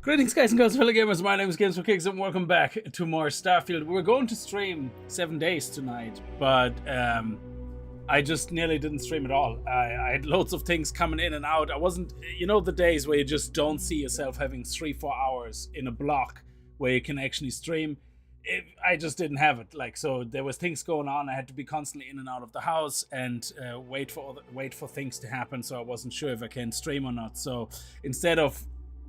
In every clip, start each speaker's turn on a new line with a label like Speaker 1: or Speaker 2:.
Speaker 1: Greetings guys and girls, fellow gamers, my name is Games for Kickz and welcome back to more Starfield. We're going to stream 7 days tonight, but I just nearly didn't stream at all. I had loads of things coming in and out. I wasn't, you know, the days where you just don't see yourself having 3-4 hours in a block where you can actually stream. I just didn't have it. Like, so there was things going on. I had to be constantly in and out of the house and wait for things to happen. So I wasn't sure if I can stream or not. So instead of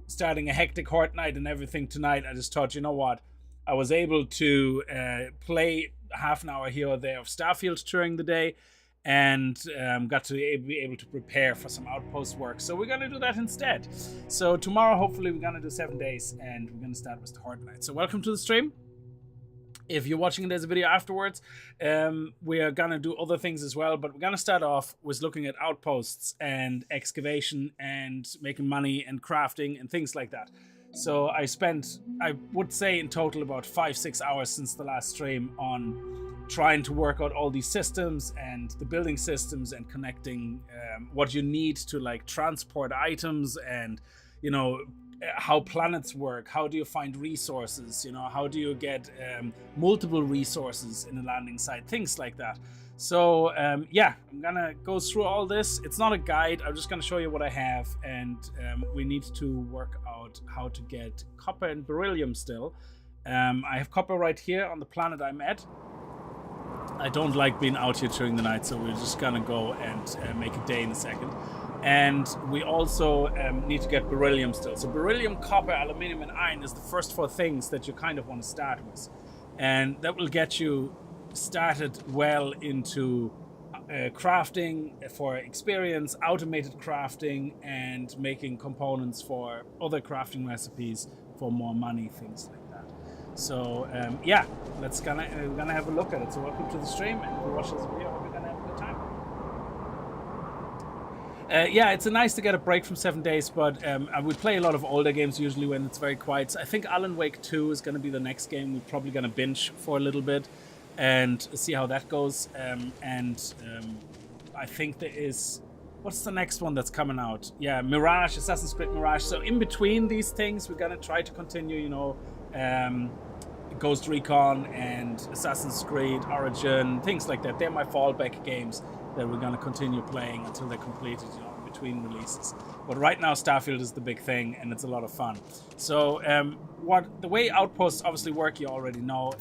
Speaker 1: starting a hectic horde night and everything tonight, I just thought, you know what, I was able to play half an hour here or there of Starfield during the day and got to be able to prepare for some Outpost work. So we're gonna do that instead. So tomorrow hopefully we're gonna do 7 days and we're gonna start with the horde night. So welcome to the stream. If you're watching it as a video afterwards, we are gonna do other things as well, but we're gonna start off with looking at outposts and excavation and making money and crafting and things like that. So I spent, I would say in total, about 5-6 hours since the last stream on trying to work out all these systems and the building systems and connecting what you need to like transport items and, you know, how planets work, how do you find resources, you know, how do you get multiple resources in a landing site, things like that. So yeah, I'm gonna go through all this. It's not a guide, I'm just gonna show you what I have, and we need to work out how to get copper and beryllium still. I have copper right here on the planet I'm at. I don't like being out here during the night, so we're just gonna go and make a day in a second. And we also need to get beryllium still. So beryllium, copper, aluminium, and iron is the first 4 things that you kind of want to start with. And that will get you started well into crafting for experience, automated crafting, and making components for other crafting recipes for more money, things like that. So yeah, we're gonna have a look at it. So welcome to the stream, and if you watch this video, we're gonna have a good time. Yeah, it's nice to get a break from 7 days, but I would play a lot of older games usually when it's very quiet. So I think Alan Wake 2 is going to be the next game. We're probably going to binge for a little bit and see how that goes. I think there is... What's the next one that's coming out? Yeah, Mirage, Assassin's Creed Mirage. So in between these things, we're going to try to continue, you know, Ghost Recon and Assassin's Creed Origin, things like that. They're my fallback games that we're going to continue playing until they're completed, you know, between releases. But right now Starfield is the big thing and it's a lot of fun. So the way outposts obviously work, you already know.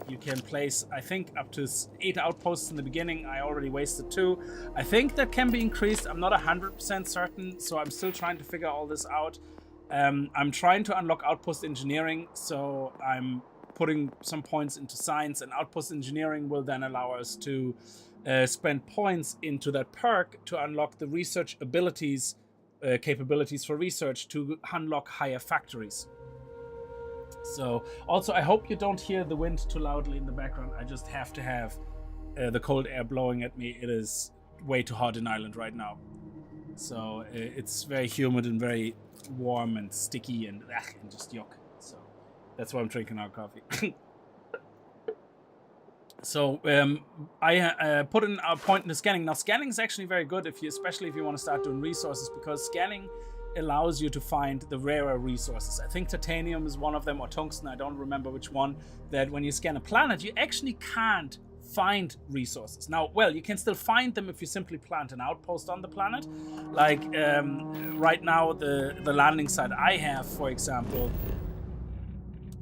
Speaker 1: You can place, I think, up to 8 outposts in the beginning. I already wasted 2. I think that can be increased. I'm not 100% certain, so I'm still trying to figure all this out. I'm trying to unlock outpost engineering, so I'm putting some points into science, and outpost engineering will then allow us to spend points into that perk to unlock the research abilities, capabilities for research to unlock higher factories. So also, I hope you don't hear the wind too loudly in the background. I just have to have the cold air blowing at me. It is way too hot in Ireland right now. So it's very humid and very warm and sticky and just yuck. So that's why I'm drinking our coffee. So I put in a point into scanning. Now scanning is actually very good, especially if you want to start doing resources, because scanning allows you to find the rarer resources. I think titanium is one of them, or tungsten, I don't remember which one, that when you scan a planet, you actually can't find resources. Now, well, you can still find them if you simply plant an outpost on the planet. Like right now, the landing site I have, for example,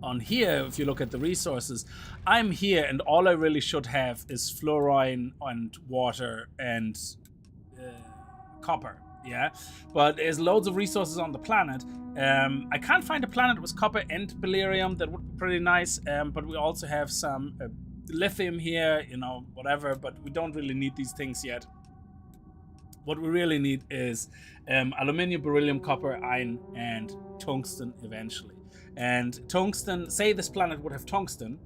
Speaker 1: on here, if you look at the resources, I'm here and all I really should have is fluorine and water and copper, yeah? But there's loads of resources on the planet. I can't find a planet with copper and beryllium. That would be pretty nice, but we also have some lithium here, you know, whatever, but we don't really need these things yet. What we really need is aluminium, beryllium, copper, iron, and tungsten eventually. And tungsten, say this planet would have tungsten,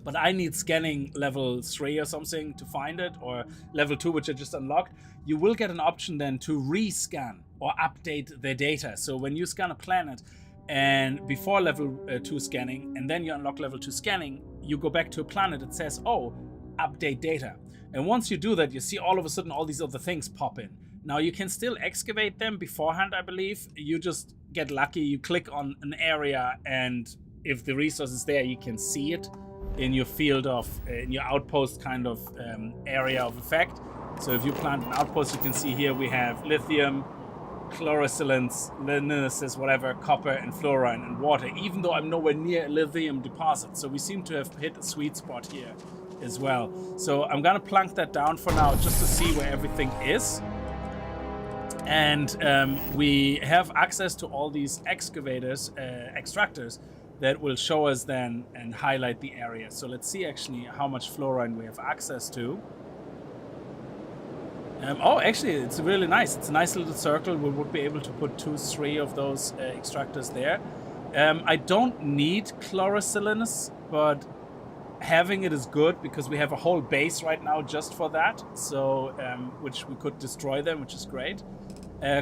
Speaker 1: but I need scanning level 3 or something to find it, or level 2, which I just unlocked. You will get an option then to rescan or update the data. So when you scan a planet and before level 2 scanning, and then you unlock level 2 scanning, you go back to a planet, it says, oh, update data. And once you do that, you see all of a sudden all these other things pop in. Now you can still excavate them beforehand, I believe. You just get lucky, you click on an area, and if the resource is there, you can see it in your field of, in your outpost kind of area of effect. So if you plant an outpost, you can see here we have lithium, chlorosilice, whatever, copper and fluorine and water, even though I'm nowhere near a lithium deposit. So we seem to have hit a sweet spot here as well. So I'm gonna plunk that down for now just to see where everything is. And we have access to all these excavators, extractors, that will show us then and highlight the area. So let's see actually how much fluorine we have access to. Oh, actually, it's really nice. It's a nice little circle. We would be able to put 2, 3 of those extractors there. I don't need chlorosilice, but having it is good because we have a whole base right now just for that. So, which we could destroy them, which is great.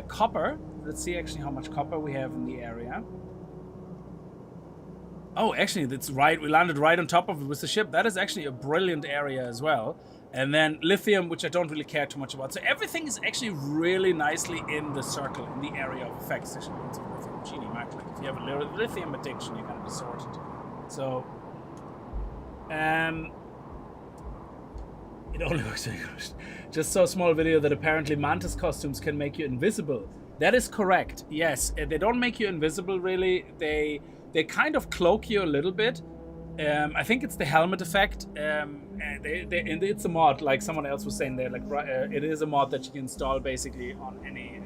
Speaker 1: Copper. Let's see actually how much copper we have in the area. Oh, actually, that's right. We landed right on top of it with the ship. That is actually a brilliant area as well. And then lithium, which I don't really care too much about. So everything is actually really nicely in the circle, in the area of effects. Actually, lots of lithium. Genie MacLeod. If you have a lithium addiction, you're going to be sorted. So, it only works. Just saw a small video that apparently mantis costumes can make you invisible. That is correct. Yes, they don't make you invisible really. They kind of cloak you a little bit. I think it's the helmet effect. And it's a mod, like someone else was saying there. Like it is a mod that you can install basically on any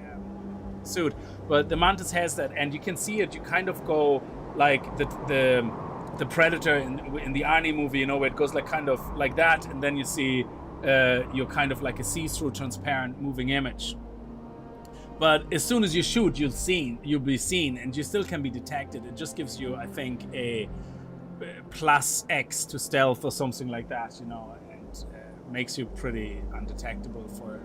Speaker 1: suit. But the mantis has that, and you can see it. You kind of go like the Predator in the Arnie movie, you know, where it goes like kind of like that, and then you see you're kind of like a see-through, transparent, moving image. But as soon as you shoot, you'll be seen, and you still can be detected. It just gives you, I think, a plus X to stealth or something like that, you know, and makes you pretty undetectable for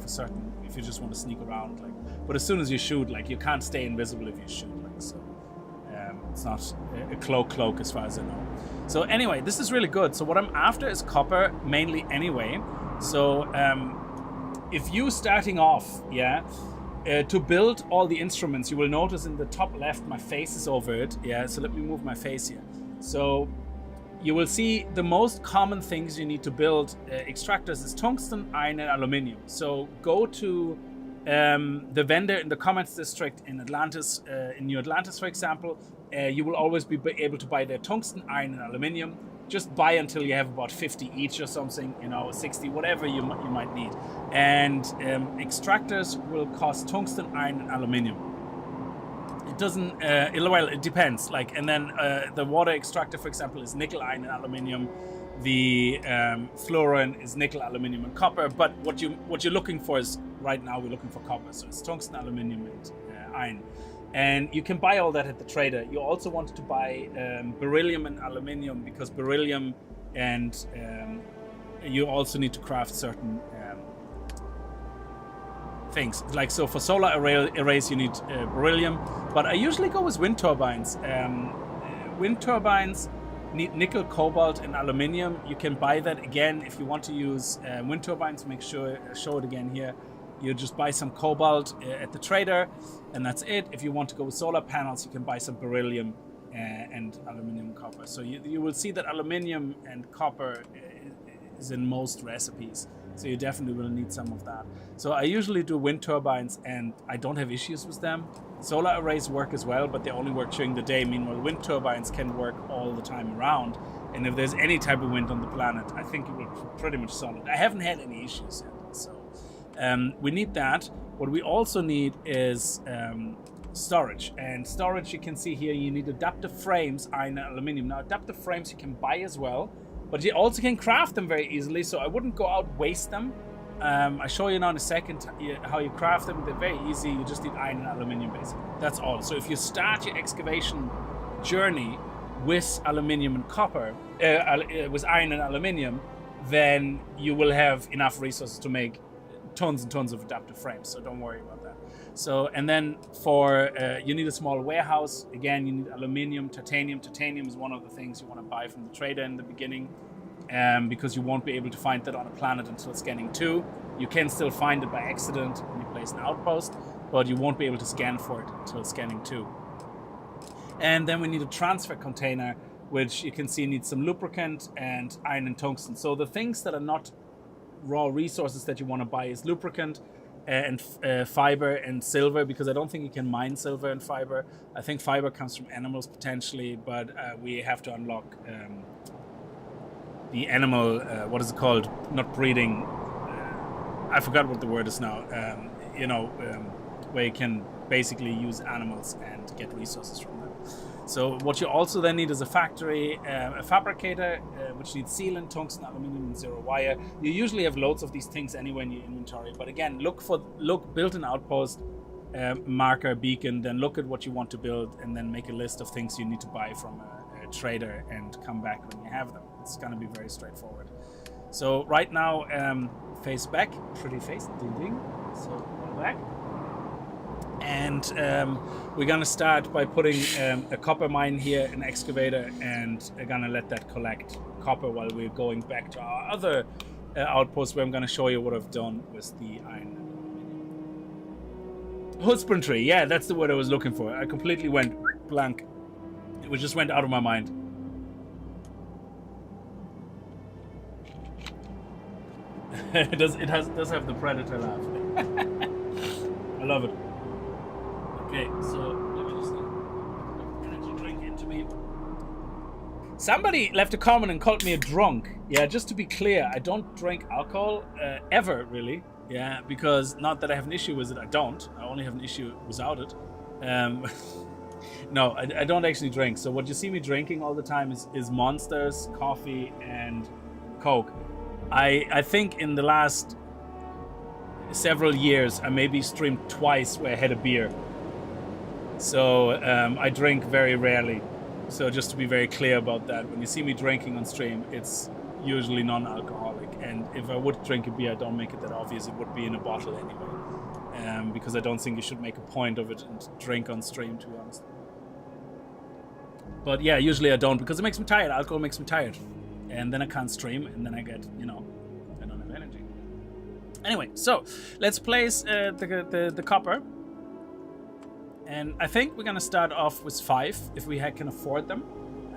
Speaker 1: certain, if you just want to sneak around. But as soon as you shoot, like, you can't stay invisible if you shoot, like, so it's not a cloak as far as I know. So anyway, this is really good. So what I'm after is copper mainly anyway. So if you starting off, to build all the instruments, you will notice in the top left my face is over it. So let me move my face here. So you will see the most common things you need to build extractors is tungsten, iron, and aluminium. So go to the vendor in the Commerce District in Atlantis, in New Atlantis, for example. You will always be able to buy their tungsten, iron, and aluminium. Just buy until you have about 50 each or something, you know, 60, whatever you might need. And extractors will cost tungsten, iron, and aluminium. It doesn't, well, it depends. Like, and then the water extractor, for example, is nickel, iron, and aluminium. The fluorine is nickel, aluminium, and copper. But what you're looking for is, right now we're looking for copper. So it's tungsten, aluminium, and iron. And you can buy all that at the trader. You also wanted to buy beryllium and aluminium, because beryllium and you also need to craft certain things. Like, so for solar arrays you need beryllium, but I usually go with wind turbines. Wind turbines need nickel, cobalt, and aluminium. You can buy that again if you want to use wind turbines. Make sure show it again here. You just buy some cobalt at the trader, and that's it. If you want to go with solar panels, you can buy some beryllium and aluminium and copper. So you will see that aluminium and copper is in most recipes. So you definitely will need some of that. So I usually do wind turbines, and I don't have issues with them. Solar arrays work as well, but they only work during the day. Meanwhile, wind turbines can work all the time around. And if there's any type of wind on the planet, I think it will pretty much solid. I haven't had any issues yet. So we need that. What we also need is storage. And storage, you can see here, you need adaptive frames, iron and aluminium. Now, adaptive frames you can buy as well, but you also can craft them very easily, so I wouldn't go out waste them. I'll show you now in a second how you craft them. They're very easy. You just need iron and aluminium, basically. That's all. So if you start your excavation journey with aluminium and copper, with iron and aluminium, then you will have enough resources to make tons and tons of adaptive frames, so don't worry about that. So, and then for you need a small warehouse. Again, you need aluminium, titanium. Titanium is one of the things you want to buy from the trader in the beginning, because you won't be able to find that on a planet until scanning 2. You can still find it by accident when you place an outpost, but you won't be able to scan for it until scanning 2. And then we need a transfer container, which you can see needs some lubricant and iron and tungsten. So the things that are not raw resources that you want to buy is lubricant and fiber and silver, because I don't think you can mine silver and fiber. I think fiber comes from animals potentially, but we have to unlock the animal, what is it called? Not breeding. I forgot what the word is now. Where you can basically use animals and get resources from them. So what you also then need is a factory, a fabricator, which needs sealant, tungsten, aluminum, and 0 wire. You usually have loads of these things anyway in your inventory, but again, build an outpost, marker, beacon, then look at what you want to build, and then make a list of things you need to buy from a trader and come back when you have them. It's gonna be very straightforward. So right now, face back, pretty face, ding ding. So go back. And we're gonna start by putting a copper mine here, an excavator, and we're gonna let that collect copper while we're going back to our other outpost, where I'm gonna show you what I've done with the iron. Husbandry, yeah, that's the word I was looking for. I completely went blank. It just went out of my mind. It does have the predator laugh. I love it. Okay, so let me just get an energy drink into me. Somebody left a comment and called me a drunk. Yeah, just to be clear, I don't drink alcohol ever, really. Yeah, because not that I have an issue with it, I don't. I only have an issue without it. No, I don't actually drink. So what you see me drinking all the time is Monsters, coffee, and Coke. I think in the last several years, I maybe streamed twice where I had a beer. So I drink very rarely. So just to be very clear about that, when you see me drinking on stream, it's usually non-alcoholic. And if I would drink a beer, I don't make it that obvious. It would be in a bottle anyway. Because I don't think you should make a point of it and drink on stream, to be honest. But yeah, usually I don't, because it makes me tired. Alcohol makes me tired. And then I can't stream, and then I get, I don't have energy. Anyway, so let's place the copper. And I think we're gonna start off with 5 if we can afford them.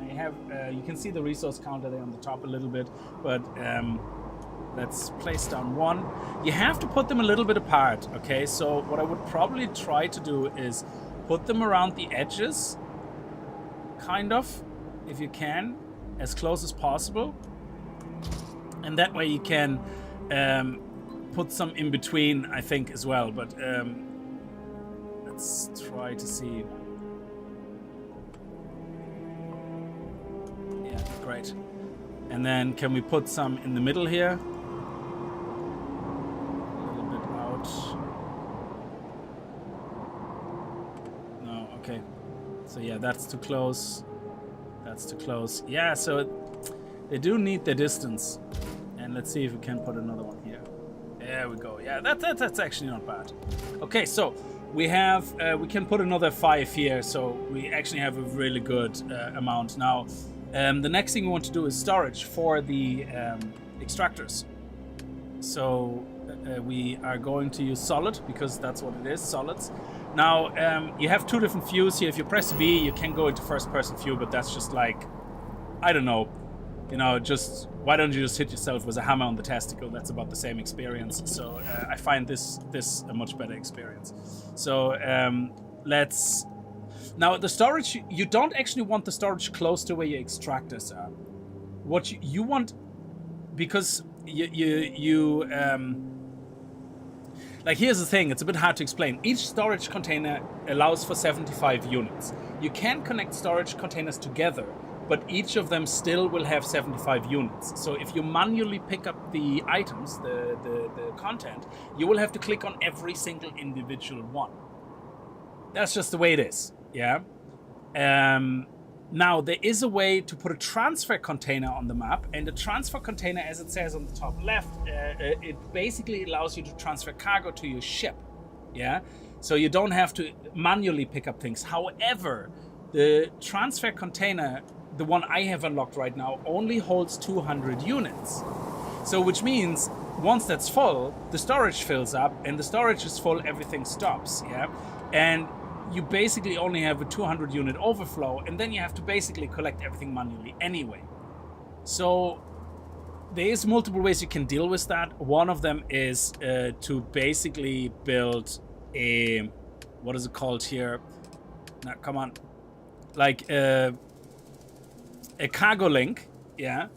Speaker 1: I have, you can see the resource counter there on the top a little bit, but let's place down 1. You have to put them a little bit apart, okay? So what I would probably try to do is put them around the edges, kind of, if you can, as close as possible. And that way you can put some in between, I think, as well, but let's try to see. Yeah, great. And then can we put some in the middle here? A little bit out. No, okay. So yeah, that's too close. That's too close. Yeah, so they do need the distance. And let's see if we can put another one here. There we go. Yeah, that's actually not bad. Okay, so we have we can put another 5 here, so we actually have a really good amount now. The next thing we want to do is storage for the extractors. So we are going to use solid, because that's what it is, solids. Now you have 2 different views here. If you press V, you can go into first person view, but that's just like, I don't know, just why don't you just hit yourself with a hammer on the testicle? That's about the same experience. So I find this a much better experience. So let's. Now the storage, you don't actually want the storage close to where your extractors are. What you want, because you like, here's the thing, it's a bit hard to explain. Each storage container allows for 75 units. You can connect storage containers together, but each of them still will have 75 units. So if you manually pick up the items, the content, you will have to click on every single individual one. That's just the way it is, yeah? Now, there is a way to put a transfer container on the map, and the transfer container, as it says on the top left, it basically allows you to transfer cargo to your ship, yeah? So you don't have to manually pick up things. However, the transfer container, the one I have unlocked right now, only holds 200 units. So which means once that's full, the storage fills up, and the storage is full, everything stops, yeah? And you basically only have a 200 unit overflow, and then you have to basically collect everything manually anyway. So there is multiple ways you can deal with that. One of them is to basically build a, what is it called here? Now, come on. Like a cargo link, yeah?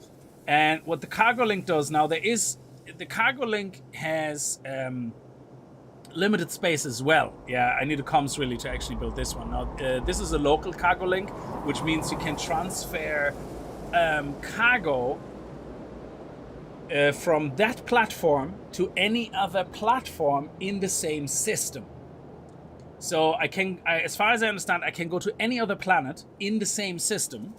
Speaker 1: And what the cargo link does now, the cargo link has limited space as well. Yeah, I need a comms really to actually build this one. Now, this is a local cargo link, which means you can transfer cargo from that platform to any other platform in the same system. So as far as I understand, I can go to any other planet in the same system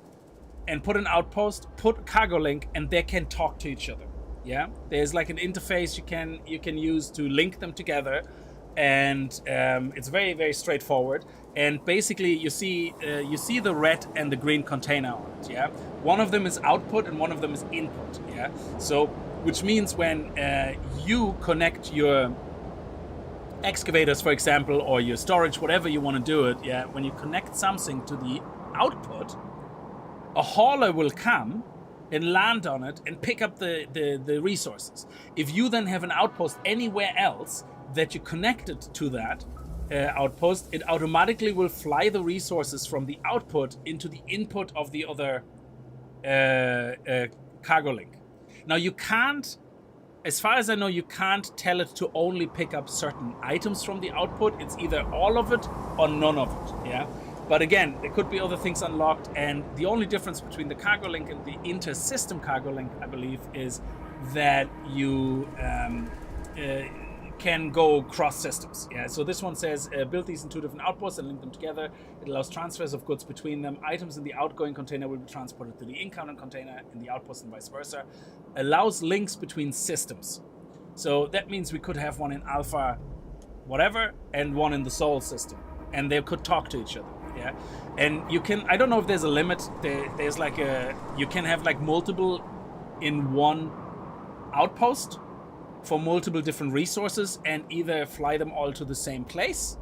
Speaker 1: and put an outpost, put cargo link, and they can talk to each other. Yeah, there's like an interface you can use to link them together, and it's very, very straightforward. And basically, you see the red and the green container on it. Yeah, one of them is output and one of them is input. Yeah, so which means when you connect your excavators, for example, or your storage, whatever you want to do it. Yeah, when you connect something to the output, a hauler will come and land on it and pick up the resources. If you then have an outpost anywhere else that you connected to that outpost, it automatically will fly the resources from the output into the input of the other cargo link. Now you can't, as far as I know, you can't tell it to only pick up certain items from the output. It's either all of it or none of it, yeah? But again, there could be other things unlocked, and the only difference between the cargo link and the inter-system cargo link, I believe, is that you can go cross systems. Yeah. So this one says build these in 2 different outposts and link them together. It allows transfers of goods between them. Items in the outgoing container will be transported to the incoming container in the outpost and vice versa. Allows links between systems. So that means we could have one in Alpha whatever and one in the Sol system, and they could talk to each other. Yeah, and you can, I don't know if there's a limit. There's like you can have like multiple in one outpost for multiple different resources and either fly them all to the same place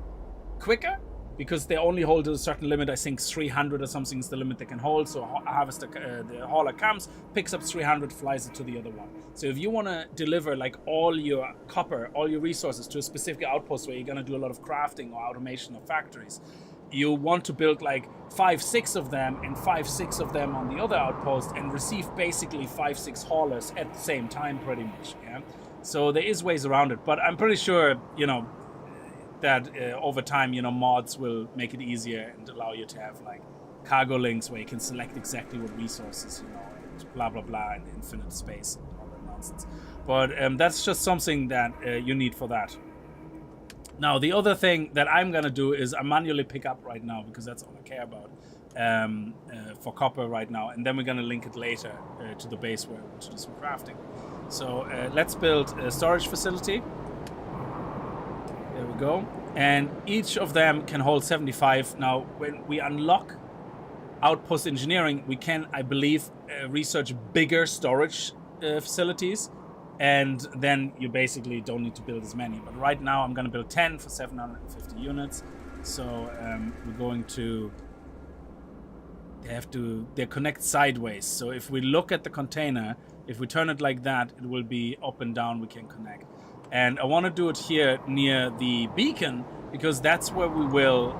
Speaker 1: quicker, because they only hold a certain limit. I think 300 or something is the limit they can hold. So the hauler comes, picks up 300, flies it to the other one. So if you want to deliver like all your copper, all your resources to a specific outpost where you're going to do a lot of crafting or automation of factories, you want to build like 5-6 of them and 5-6 of them on the other outpost and receive basically 5-6 haulers at the same time, pretty much. Yeah. So there is ways around it, but I'm pretty sure, you know, that over time, you know, mods will make it easier and allow you to have like cargo links where you can select exactly what resources, you know, and blah blah blah, and infinite space and all that nonsense. But that's just something that you need for that. Now, the other thing that I'm going to do is I manually pick up right now, because that's all I care about, for copper right now. And then we're going to link it later to the base where we want to do some crafting. So let's build a storage facility. There we go. And each of them can hold 75. Now, when we unlock Outpost Engineering, we can, I believe, research bigger storage facilities. And then you basically don't need to build as many. But right now I'm going to build 10 for 750 units. So we're going to... They connect sideways. So if we look at the container, if we turn it like that, it will be up and down, we can connect. And I want to do it here near the beacon, because that's where we will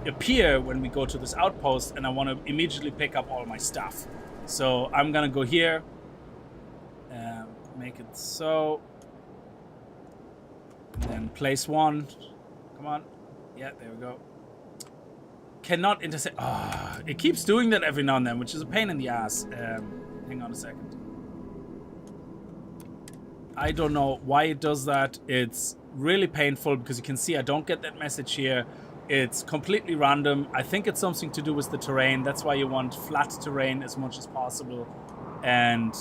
Speaker 1: appear when we go to this outpost. And I want to immediately pick up all my stuff. So I'm going to go here. Make it so, and then place one. Come on, yeah, there we go. Cannot intersect. Oh, it keeps doing that every now and then, which is a pain in the ass. Hang on a second. I don't know why it does that. It's really painful, because you can see I don't get that message here. It's completely random. I think it's something to do with the terrain. That's why you want flat terrain as much as possible, and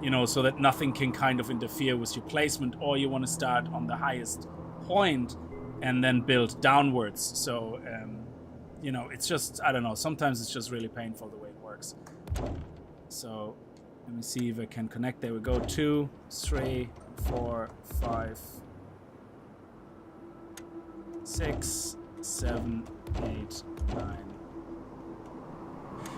Speaker 1: you know, so that nothing can kind of interfere with your placement, or you want to start on the highest point and then build downwards. So, you know, it's just, I don't know, sometimes it's just really painful the way it works. So Let me see if I can connect. There we go. 2, 3, 4, 5, 6, 7, 8, 9.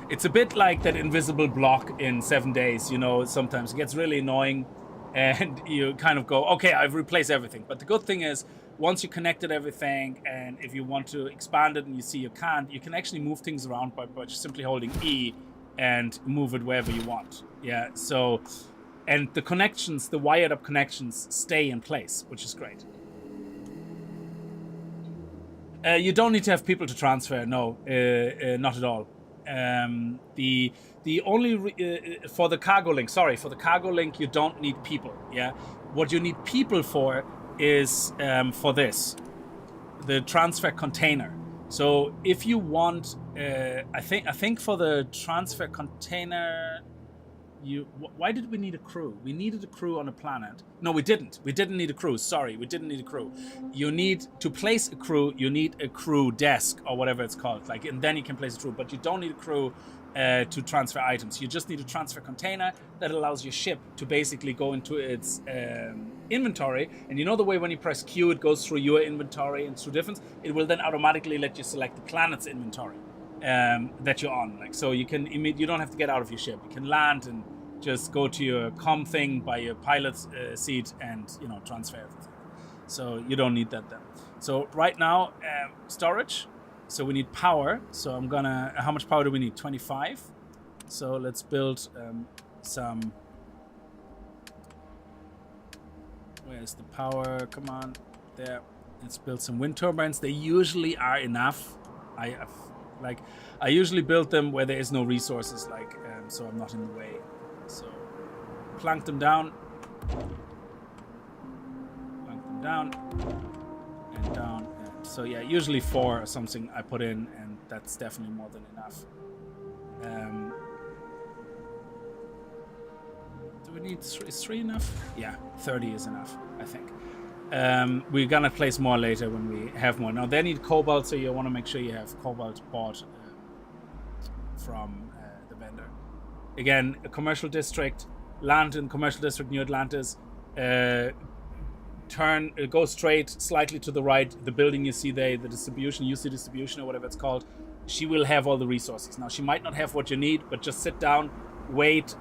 Speaker 1: It's a bit like that invisible block in 7 days, you know, sometimes it gets really annoying and you kind of go, okay, I've replaced everything. But the good thing is, once you connected everything, and if you want to expand it and you see you can't, you can actually move things around by just simply holding E and move it wherever you want. Yeah, so, and the connections, the wired up connections stay in place, which is great. You don't need to have people to transfer, no, not at all. The only for the cargo link, for the cargo link, you don't need people. Yeah, what you need people for is for this, the transfer container. So if you want, I think for the transfer container, why did we need a crew? We needed a crew on a planet. No, we didn't. We didn't need a crew. Sorry, we didn't need a crew. You need to place a crew. You need a crew desk or whatever it's called. Like, and then you can place a crew. But you don't need a crew to transfer items. You just need a transfer container that allows your ship to basically go into its inventory. And you know the way when you press Q, it goes through your inventory and through different. It will then automatically let you select the planet's inventory that you're on. Like, so you can you don't have to get out of your ship. You can land and just go to your comm thing by your pilot's seat and, you know, transfer everything. So you don't need that then. So right now, storage. So we need power. So I'm gonna, how much power do we need? 25. So let's build some, where's the power? Come on, there. Let's build some wind turbines. They usually are enough. I usually build them where there is no resources, like, so I'm not in the way. So plunk them down, and down. And so yeah, usually 4 or something I put in, and that's definitely more than enough. Do we need 3? Is 3 enough? Yeah, 30 is enough, I think. We're gonna place more later when we have more. Now they need cobalt, so you want to make sure you have cobalt bought from the vendor. Again, a commercial district, land in commercial district, New Atlantis. Go straight, slightly to the right. The building you see there, the distribution, UC distribution or whatever it's called, she will have all the resources. Now she might not have what you need, but just sit down, wait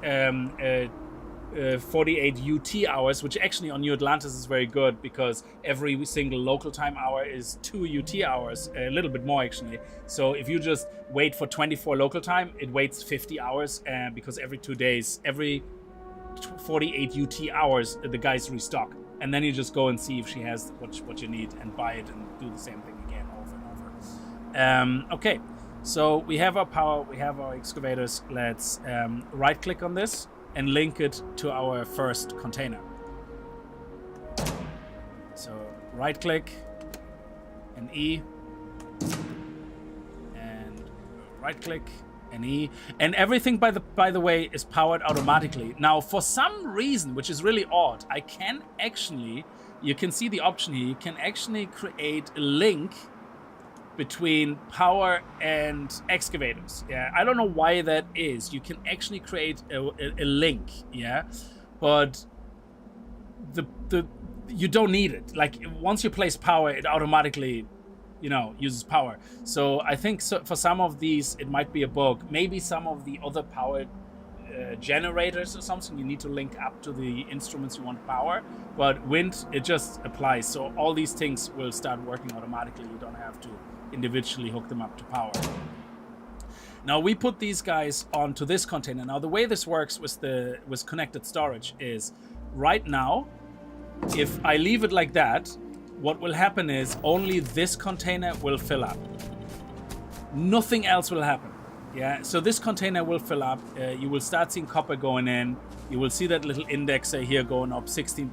Speaker 1: 48 UT hours, which actually on New Atlantis is very good because every single local time hour is 2 UT hours, a little bit more actually. So if you just wait for 24 local time, it waits 50 hours because every 2 days, every 48 UT hours, the guys restock. And then you just go and see if she has what you need and buy it and do the same thing again over and over. Okay, so we have our power, we have our excavators. Let's right click on this and link it to our first container. So right click and E, and right click and E, and everything by the way is powered automatically. Now for some reason, which is really odd, I can actually, you can see the option here, you can actually create a link between power and excavators. Yeah, I don't know why that is. You can actually create a link, yeah, but you don't need it. Like once you place power, it automatically, you know, uses power. So I think for some of these it might be a bug. Maybe some of the other power generators or something, you need to link up to the instruments you want power. But wind, it just applies. So all these things will start working automatically. You don't have to individually hook them up to power. Now we put these guys onto this container. Now the way this works with connected storage is, right now, if I leave it like that, what will happen is only this container will fill up. Nothing else will happen. Yeah, so this container will fill up. You will start seeing copper going in. You will see that little indexer here going up 16%,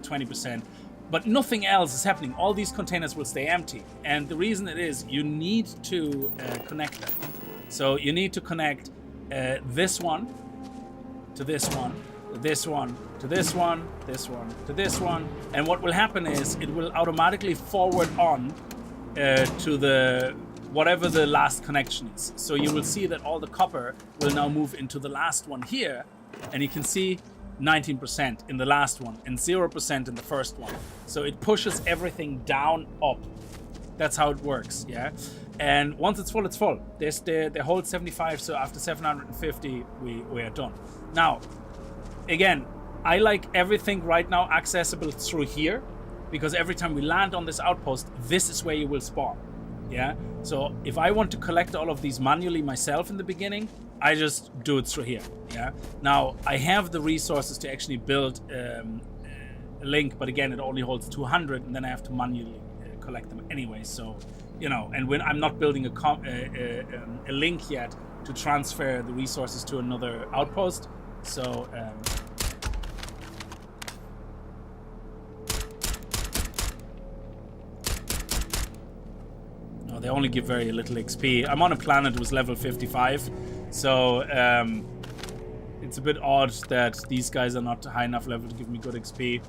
Speaker 1: 20%. But nothing else is happening. All these containers will stay empty. And the reason it is, you need to connect them. So you need to connect this one to this one, to this one, to this one, this one, to this one. And what will happen is it will automatically forward on to the whatever the last connection is. So you will see that all the copper will now move into the last one here, And you can see 19% in the last one and 0% in the first one. So it pushes everything down, up. That's how it works, yeah? And once it's full, it's full. There's the hold 75, so after 750, we are done. Now, again, I like everything right now accessible through here, because every time we land on this outpost, this is where you will spawn, yeah? So if I want to collect all of these manually myself in the beginning, I just do it through here, yeah? Now, I have the resources to actually build a link, but again, it only holds 200, and then I have to manually collect them anyway, so, you know, and when I'm not building a link yet to transfer the resources to another outpost, so, no, they only give very little XP. I'm on a planet that was level 55, so it's a bit odd that these guys are not high enough level to give me good XP.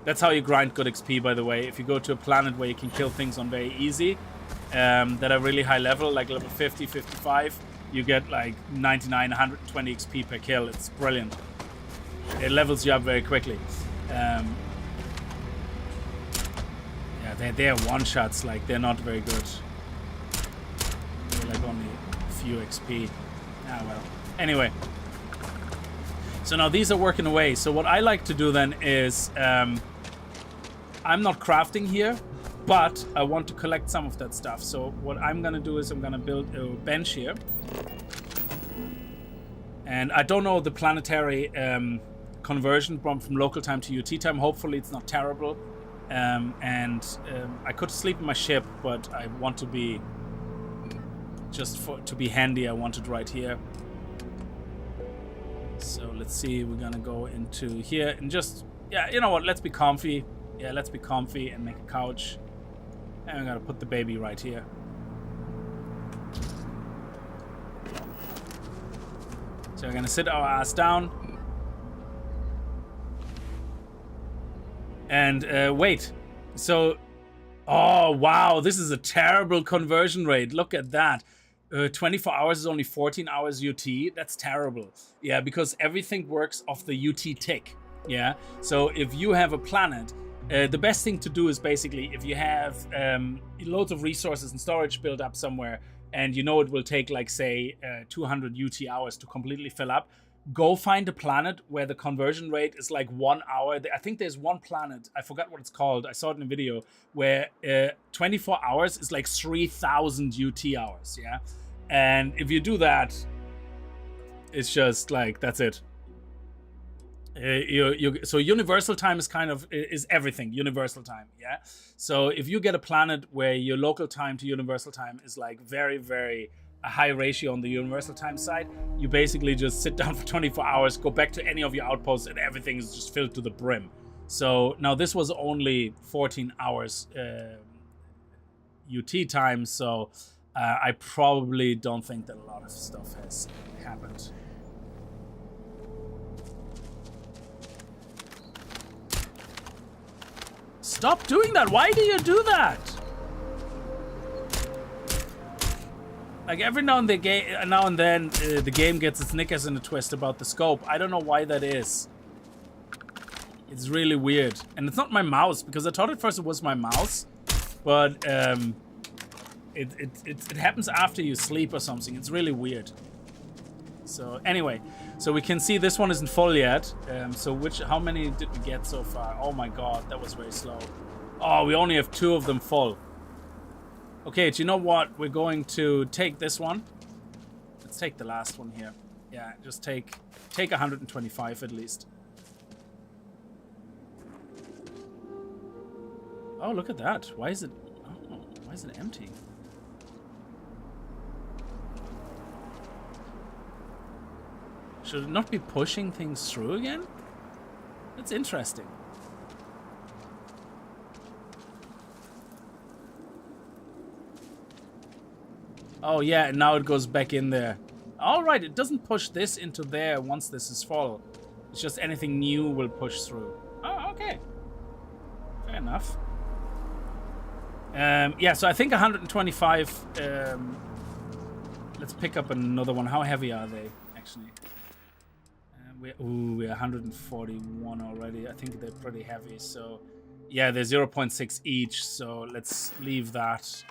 Speaker 1: That's how you grind good XP, by the way. If you go to a planet where you can kill things on very easy, that are really high level, like level 50, 55, you get like 99, 120 XP per kill. It's brilliant. It levels you up very quickly. Yeah, they're one-shots, like they're not very good. They're like only a few XP. Ah, well. Anyway. So now these are working away. So what I like to do then is, I'm not crafting here, but I want to collect some of that stuff. So what I'm gonna do is I'm gonna build a bench here. And I don't know the planetary conversion from local time to UT time. Hopefully it's not terrible. I could sleep in my ship, but I want to be, to be handy, I want it right here. So let's see, we're gonna go into here and just, yeah, you know what, let's be comfy. Yeah, let's be comfy and make a couch. And we're gonna put the baby right here. So we're gonna sit our ass down. And wait. So, oh wow, this is a terrible conversion rate. Look at that. 24 hours is only 14 hours UT. That's terrible. Yeah, because everything works off the UT tick. Yeah, so if you have a planet, the best thing to do is basically if you have loads of resources and storage built up somewhere, and you know it will take like say 200 UT hours to completely fill up, go find a planet where the conversion rate is like 1 hour. I think there's one planet, I forgot what it's called, I saw it in a video, where 24 hours is like 3,000 UT hours, yeah? And if you do that, it's just like, that's it. So universal time is kind of, is everything, universal time, yeah? So if you get a planet where your local time to universal time is like very, very a high ratio on the universal time side, you basically just sit down for 24 hours, go back to any of your outposts, and everything is just filled to the brim. So now this was only 14 hours UT time, so I probably don't think that a lot of stuff has happened. Stop doing that! Why do you do that? Like every now and then the game gets its knickers in a twist about the scope. I don't know why that is. It's really weird. And it's not my mouse, because I thought at first it was my mouse. But it happens after you sleep or something. It's really weird. So anyway, so we can see this one isn't full yet. So how many did we get so far? Oh my god, that was very slow. Oh, we only have 2 of them full. Okay, do you know what? We're going to take this one. Let's take the last one here. Yeah, just take 125 at least. Oh, look at that. Why is it empty? Should it not be pushing things through again? That's interesting. Oh yeah, and now it goes back in there. Alright, it doesn't push this into there once this is full. It's just anything new will push through. Oh, okay. Fair enough. Yeah, so I think 125... let's pick up another one. How heavy are they, actually? we're 141 already. I think they're pretty heavy. So, yeah, they're 0.6 each. So let's leave that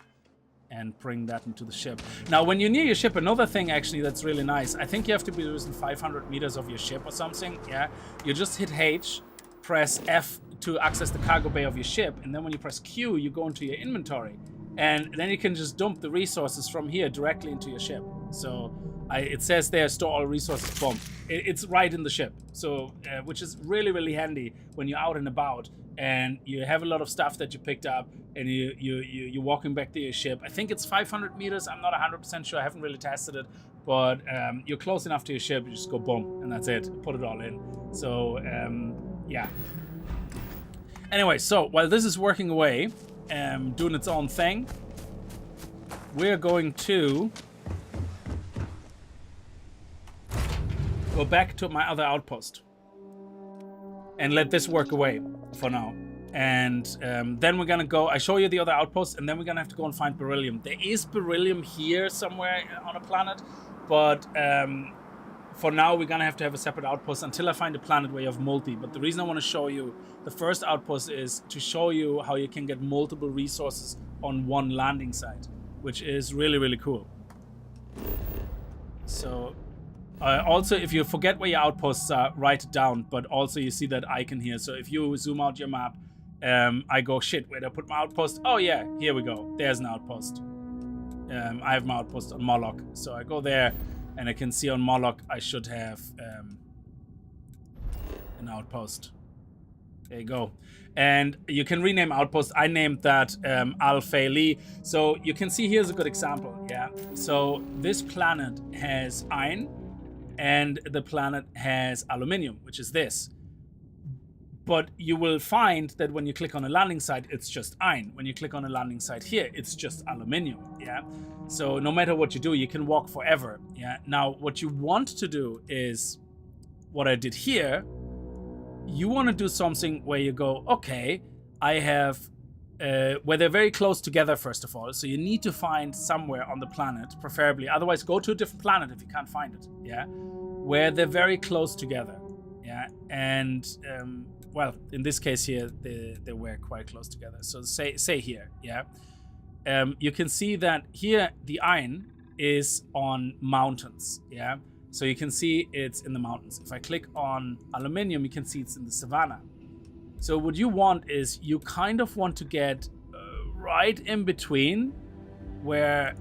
Speaker 1: and bring that into the ship. Now, when you're near your ship, another thing actually that's really nice. I think you have to be within 500 meters of your ship or something. Yeah, you just hit H, press F to access the cargo bay of your ship, and then when you press Q, you go into your inventory, and then you can just dump the resources from here directly into your ship. So it says there, store all resources, boom. It's right in the ship. So, which is really, really handy when you're out and about and you have a lot of stuff that you picked up and you're walking back to your ship. I think it's 500 meters. I'm not 100% sure. I haven't really tested it, but you're close enough to your ship. You just go boom, and that's it. Put it all in. So, yeah. Anyway, so while this is working away, doing its own thing, we're going to go back to my other outpost and let this work away for now. And then we're gonna go, I show you the other outpost, and then we're gonna have to go and find beryllium. There is beryllium here somewhere on a planet, but for now we're gonna have to have a separate outpost until I find a planet where you have multi. But the reason I want to show you the first outpost is to show you how you can get multiple resources on one landing site, which is really, really cool. So also, if you forget where your outposts are, write it down, but also you see that icon here. So if you zoom out your map, I go, shit, where did I put my outpost? Oh yeah, here we go. There's an outpost. I have my outpost on Moloch. So I go there, and I can see on Moloch I should have an outpost. There you go. And you can rename outpost. I named that Al-Faili. So you can see here's a good example. Yeah. So this planet has iron, and the planet has aluminium, which is this. But you will find that when you click on a landing site, it's just iron. When you click on a landing site here, it's just aluminium. Yeah. So no matter what you do, you can walk forever. Yeah. Now, what you want to do is what I did here. You want to do something where you go, okay, I have, where they're very close together, first of all. So you need to find somewhere on the planet, preferably. Otherwise, go to a different planet if you can't find it. Yeah. Where they're very close together. Yeah. And, well, in this case here, they were quite close together. So say here, yeah. You can see that here the iron is on mountains, yeah. So you can see it's in the mountains. If I click on aluminium, you can see it's in the savannah. So what you want is you kind of want to get right in between where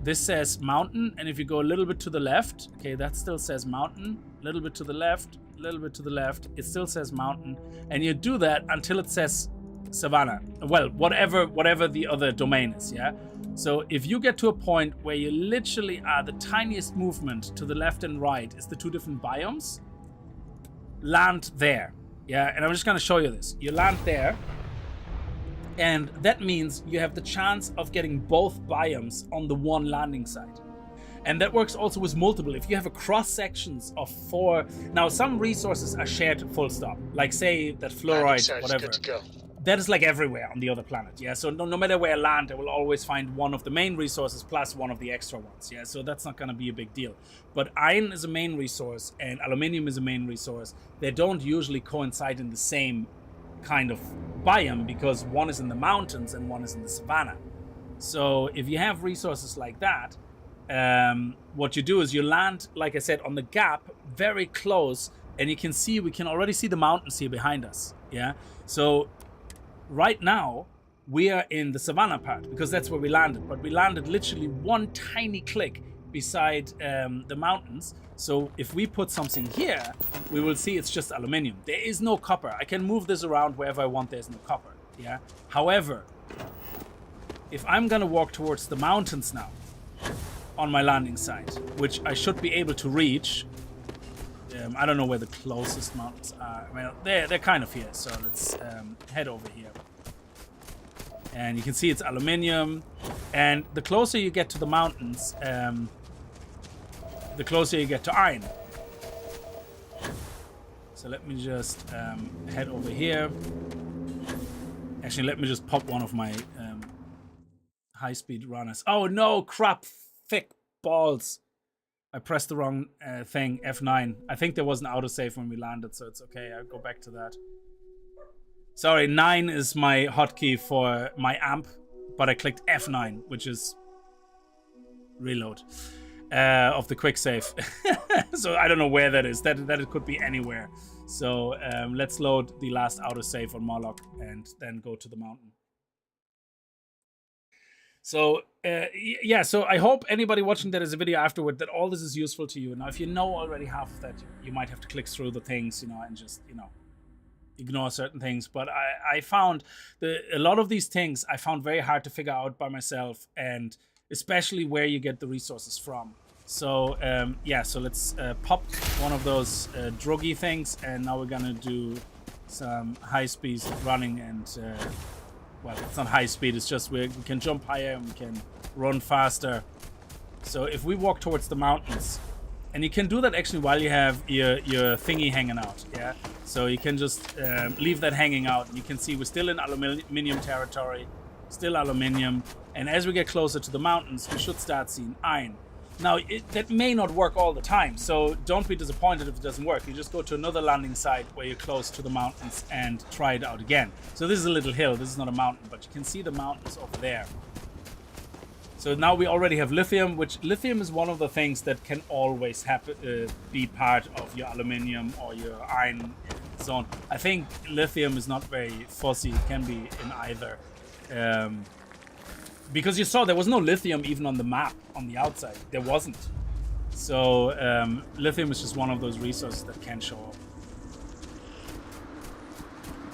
Speaker 1: this says mountain, and if you go a little bit to the left, okay, that still says mountain, a little bit to the left, a little bit to the left, it still says mountain, and you do that until it says savannah. Well, whatever the other domain is, yeah? So if you get to a point where you literally are the tiniest movement to the left and right is the two different biomes, land there, yeah? And I'm just gonna show you this. You land there, and that means you have the chance of getting both biomes on the one landing site. And that works also with multiple. If you have a cross sections of 4, now some resources are shared full stop. Like say that fluoride, whatever. Good to go. That is like everywhere on the other planet, yeah? So no matter where I land, I will always find one of the main resources plus one of the extra ones, yeah? So that's not gonna be a big deal. But iron is a main resource and aluminium is a main resource. They don't usually coincide in the same kind of biome because one is in the mountains and one is in the savannah. So if you have resources like that, what you do is you land, like I said, on the gap very close, and you can see, we can already see the mountains here behind us, yeah? So right now we are in the savannah part because that's where we landed, but we landed literally one tiny click beside the mountains. So if we put something here, we will see it's just aluminium. There is no copper. I can move this around wherever I want. There's no copper, yeah? However, if I'm gonna walk towards the mountains now on my landing site, which I should be able to reach, I don't know where the closest mountains are. Well, they're kind of here, so let's head over here. And you can see it's aluminium, and the closer you get to the mountains, the closer you get to iron. So let me just head over here. Actually, let me just pop one of my high-speed runners. Oh no, crap, thick balls. I pressed the wrong thing, F9. I think there was an autosave when we landed, so it's okay. I'll go back to that. Sorry, 9 is my hotkey for my amp, but I clicked F9, which is reload of the quick save. So I don't know where that is. That it could be anywhere. So let's load the last autosave on Moloch and then go to the mountain. So yeah, so I hope anybody watching that as a video afterward that all this is useful to you. Now, if you know already half of that, you might have to click through the things, you know, and just, you know, ignore certain things. But I found a lot of these things I found very hard to figure out by myself, and especially where you get the resources from. So yeah, so let's pop one of those druggy things, and now we're gonna do some high speed running and well, it's not high speed, it's just we can jump higher and we can run faster. So if we walk towards the mountains, and you can do that actually while you have your thingy hanging out, yeah? So you can just leave that hanging out, and you can see we're still in aluminium territory, still aluminium, and as we get closer to the mountains, we should start seeing iron. Now, that may not work all the time, so don't be disappointed if it doesn't work. You just go to another landing site where you're close to the mountains and try it out again. So this is a little hill, this is not a mountain, but you can see the mountains over there. So now we already have lithium, which lithium is one of the things that can always happen, be part of your aluminium or your iron zone. I think lithium is not very fussy, it can be in either. Because you saw there was no lithium even on the map on the outside. There wasn't. So lithium is just one of those resources that can show up.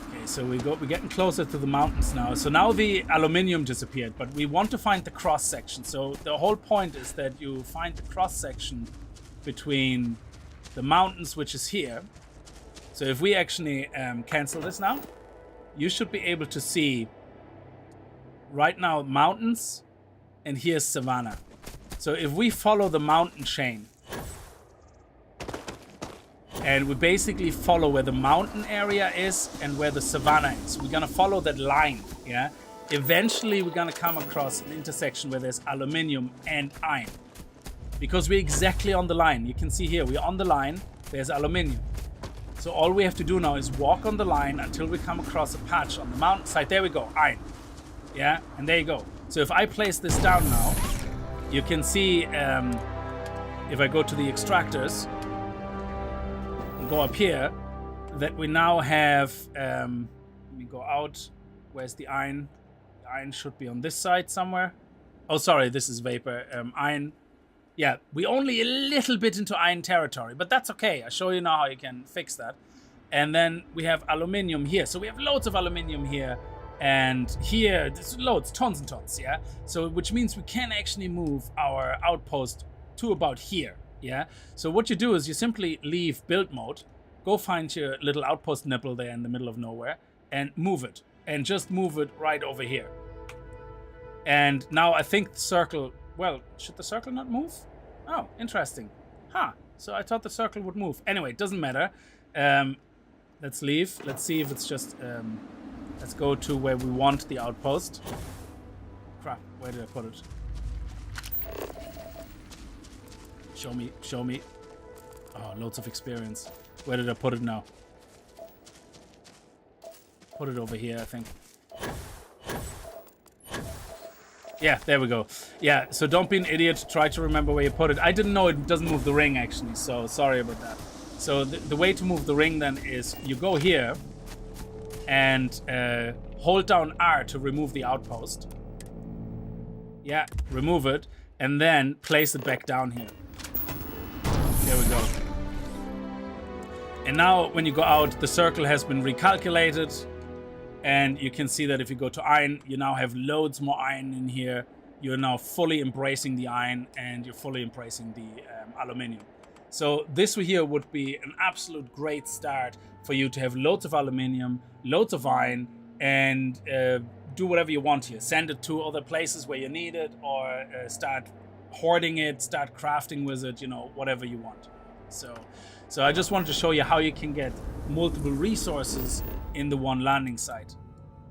Speaker 1: Okay, so we're getting closer to the mountains now. So now the aluminium disappeared, but we want to find the cross section. So the whole point is that you find the cross section between the mountains, which is here. So if we actually cancel this now, you should be able to see right now mountains, and here's savanna. So if we follow the mountain chain, and we basically follow where the mountain area is and where the savanna is, we're gonna follow that line, yeah? Eventually we're gonna come across an intersection where there's aluminium and iron, because we're exactly on the line. You can see here, we're on the line, there's aluminium. So all we have to do now is walk on the line until we come across a patch on the mountainside. There we go, iron. Yeah, and there you go. So if I place this down now, you can see if I go to the extractors and go up here, that we now have, let me go out, where's the iron? The iron should be on this side somewhere. Oh, sorry, this is vapor. Iron, yeah, we only a little bit into iron territory, but that's okay. I'll show you now how you can fix that. And then we have aluminium here. So we have loads of aluminium here. And here, there's loads, tons and tons, yeah? So, which means we can actually move our outpost to about here, yeah? So what you do is you simply leave build mode, go find your little outpost nipple there in the middle of nowhere, and move it. And just move it right over here. And now I think the circle, well, should the circle not move? Oh, interesting. Huh, so I thought the circle would move. Anyway, it doesn't matter. Let's leave. Let's see if it's just... let's go to where we want the outpost. Crap, where did I put it? Show me, show me. Oh, loads of experience. Where did I put it now? Put it over here, I think. Yeah, there we go. Yeah, so don't be an idiot. Try to remember where you put it. I didn't know it doesn't move the ring, actually, so sorry about that. So the way to move the ring then is you go here and hold down R to remove the outpost. Yeah, remove it, and then place it back down here. There we go. And now when you go out, the circle has been recalculated, and you can see that if you go to iron, you now have loads more iron in here. You're now fully embracing the iron, and you're fully embracing the aluminium. So this here would be an absolute great start for you to have loads of aluminium, loads of iron, and do whatever you want here. Send it to other places where you need it, or start hoarding it, start crafting with it, you know, whatever you want. So I just wanted to show you how you can get multiple resources in the one landing site.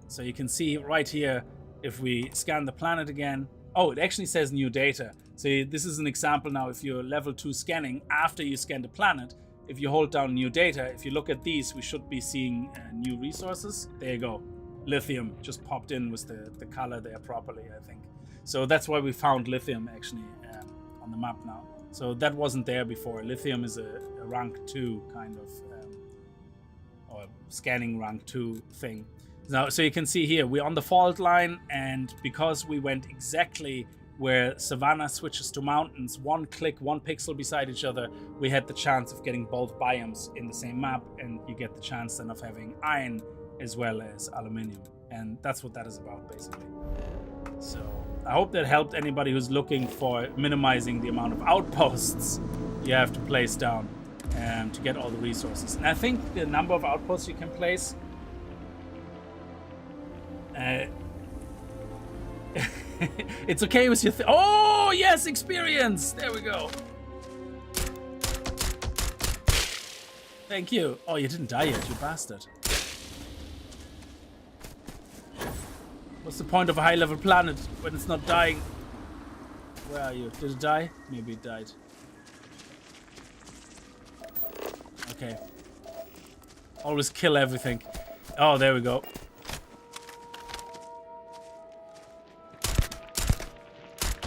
Speaker 1: So you can see right here, if we scan the planet again, Oh, it actually says new data. So this is an example now. If you're level 2 scanning after you scan the planet, if you hold down new data, if you look at these, we should be seeing new resources. There you go. Lithium just popped in with the color there properly, I think. So that's why we found lithium actually on the map now. So that wasn't there before. Lithium is a rank 2 kind of, or scanning rank 2 thing. Now, so you can see here, we're on the fault line, and because we went exactly where savanna switches to mountains, one click, one pixel beside each other, we had the chance of getting both biomes in the same map, and you get the chance then of having iron as well as aluminium. And that's what that is about, basically. So I hope that helped anybody who's looking for minimizing the amount of outposts you have to place down to get all the resources. And I think the number of outposts you can place it's okay with your oh yes, experience. There we go. Thank you. Oh, you didn't die yet, you bastard. What's the point of a high-level planet when it's not dying? Where are you? Did it die? Maybe it died. Okay. Always kill everything. Oh, there we go.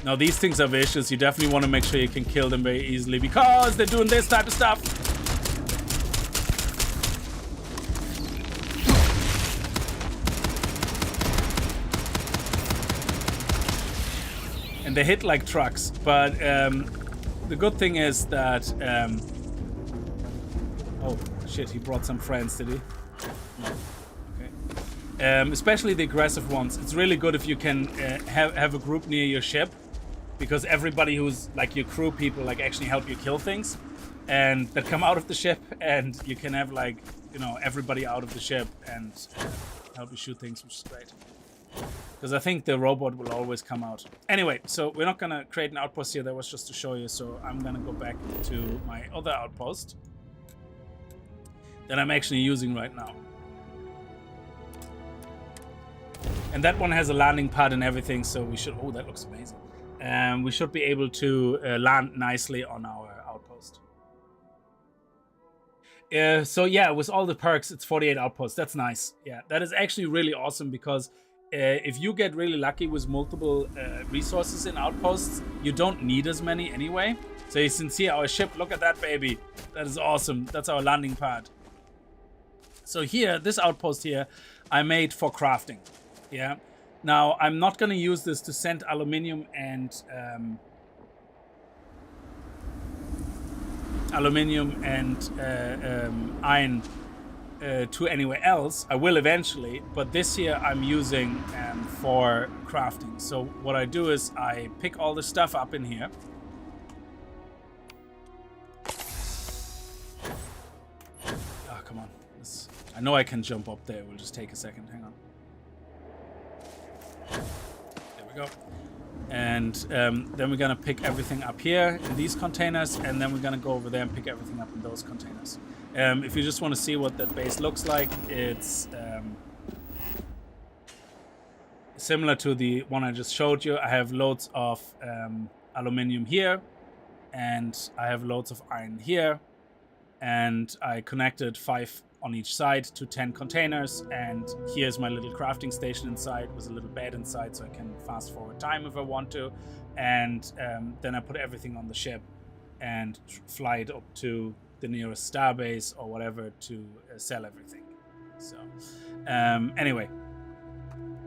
Speaker 1: Now these things are vicious. You definitely want to make sure you can kill them very easily because they're doing this type of stuff. And they hit like trucks. But the good thing is that... oh, shit, he brought some friends, did he? No. Okay. Especially the aggressive ones. It's really good if you can have a group near your ship. Because everybody who's like your crew people like actually help you kill things and that come out of the ship, and you can have like, you know, everybody out of the ship and help you shoot things, which is great. Because I think the robot will always come out. Anyway, so we're not gonna create an outpost here. That was just to show you. So I'm gonna go back to my other outpost that I'm actually using right now. And that one has a landing pad and everything, so we should... Oh, that looks amazing. We should be able to land nicely on our outpost. So yeah, with all the perks, it's 48 outposts. That's nice. Yeah, that is actually really awesome because if you get really lucky with multiple resources in outposts, you don't need as many anyway. So you can see our ship. Look at that, baby. That is awesome. That's our landing pad. So here, this outpost here, I made for crafting. Yeah. Now, I'm not going to use this to send aluminium and iron to anywhere else. I will eventually, but this here I'm using for crafting. So what I do is I pick all the stuff up in here. Ah, come on. I know I can jump up there. We'll just take a second. Hang on. There we go. And then we're gonna pick everything up here in these containers, and then we're gonna go over there and pick everything up in those containers. If you just want to see what that base looks like, it's similar to the one I just showed you. I have loads of aluminium here, and I have loads of iron here, and I connected 5 on each side to 10 containers, and here's my little crafting station inside with a little bed inside, so I can fast forward time if I want to, and then I put everything on the ship and fly it up to the nearest starbase or whatever to sell everything. So anyway,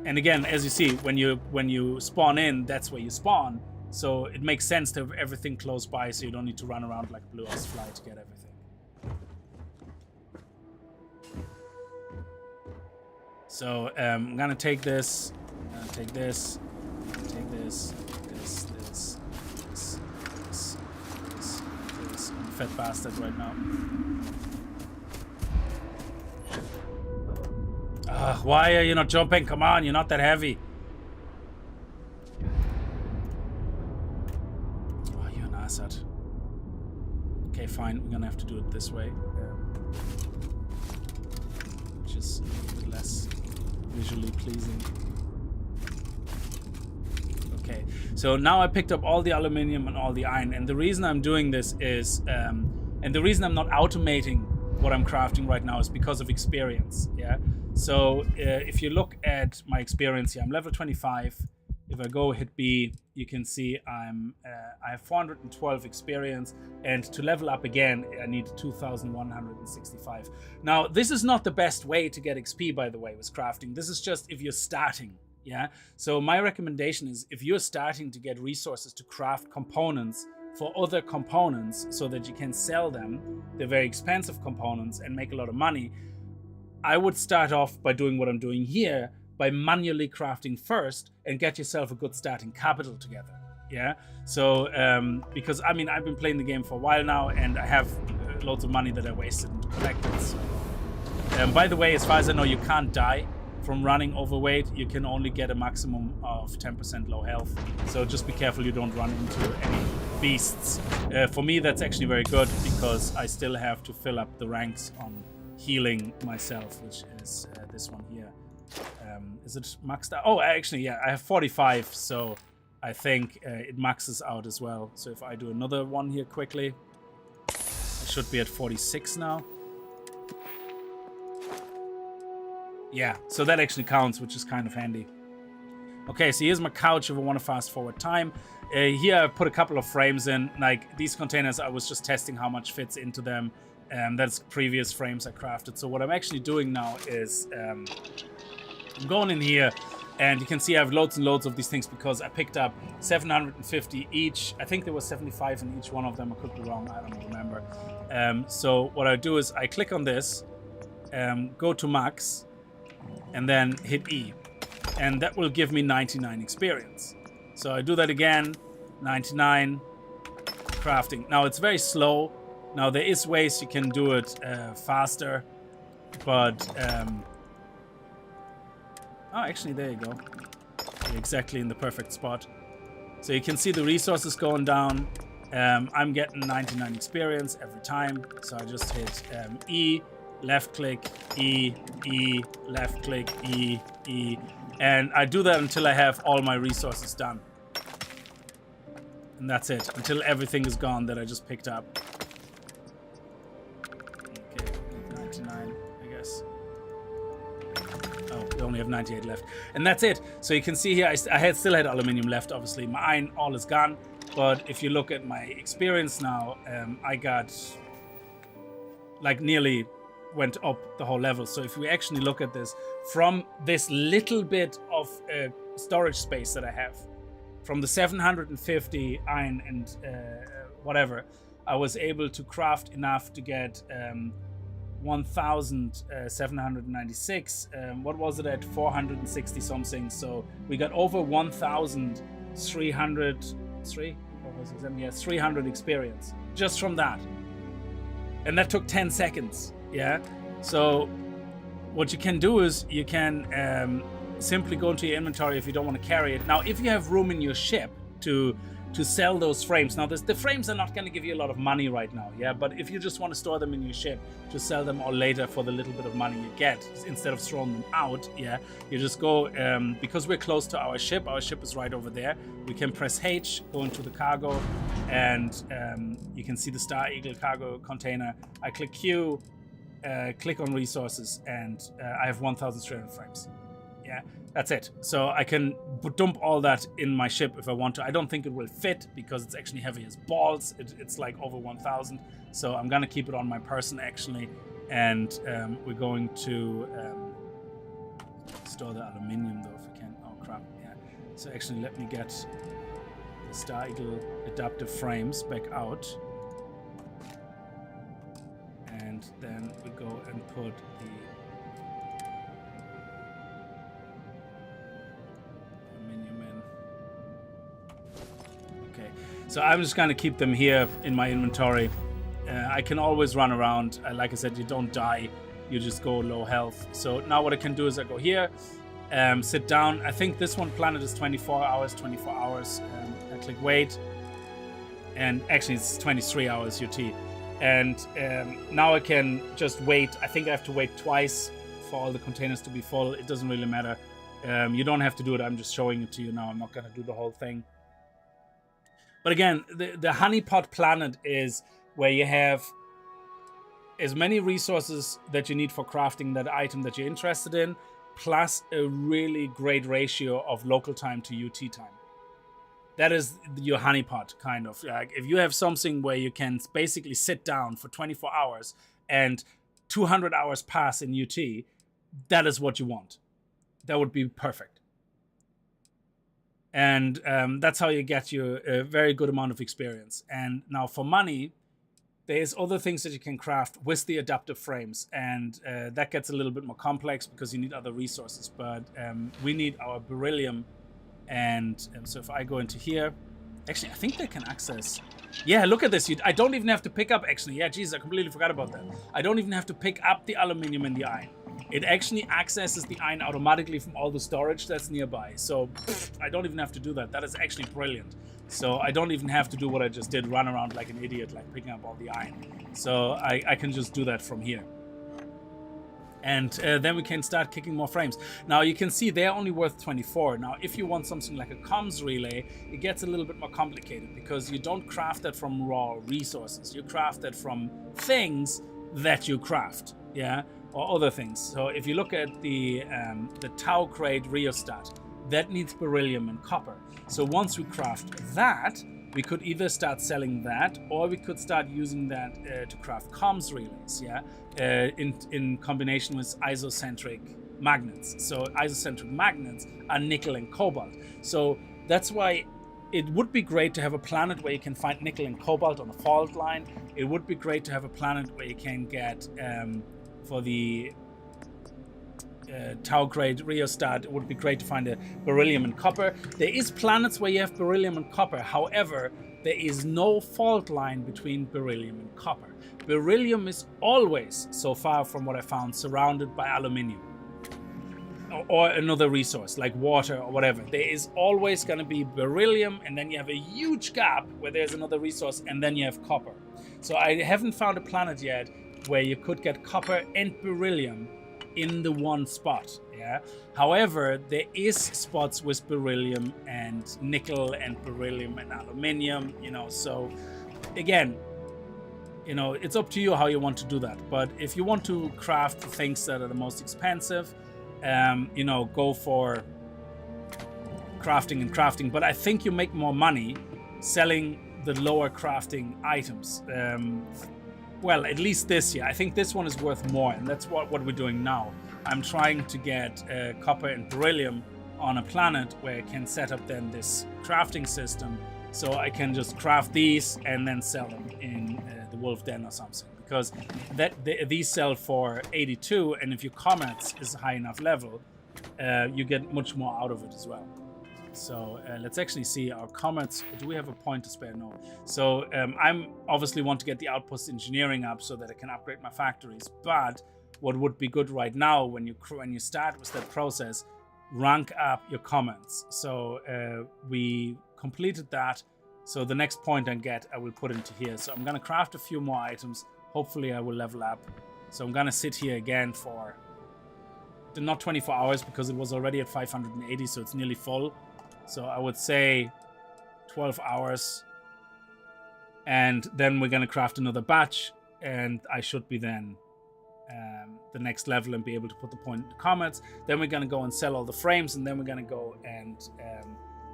Speaker 1: and again, as you see, when you spawn in, that's where you spawn, so it makes sense to have everything close by, so you don't need to run around like a blue ass fly to get everything. So I'm gonna take this, take this, take this, this. I'm a fat bastard right now. Why are you not jumping? Come on, you're not that heavy. Oh, you're an asshat. Okay, fine. We're gonna have to do it this way, which is a bit less visually pleasing. Okay, so now I picked up all the aluminium and all the iron, and the reason I'm doing this is, and the reason I'm not automating what I'm crafting right now is because of experience. Yeah. So if you look at my experience here, I'm level 25. If I go hit B, you can see I have 412 experience, and to level up again, I need 2,165. Now, this is not the best way to get XP, by the way, with crafting. This is just if you're starting. Yeah. So my recommendation is if you're starting to get resources to craft components for other components so that you can sell them, they're very expensive components, and make a lot of money, I would start off by doing what I'm doing here, by manually crafting first and get yourself a good starting capital together. Yeah. So because I mean, I've been playing the game for a while now, and I have loads of money that I wasted and collected. So by the way, as far as I know, you can't die from running overweight. You can only get a maximum of 10% low health, so just be careful you don't run into any beasts. For me, that's actually very good, because I still have to fill up the ranks on healing myself, which is this one here. Is it maxed out? Oh, actually, yeah, I have 45, so I think it maxes out as well. So if I do another one here quickly, I should be at 46 now. Yeah, so that actually counts, which is kind of handy. Okay, so here's my couch if I want to fast forward time. Here I put a couple of frames in. Like these containers, I was just testing how much fits into them. That's previous frames I crafted. So what I'm actually doing now is I'm going in here, and you can see I have loads and loads of these things because I picked up 750 each. I think there was 75 in each one of them. I could be wrong. I don't remember. So what I do is I click on this, go to max, and then hit E, and that will give me 99 experience. So I do that again, 99 crafting. Now it's very slow. Now there is ways you can do it faster, but oh, actually there you go, exactly in the perfect spot. So you can see the resources going down. I'm getting 99 experience every time, so I just hit E, left click, E, E, left click, E, E, and I do that until I have all my resources done. And that's it, until everything is gone that I just picked up. Okay, 99, I guess. Oh, we only have 98 left. And that's it. So you can see here, I still had aluminium left, obviously. My iron all is gone. But if you look at my experience now, I got like nearly went up the whole level. So if we actually look at this, from this little bit of storage space that I have, from the 750 iron and whatever, I was able to craft enough to get 1,796. What was it at 460 something? So we got over 300 experience just from that, and that took 10 seconds. Yeah. So what you can do is you can simply go into your inventory if you don't want to carry it. Now, if you have room in your ship to sell those frames, now the frames are not going to give you a lot of money right now, yeah, but if you just want to store them in your ship to sell them all later for the little bit of money you get, instead of throwing them out, yeah, you just go, because we're close to our ship is right over there, we can press H, go into the cargo, and you can see the Star Eagle cargo container. I click Q, click on resources, and I have 1,300 frames. Yeah, that's it. So I can dump all that in my ship if I want to. I don't think it will fit because it's actually heavy as balls. It's like over 1,000. So I'm gonna keep it on my person actually, and we're going to store the aluminium though if we can. Oh crap! Yeah. So actually, let me get the Star Eagle adaptive frames back out, and then we go and put the So I'm just going to keep them here in my inventory. I can always run around. Like I said, you don't die. You just go low health. So now what I can do is I go here, sit down. I think this one planet is 24 hours. I click wait. And actually it's 23 hours UT. And now I can just wait. I think I have to wait twice for all the containers to be full. It doesn't really matter. You don't have to do it. I'm just showing it to you now. I'm not going to do the whole thing. But again, the honeypot planet is where you have as many resources that you need for crafting that item that you're interested in, plus a really great ratio of local time to UT time. That is your honeypot, kind of. Like if you have something where you can basically sit down for 24 hours and 200 hours pass in UT, that is what you want. That would be perfect. And that's how you get you a very good amount of experience. And now for money, there's other things that you can craft with the adaptive frames. And that gets a little bit more complex because you need other resources. But we need our beryllium. And so if I go into here, actually, I think they can access. Yeah, look at this. I don't even have to pick up, actually. Yeah, geez, I completely forgot about that. I don't even have to pick up the aluminium and the iron. It actually accesses the iron automatically from all the storage that's nearby. So I don't even have to do that. That is actually brilliant. So I don't even have to do what I just did, run around like an idiot, like picking up all the iron. So I can just do that from here. And then we can start kicking more frames. Now you can see they're only worth 24. Now if you want something like a comms relay, it gets a little bit more complicated because you don't craft that from raw resources. You craft that from things that you craft, yeah, or other things. So if you look at the Tau crate rheostat, that needs beryllium and copper. So once we craft that, we could either start selling that, or we could start using that to craft comms relays, yeah, in combination with isocentric magnets. So isocentric magnets are nickel and cobalt. So that's why it would be great to have a planet where you can find nickel and cobalt on a fault line. It would be great to have a planet where you can get, for the Tau grade rheostat, it would be great to find a beryllium and copper. There is planets where you have beryllium and copper. However, there is no fault line between beryllium and copper. Beryllium is always, so far from what I found, surrounded by aluminium or another resource like water or whatever. There is always going to be beryllium, and then you have a huge gap where there's another resource, and then you have copper. So I haven't found a planet yet where you could get copper and beryllium in the one spot, yeah. However, there is spots with beryllium and nickel and beryllium and aluminium, you know. So again, you know, it's up to you how you want to do that. But if you want to craft the things that are the most expensive, you know, go for crafting and crafting. But I think you make more money selling the lower crafting items. Well, at least this year. I think this one is worth more, and that's what we're doing now. I'm trying to get copper and beryllium on a planet where I can set up then this crafting system, so I can just craft these and then sell them in the Wolf Den or something. Because these sell for 82, and if your comets is a high enough level, you get much more out of it as well. So let's actually see our comets. Do we have a point to spare? No. So I'm obviously want to get the Outpost engineering up so that I can upgrade my factories. But what would be good right now when you start with that process, rank up your comets. So we completed that. So the next point I will put into here. So I'm gonna craft a few more items. Hopefully I will level up. So I'm gonna sit here again for not 24 hours because it was already at 580, so it's nearly full. So I would say 12 hours. And then we're going to craft another batch. And I should be then the next level and be able to put the point in the comets. Then we're going to go and sell all the frames. And then we're going to go and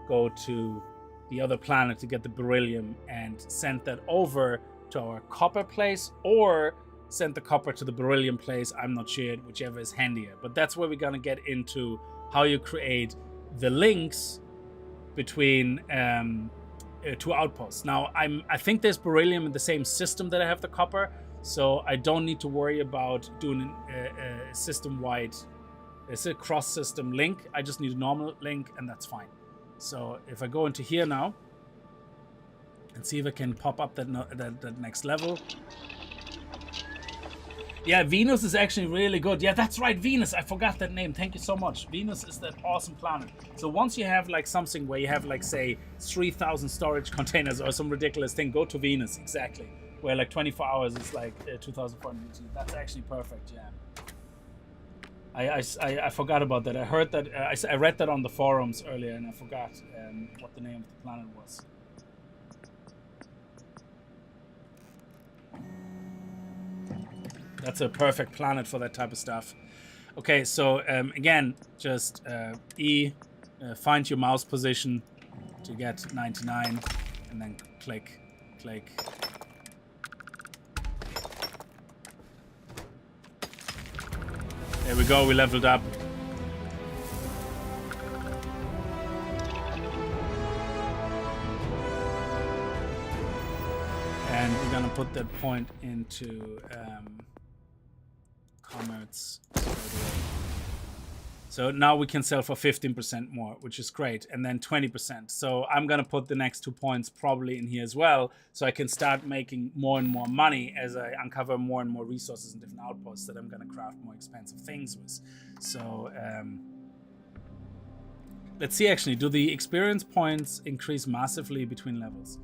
Speaker 1: go to the other planet to get the beryllium and send that over to our copper place. Or send the copper to the beryllium place. I'm not sure, whichever is handier. But that's where we're going to get into how you create the links between two outposts. Now, I think there's beryllium in the same system that I have the copper, so I don't need to worry about doing a system-wide, it's a cross-system link. I just need a normal link, and that's fine. So if I go into here now and see if I can pop up that next level. Yeah, Venus is actually really good. Yeah, that's right, Venus. I forgot that name. Thank you so much. Venus is that awesome planet. So once you have like something where you have like, say, 3,000 storage containers or some ridiculous thing, go to Venus, exactly. Where like 24 hours is like 2,400. That's actually perfect, yeah. I forgot about that. I heard that. I read that on the forums earlier, and I forgot what the name of the planet was. That's a perfect planet for that type of stuff. Okay, so again, just find your mouse position to get 99, and then click. There we go, we leveled up. And we're gonna put that point into commerce. So now we can sell for 15% more, which is great, and then 20%. So I'm gonna put the next 2 points probably in here as well, so I can start making more and more money as I uncover more and more resources in different outposts that I'm gonna craft more expensive things with. So let's see actually, do the experience points increase massively between levels?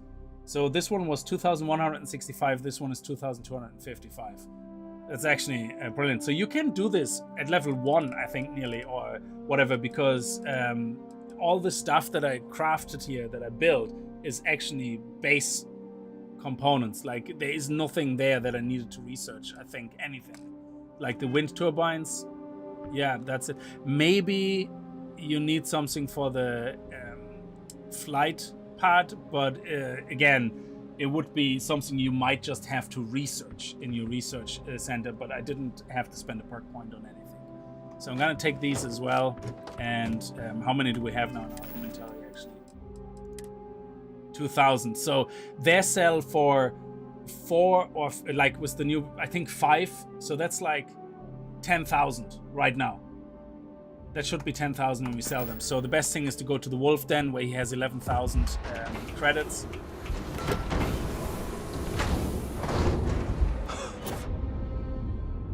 Speaker 1: So this one was 2,165, this one is 2,255. That's actually brilliant. So you can do this at level 1, I think, nearly, or whatever, because all the stuff that I crafted here, that I built, is actually base components. Like, there is nothing there that I needed to research, I think, anything. Like the wind turbines, yeah, that's it. Maybe you need something for the flight part, but again, it would be something you might just have to research in your research center, but I didn't have to spend a perk point on anything. So I'm gonna take these as well. And how many do we have now in our inventory actually? 2,000. So they sell for 4 or like with the new, I think 5. So that's like 10,000 right now. That should be 10,000 when we sell them. So the best thing is to go to the Wolf Den where he has 11,000 credits.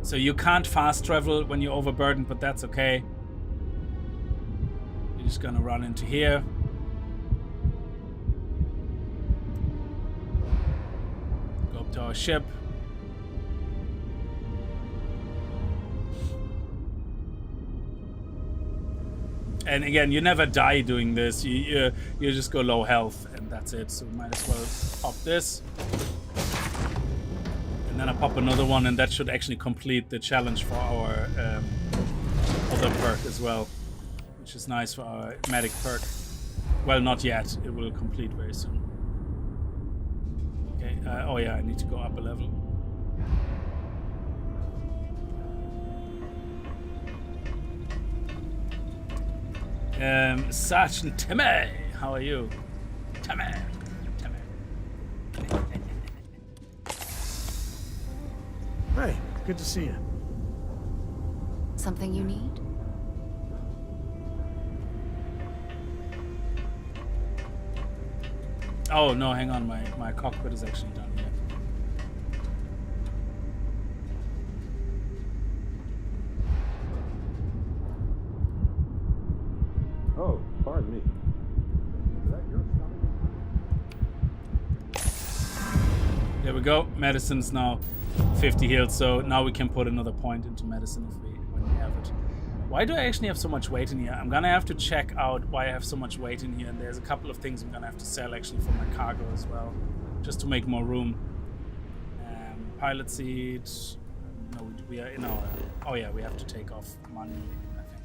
Speaker 1: So you can't fast travel when you're overburdened, but that's okay. You're just gonna run into here. Go up to our ship. And again, you never die doing this. You just go low health, and that's it. So we might as well pop this. And then I pop another one, and that should actually complete the challenge for our other perk as well, which is nice for our medic perk. Well, not yet. It will complete very soon. Okay. Oh yeah, I need to go up a level. Sergeant Timmy, how are you? Timmy.
Speaker 2: Hey, good to see you.
Speaker 3: Something you need?
Speaker 1: Oh no, hang on, my cockpit is actually done here.
Speaker 4: Oh, pardon me. Is that your stomach?
Speaker 1: There we go. Medicine's now 50 healed, so now we can put another point into medicine when we have it. Why do I actually have so much weight in here? I'm gonna have to check out why I have so much weight in here, and there's a couple of things I'm gonna have to sell actually for my cargo as well, just to make more room. Pilot seat. No, we are in our. Oh yeah, we have to take off manually, I think.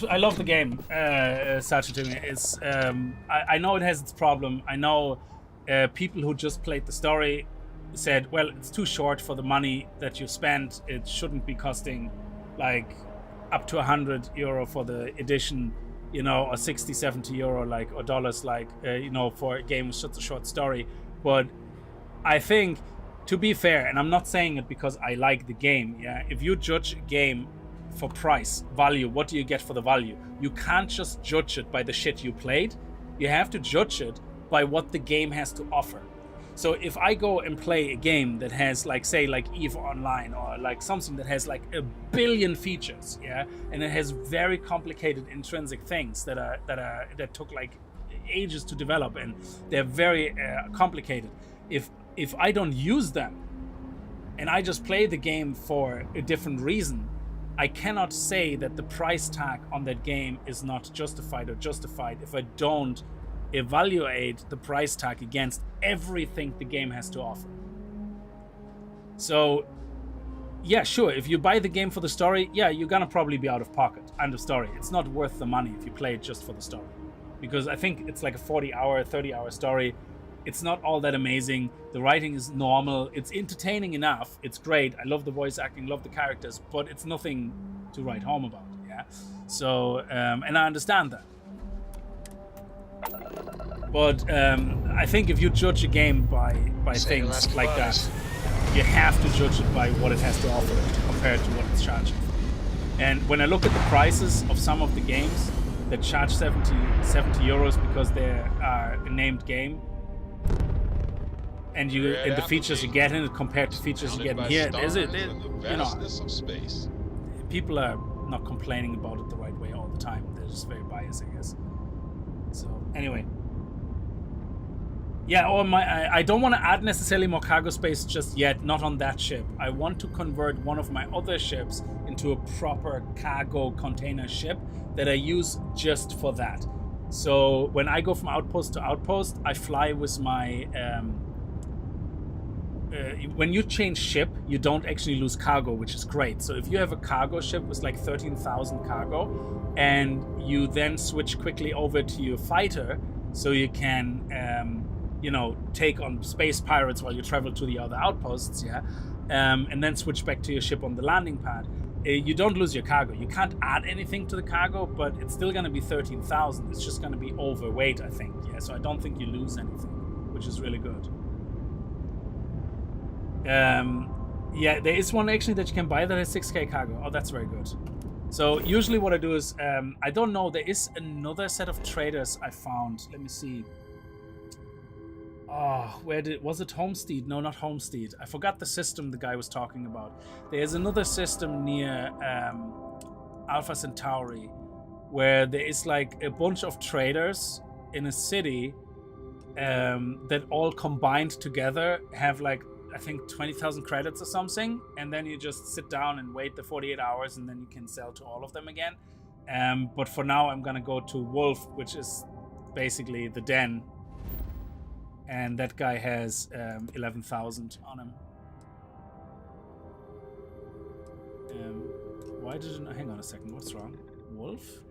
Speaker 1: I love the game, Sergeant Timmy. It's I know it has its problem. I know people who just played the story said, well, it's too short for the money that you spent. It shouldn't be costing like up to €100 for the edition, you know, or 60, 70 euro, like, or dollars, like, you know, for a game with such a short story. But I think, to be fair, and I'm not saying it because I like the game, yeah, if you judge a game for price, value, what do you get for the value? You can't just judge it by the shit you played. You have to judge it by what the game has to offer. So if I go and play a game that has, like, say, like EVE Online, or like something that has like 1 billion features, yeah, and it has very complicated intrinsic things that took like ages to develop, and they're very complicated. If if I don't use them and I just play the game for a different reason, I cannot say that the price tag on that game is not justified or justified if I don't evaluate the price tag against everything the game has to offer. So, yeah, sure, if you buy the game for the story, yeah, you're gonna probably be out of pocket. End of story. It's not worth the money if you play it just for the story. Because I think it's like a 40-hour, 30-hour story. It's not all that amazing. The writing is normal. It's entertaining enough. It's great. I love the voice acting, love the characters, but it's nothing to write home about, yeah? So, and I understand that. But I think if you judge a game by things like that, you have to judge it by what it has to offer compared to what it's charging. And when I look at the prices of some of the games that charge 70 euros because they are a named game, and the features you get in it compared to features you get in here, people are not complaining about it the right way all the time. They're just very biased, I guess. So anyway, yeah. I don't want to add necessarily more cargo space just yet. Not on that ship. I want to convert one of my other ships into a proper cargo container ship that I use just for that. So when I go from outpost to outpost, I fly with my. When you change ship, you don't actually lose cargo, which is great. So if you have a cargo ship with like 13,000 cargo, and you then switch quickly over to your fighter, so you can, take on space pirates while you travel to the other outposts, yeah, and then switch back to your ship on the landing pad. You don't lose your cargo. You can't add anything to the cargo, but it's still going to be 13,000. It's just going to be overweight, I think. Yeah, so I don't think you lose anything, which is really good. Yeah, there is one actually that you can buy that has 6k cargo. Oh, that's very good. So usually what I do is, I don't know, there is another set of traders I found. Let me see. Oh, was it Homestead? No, not Homestead. I forgot the system the guy was talking about. There's another system near Alpha Centauri where there is like a bunch of traders in a city that all combined together have like, I think 20,000 credits or something, and then you just sit down and wait the 48 hours and then you can sell to all of them again. But for now I'm gonna go to Wolf, which is basically the den, and that guy has 11,000 on him. Why did it, hang on a second, what's wrong? Wolf?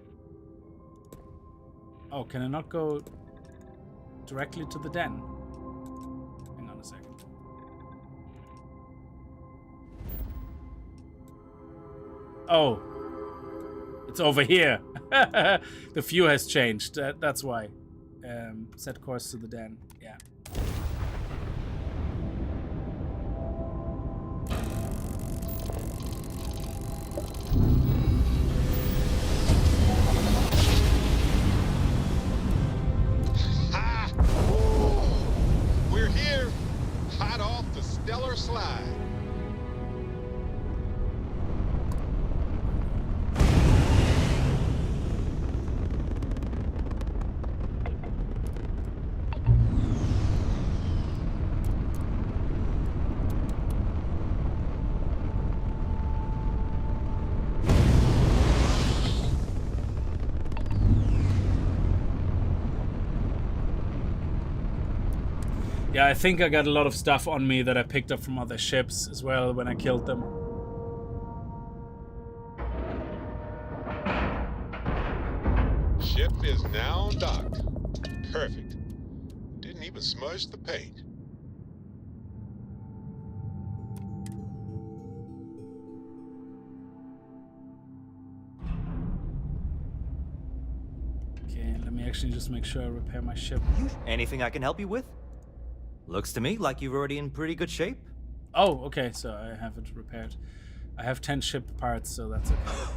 Speaker 1: Oh, can I not go directly to the den? Hang on a second. Oh, it's over here. The view has changed. That's why. Set course to the den. Yeah.
Speaker 3: Ha! We're here, hot off the stellar slide.
Speaker 1: Yeah, I think I got a lot of stuff on me that I picked up from other ships as well when I killed them.
Speaker 3: Ship is now docked. Perfect. Didn't even smudge the paint.
Speaker 1: Okay, let me actually just make sure I repair my ship.
Speaker 5: Anything I can help you with? Looks to me like you're already in pretty good shape.
Speaker 1: Oh, okay, so I have it repaired. I have 10 ship parts, so that's okay.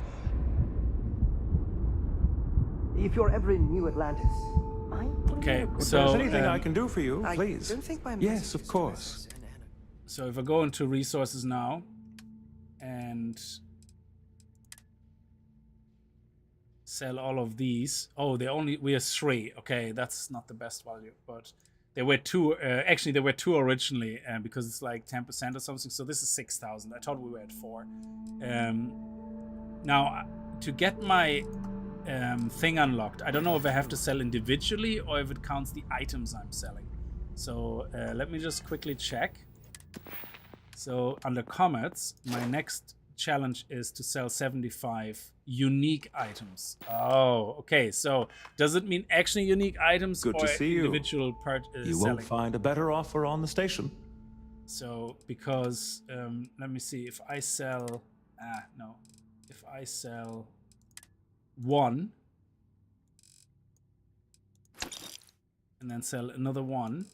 Speaker 6: If you're ever in New Atlantis,
Speaker 1: Okay,
Speaker 2: If
Speaker 1: so
Speaker 2: there's anything I can do for you, please.
Speaker 6: don't think my
Speaker 2: Yes, of course.
Speaker 1: so if I go into resources now and sell all of these. Oh, we are 3. Okay, that's not the best value, but There were two. Actually, there were two originally because it's like 10% or something. So this is 6,000. I thought we were at 4. Now, to get my thing unlocked, I don't know if I have to sell individually or if it counts the items I'm selling. So let me just quickly check. So under comets, my next challenge is to sell 75 unique items. Oh, okay. So does it mean actually unique items
Speaker 2: Good
Speaker 1: or
Speaker 2: to see
Speaker 1: individual part
Speaker 2: You
Speaker 1: selling?
Speaker 2: won't find a better offer on the station.
Speaker 1: So because let me see, if I sell if I sell 1 and then sell another 1,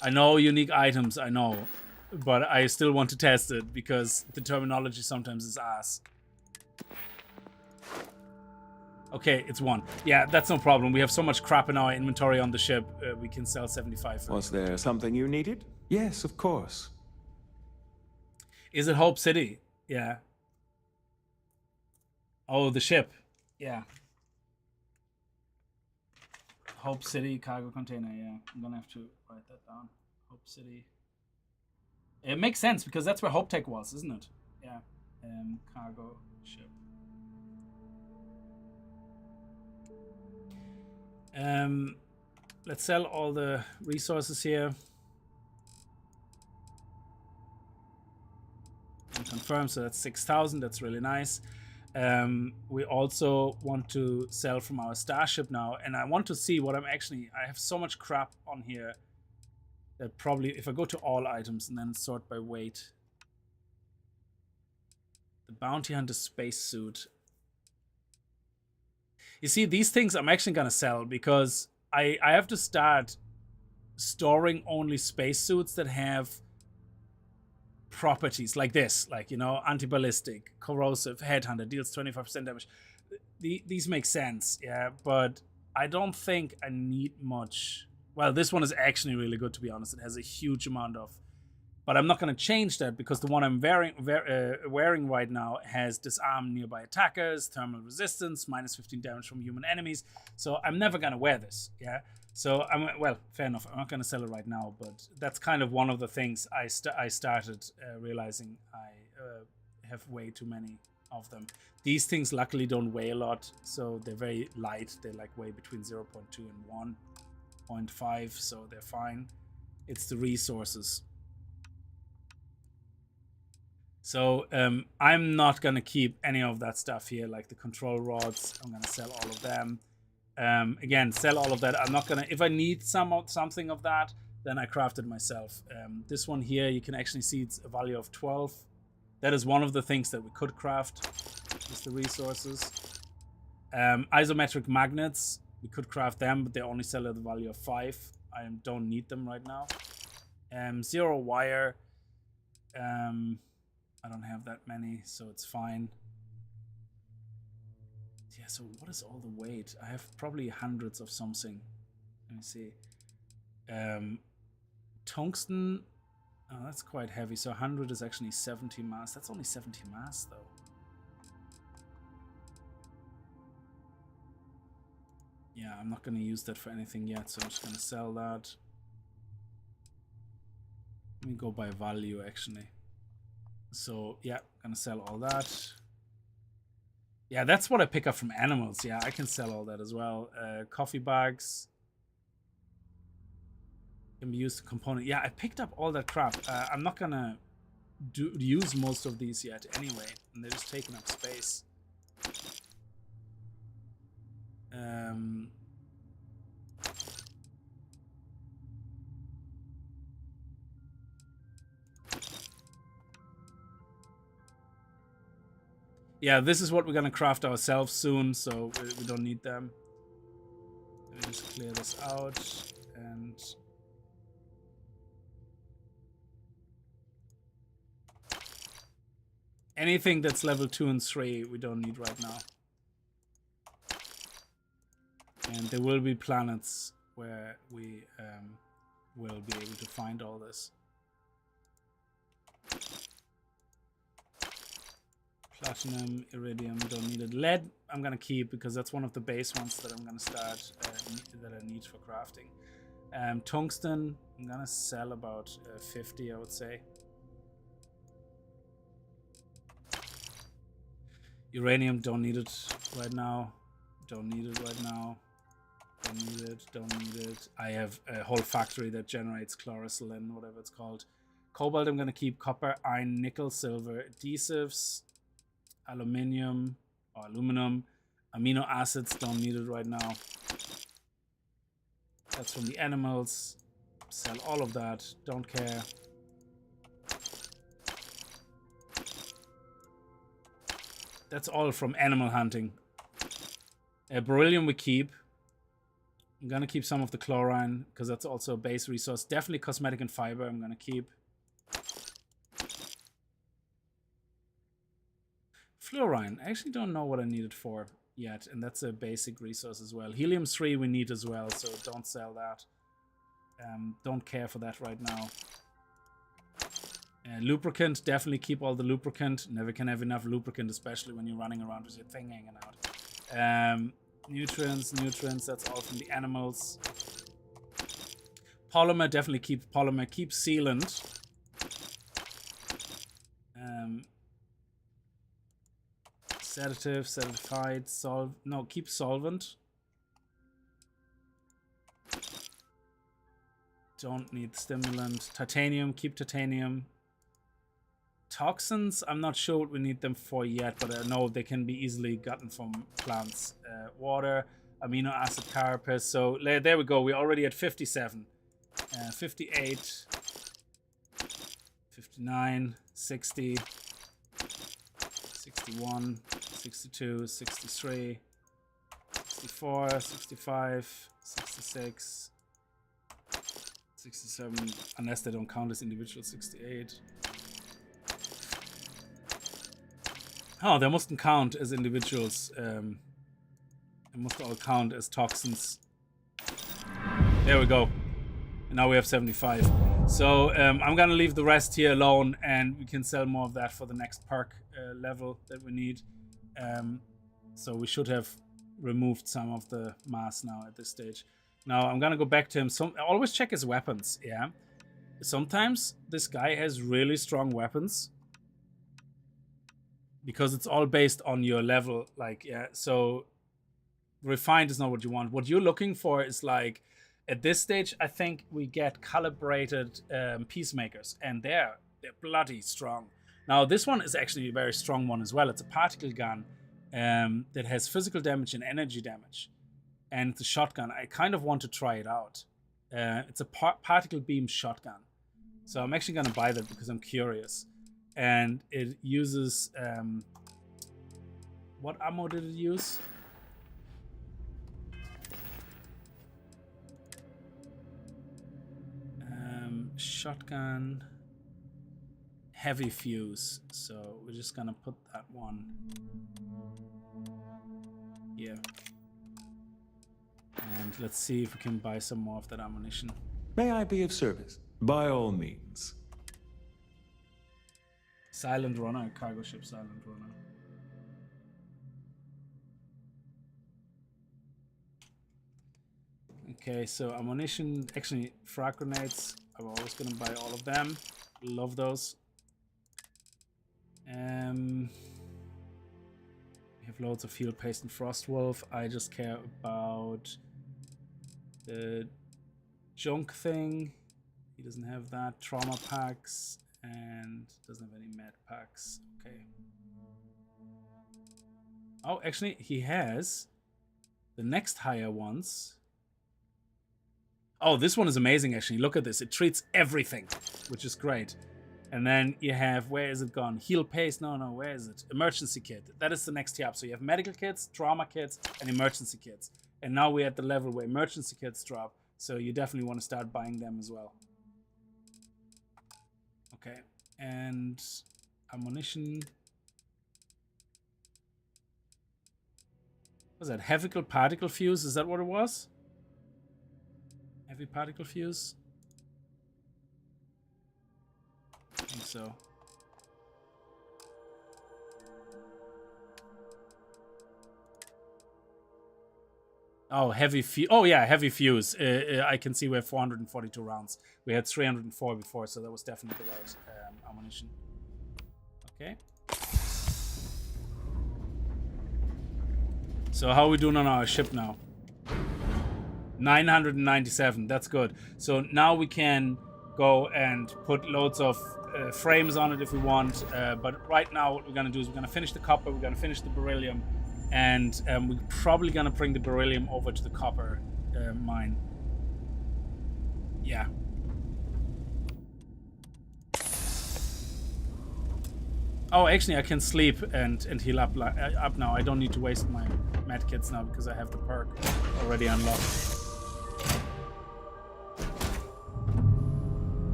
Speaker 1: I know unique items, I know, but I still want to test it because the terminology sometimes is ass. Okay, it's 1. Yeah, that's no problem. We have so much crap in our inventory on the ship. We can sell 75.
Speaker 2: Was there something you needed? Yes, of course.
Speaker 1: Is it Hope City? Yeah. Oh, the ship. Yeah. Hope City cargo container. Yeah, I'm gonna have to write that down. Hope City. It makes sense because that's where Hope Tech was, isn't it? Yeah. Cargo ship. Let's sell all the resources here. And confirm, so that's 6,000. That's really nice. We also want to sell from our starship now, and I want to see what I have so much crap on here that probably, if I go to all items and then sort by weight, the bounty hunter spacesuit. You see, these things I'm actually gonna sell because I have to start storing only spacesuits that have properties like this, like, you know, anti-ballistic, corrosive, headhunter, deals 25% damage. These make sense, yeah, but I don't think I need much. Well, this one is actually really good, to be honest. It has a huge amount of, but I'm not going to change that because the one I'm wearing right now has disarm nearby attackers, thermal resistance, minus 15 damage from human enemies. So I'm never going to wear this, yeah. So well, fair enough. I'm not going to sell it right now, but that's kind of one of the things I started realizing I have way too many of them. These things luckily don't weigh a lot, so they're very light. They like weigh between 0.2 and 1.5, so they're fine. It's the resources. So I'm not going to keep any of that stuff here, like the control rods. I'm going to sell all of them. Again, sell all of that. I'm not gonna, if I need something of that, then I craft it myself. This one here, you can actually see it's a value of 12. That is one of the things that we could craft, is the resources. Isometric magnets, we could craft them, but they only sell at the value of 5. I don't need them right now. 0 wire, I don't have that many, so it's fine. Yeah, so what is all the weight? I have probably hundreds of something. Let me see. Tungsten. Oh, that's quite heavy. So 100 is actually 70 mass. That's only 70 mass, though. Yeah, I'm not going to use that for anything yet, so I'm just going to sell that. Let me go by value, actually. So, yeah, going to sell all that. Yeah, that's what I pick up from animals. Yeah, I can sell all that as well. Coffee bags can be used to component. Yeah, I picked up all that crap. I'm not gonna use most of these yet anyway, and they're just taking up space. Yeah, this is what we're gonna craft ourselves soon, so we don't need them. Let me just clear this out, and anything that's level 2 and 3 we don't need right now. And there will be planets where we will be able to find all this. Platinum, iridium, don't need it. Lead, I'm gonna keep because that's one of the base ones that I'm gonna start that I need for crafting. Tungsten, I'm gonna sell about 50, I would say. Uranium, don't need it right now. Don't need it right now. Don't need it, don't need it. I have a whole factory that generates chlorosilin, whatever it's called. Cobalt, I'm gonna keep. Copper, iron, nickel, silver, adhesives, aluminium, or aluminum. Amino acids, don't need it right now. That's from the animals. Sell all of that, don't care. That's all from animal hunting. Beryllium we keep. I'm gonna keep some of the chlorine because that's also a base resource. Definitely cosmetic and fiber I'm gonna keep. Fluorine, I actually don't know what I need it for yet, and that's a basic resource as well. Helium-3 we need as well, so don't sell that. Don't care for that right now. Lubricant, definitely keep all the lubricant. Never can have enough lubricant, especially when you're running around with your thing hanging out. Nutrients, that's all from the animals. Polymer, definitely keep polymer. Keep sealant. Sedative, sedatified, keep solvent. Don't need stimulant. Titanium, keep titanium. Toxins, I'm not sure what we need them for yet, but I know they can be easily gotten from plants. Water, amino acid carapace. So there we go. We're already at 57. 58. 59. 60. 61. 62. 63. 64. 65. 66. 67. Unless they don't count as individual. 68. Oh, they mustn't count as individuals. They must all count as toxins. There we go. And now we have 75. So I'm gonna leave the rest here alone, and we can sell more of that for the next perk level that we need. So we should have removed some of the mass now at this stage. Now I'm gonna go back to him. Always check his weapons. Yeah. Sometimes this guy has really strong weapons. Because it's all based on your level, like, yeah, so refined is not what you want. What you're looking for is, like, at this stage, I think we get calibrated peacemakers, and they're bloody strong. Now, this one is actually a very strong one as well. It's a particle gun that has physical damage and energy damage, and it's a shotgun. I kind of want to try it out. It's a particle beam shotgun, so I'm actually going to buy that because I'm curious. And it uses what ammo did it use? Shotgun, heavy fuse. So we're just gonna put that one. Yeah. And let's see if we can buy some more of that ammunition.
Speaker 2: May I be of service? By all means.
Speaker 1: Silent runner, cargo ship silent runner. Okay, so ammunition, actually frag grenades, I'm always gonna buy all of them. Love those. We have loads of field paste and frost wolf. I just care about the junk thing. He doesn't have that. Trauma packs. And doesn't have any med packs. Okay. Oh, actually, he has the next higher ones. Oh, this one is amazing, actually. Look at this. It treats everything, which is great. And then you have, where is it gone? Heal paste. No, where is it? Emergency kit. That is the next tier up. So you have medical kits, trauma kits, and emergency kits. And now we're at the level where emergency kits drop. So you definitely want to start buying them as well. Okay, and ammunition. What was that? Heavy particle fuse? Is that what it was? Heavy particle fuse? I think so. Oh, heavy fuse. Oh, yeah, heavy fuse. I can see we have 442 rounds. We had 304 before, so that was definitely the right ammunition. Okay. So how are we doing on our ship now? 997. That's good. So now we can go and put loads of frames on it if we want. But right now what we're going to do is we're going to finish the copper, we're going to finish the beryllium, and we're probably going to bring the beryllium over to the copper mine. Yeah. Oh, actually, I can sleep and heal up now. I don't need to waste my medkits now because I have the perk already unlocked.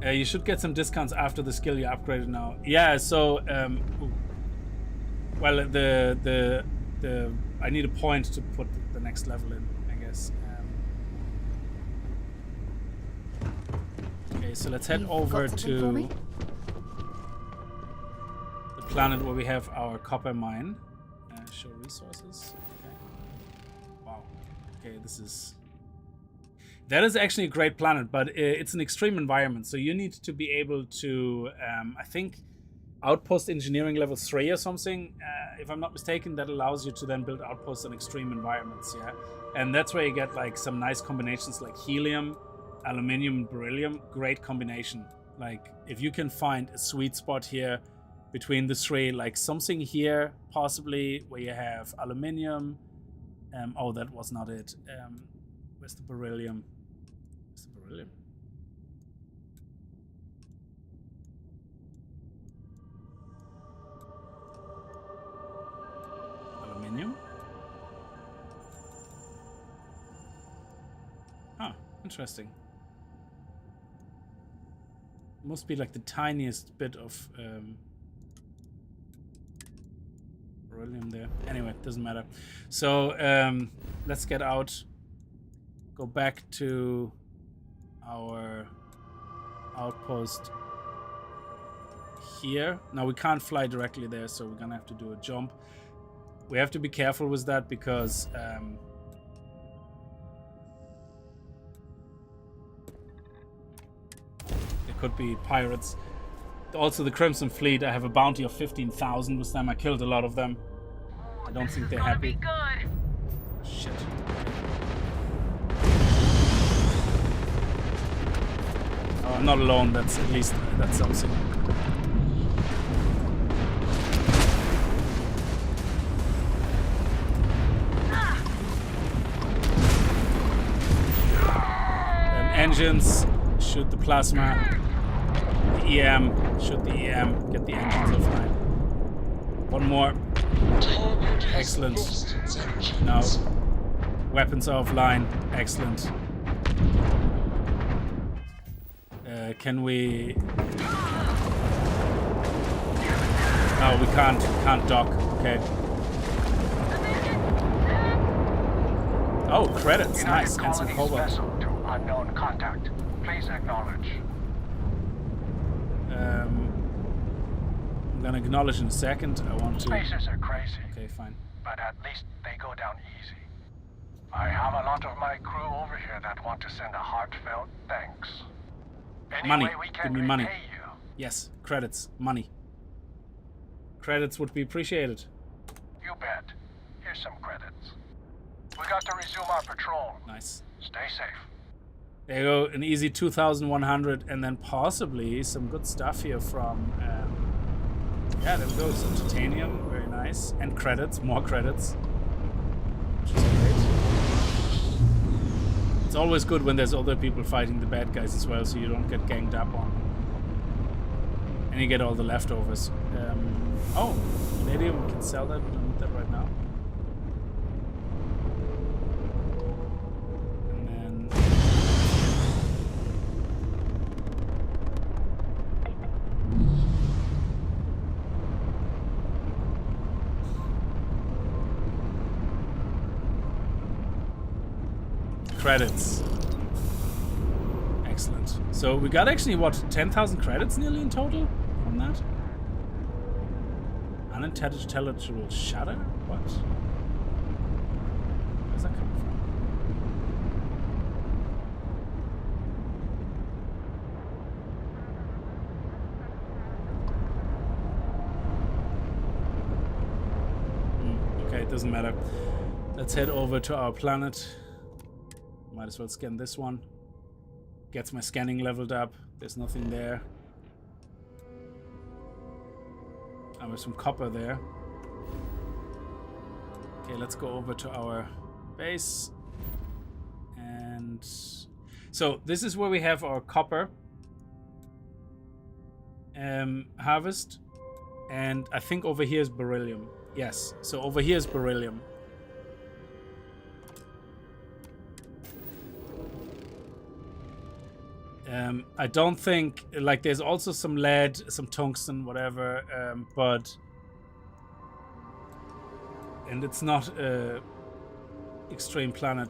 Speaker 1: You should get some discounts after the skill you upgraded now. Yeah, so well, the I need a point to put the next level in, I guess. Okay, so let's head over to the planet where we have our copper mine. Show resources. Okay. Wow. Okay, that is actually a great planet, but it's an extreme environment, so you need to be able to, I think, outpost engineering level 3 or something, if I'm not mistaken, that allows you to then build outposts in extreme environments, yeah? And that's where you get like some nice combinations like helium, aluminium, and beryllium. Great combination. Like, if you can find a sweet spot here between the three, like something here, possibly, where you have aluminium. Oh, that was not it. Where's the beryllium? Beryllium. Aluminium. Huh, interesting. Must be like the tiniest bit of beryllium there. Anyway, doesn't matter. So let's get out. Go back to our outpost here. Now we can't fly directly there, so we're gonna have to do a jump. We have to be careful with that because there could be pirates. Also, the Crimson Fleet, I have a bounty of 15,000 with them. I killed a lot of them. I don't think they're happy.
Speaker 7: Be good.
Speaker 1: Shit. Oh, I'm not alone. That's something. Engines, shoot the plasma. The EM, shoot the EM. Get the engines offline. One more. Excellent. Now, weapons are offline. Excellent. Can we? No, we can't dock. Okay. Oh, credits. Nice. And some cobalt.
Speaker 8: To unknown contact. Please acknowledge.
Speaker 1: I'm gonna acknowledge in a second. I want to.
Speaker 8: Spacers are crazy.
Speaker 1: Okay, fine.
Speaker 8: But at least they go down easy. I have a lot of my crew over here that want to send a heartfelt thanks. Any
Speaker 1: Money.
Speaker 8: way we can
Speaker 1: Give me money.
Speaker 8: repay you.
Speaker 1: Yes, credits. Money. Credits would be appreciated.
Speaker 8: You bet. Here's some credits. We got to resume our patrol.
Speaker 1: Nice.
Speaker 8: Stay safe.
Speaker 1: There you go. An easy 2,100, and then possibly some good stuff here from. Yeah, there we go. Some titanium. Very nice. And credits. More credits. Which is great. It's always good when there's other people fighting the bad guys as well, so you don't get ganged up on. And you get all the leftovers. Oh, vanadium, we can sell that. We don't need that right now. And then... credits. Excellent. So we got actually, what, 10,000 credits nearly in total from that? Unintelligible shutter? What? Where's that coming from? doesn't matter. Let's head over to our planet. Might as well scan this one. Gets my scanning leveled up. There's nothing there. Oh, there's some copper there. Okay, let's go over to our base. And so this is where we have our copper harvest. And I think over here is beryllium. Yes, so over here is beryllium. I don't think, like, there's also some lead, some tungsten, whatever, and it's not a extreme planet,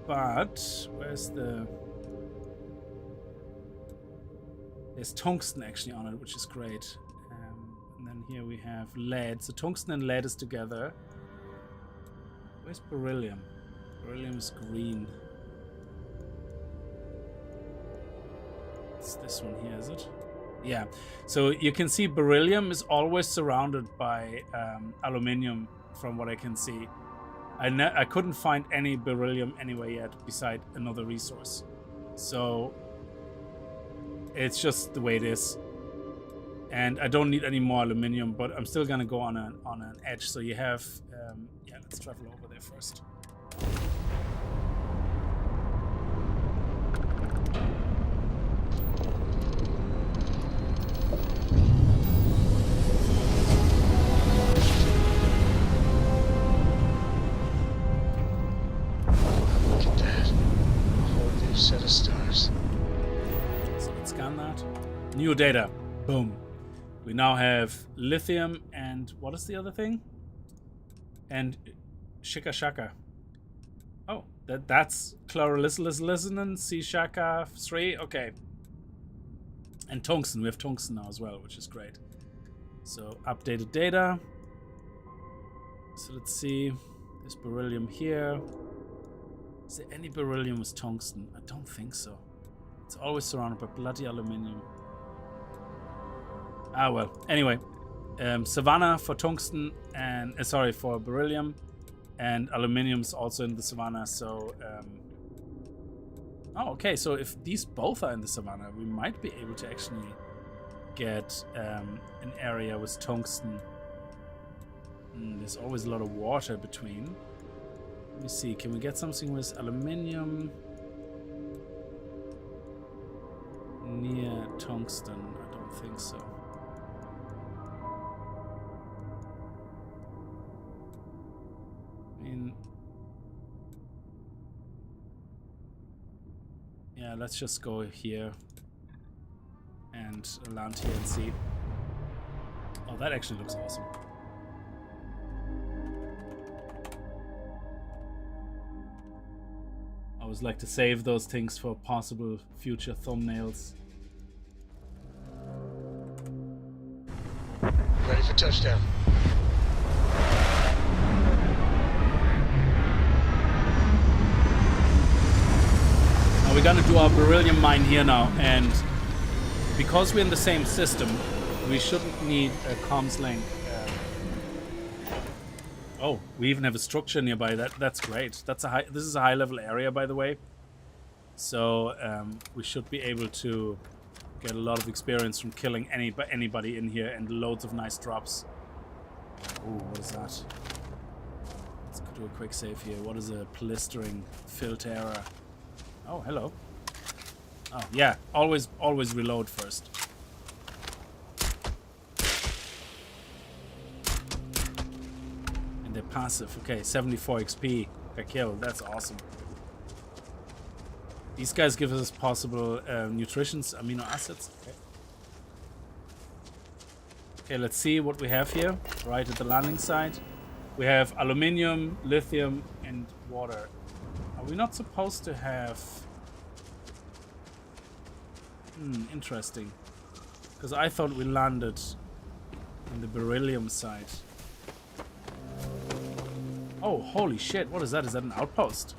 Speaker 1: but where's there's tungsten actually on it, which is great. And then here we have lead, so tungsten and lead is together. Where's beryllium? Beryllium is green. It's this one here, is it? Yeah. So you can see beryllium is always surrounded by aluminium, from what I can see. I couldn't find any beryllium anywhere yet, beside another resource. So it's just the way it is. And I don't need any more aluminium, but I'm still gonna go on an edge. So you have, yeah. Let's travel over there first.
Speaker 3: Set of stars.
Speaker 1: So let's scan that. New data. Boom. We now have lithium and what is the other thing? And shika shaka. Oh, that's chlorolysinin C shaka 3. Okay. And tungsten. We have tungsten now as well, which is great. So updated data. So let's see. There's beryllium here. Is there any beryllium with tungsten? I don't think so. It's always surrounded by bloody aluminium. Ah, well. Anyway, Savannah for tungsten and sorry, for beryllium, and aluminium's also in the Savannah. So, oh, okay. So if these both are in the Savannah, we might be able to actually get an area with tungsten. There's always a lot of water between. Let me see, can we get something with aluminium near tungsten? I don't think so. I mean, yeah, let's just go here and land here and see. Oh, that actually looks awesome. I always like to save those things for possible future thumbnails.
Speaker 3: Ready for touchdown.
Speaker 1: Now we're gonna do our beryllium mine here now, and because we're in the same system, we shouldn't need a comms link. Oh, we even have a structure nearby. That's great. This is a high level area, by the way. So we should be able to get a lot of experience from killing anybody in here, and loads of nice drops. Oh, what is that? Let's do a quick save here. What is a blistering filter? Oh, hello. Oh, yeah. Always reload first. And they're passive. Okay, 74 XP per kill. That's awesome. These guys give us possible nutritions, amino acids. Okay. Okay, let's see what we have here. Right at the landing site. We have aluminium, lithium, and water. Are we not supposed to have... interesting. Because I thought we landed in the beryllium site. Oh, holy shit. What is that? Is that an outpost?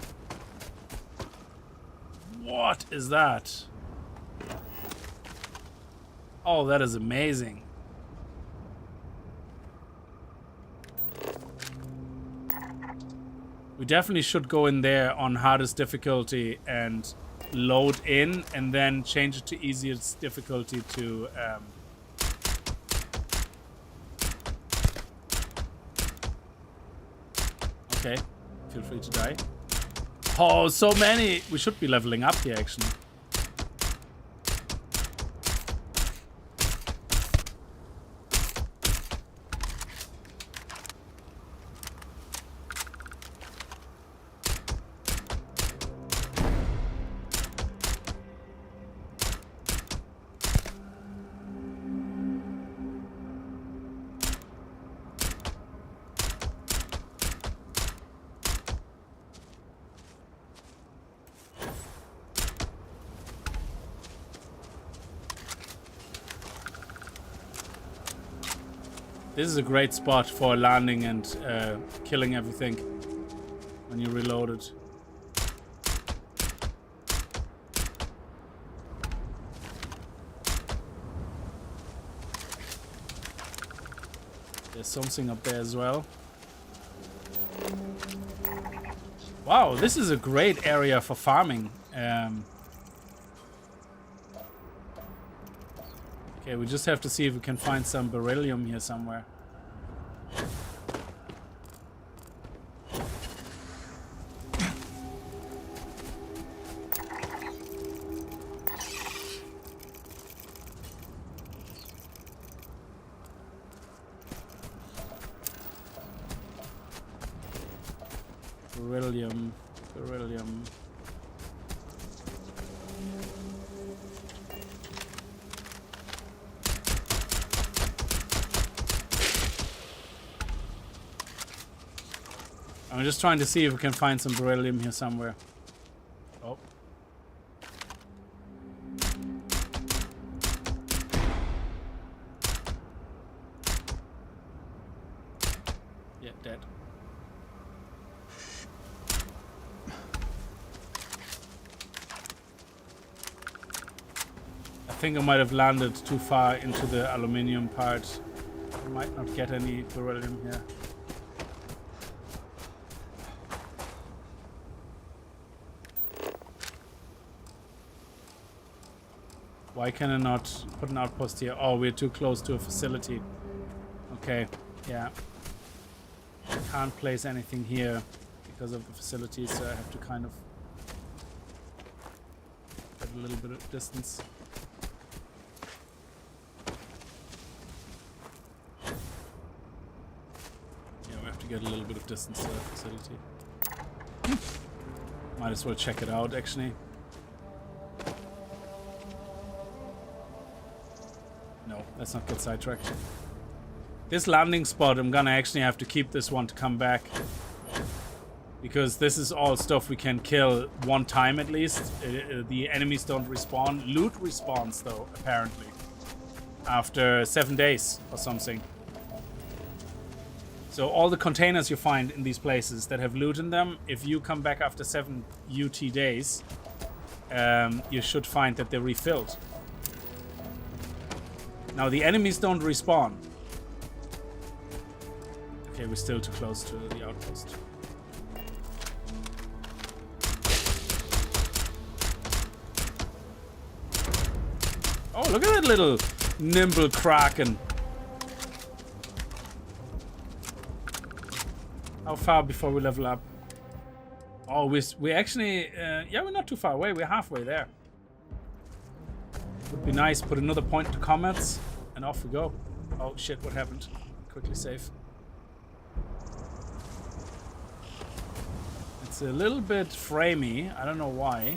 Speaker 1: What is that? Oh, that is amazing. We definitely should go in there on hardest difficulty and load in, and then change it to easiest difficulty to okay, feel free to die. Oh, so many! We should be leveling up here, actually. This is a great spot for landing and killing everything when you reload it. There's something up there as well. Wow, this is a great area for farming. Okay, we just have to see if we can find some beryllium here somewhere. Beryllium, beryllium. I'm just trying to see if we can find some beryllium here somewhere. Oh. Yeah, dead. I think I might have landed too far into the aluminium part. I might not get any beryllium here. Why can I not put an outpost here? Oh, we're too close to a facility. Okay, yeah. I can't place anything here because of the facility, so I have to kind of get a little bit of distance. Yeah, we have to get a little bit of distance to that facility. Might as well check it out, actually. No, let's not get sidetracked. This landing spot, I'm gonna actually have to keep this one to come back. Because this is all stuff we can kill one time at least. The enemies don't respawn. Loot respawns though, apparently. After 7 days or something. So all the containers you find in these places that have loot in them, if you come back after 7 UT days, you should find that they're refilled. Now the enemies don't respawn. Okay, we're still too close to the outpost. Oh, look at that little nimble kraken. How far before we level up? Oh, we actually, yeah, we're not too far away. We're halfway there. Would be nice. Put another point to comets, and off we go. Oh shit! What happened? Quickly save. It's a little bit framey. I don't know why.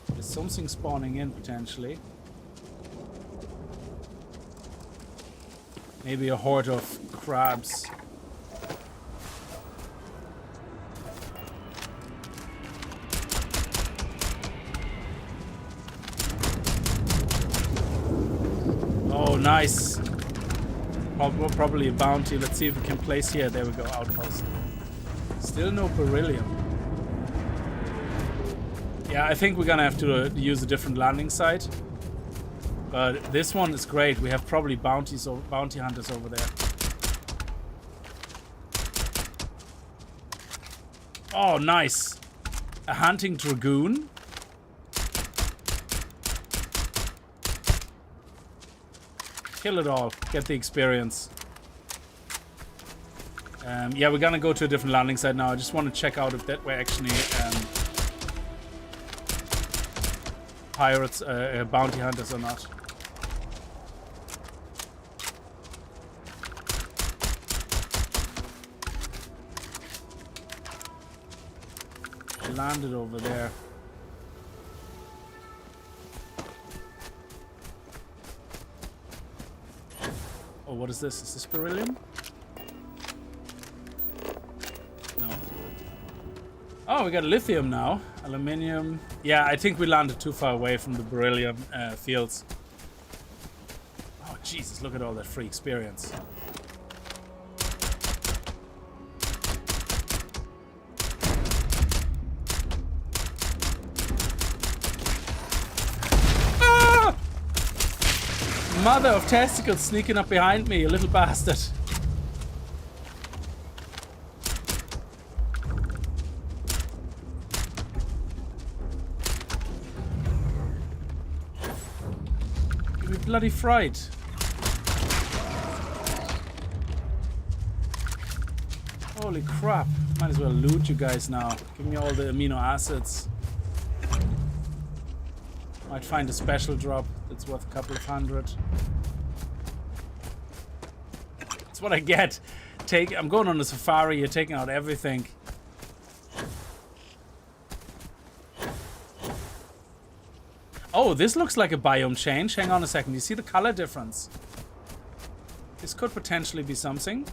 Speaker 1: There's something spawning in potentially. Maybe a horde of crabs. Oh, nice. Probably a bounty. Let's see if we can place here. There we go, outpost. Still no beryllium. Yeah, I think we're gonna have to use a different landing site. But this one is great. We have probably bounty hunters over there. Oh, nice. A hunting dragoon. Kill it all. Get the experience. Yeah, we're gonna go to a different landing site now. I just want to check out if that were actually pirates, bounty hunters or not. I landed over there. Oh, what is this? Is this beryllium? No. Oh, we got lithium now. Aluminium. Yeah, I think we landed too far away from the beryllium fields. Oh, Jesus, look at all that free experience. Mother of testicles sneaking up behind me, you little bastard. Give me bloody fright. Holy crap. Might as well loot you guys now. Give me all the amino acids. Might find a special drop that's worth a couple of hundred. That's what I get. I'm going on a safari, you're taking out everything. Oh, this looks like a biome change. Hang on a second. You see the color difference? This could potentially be something.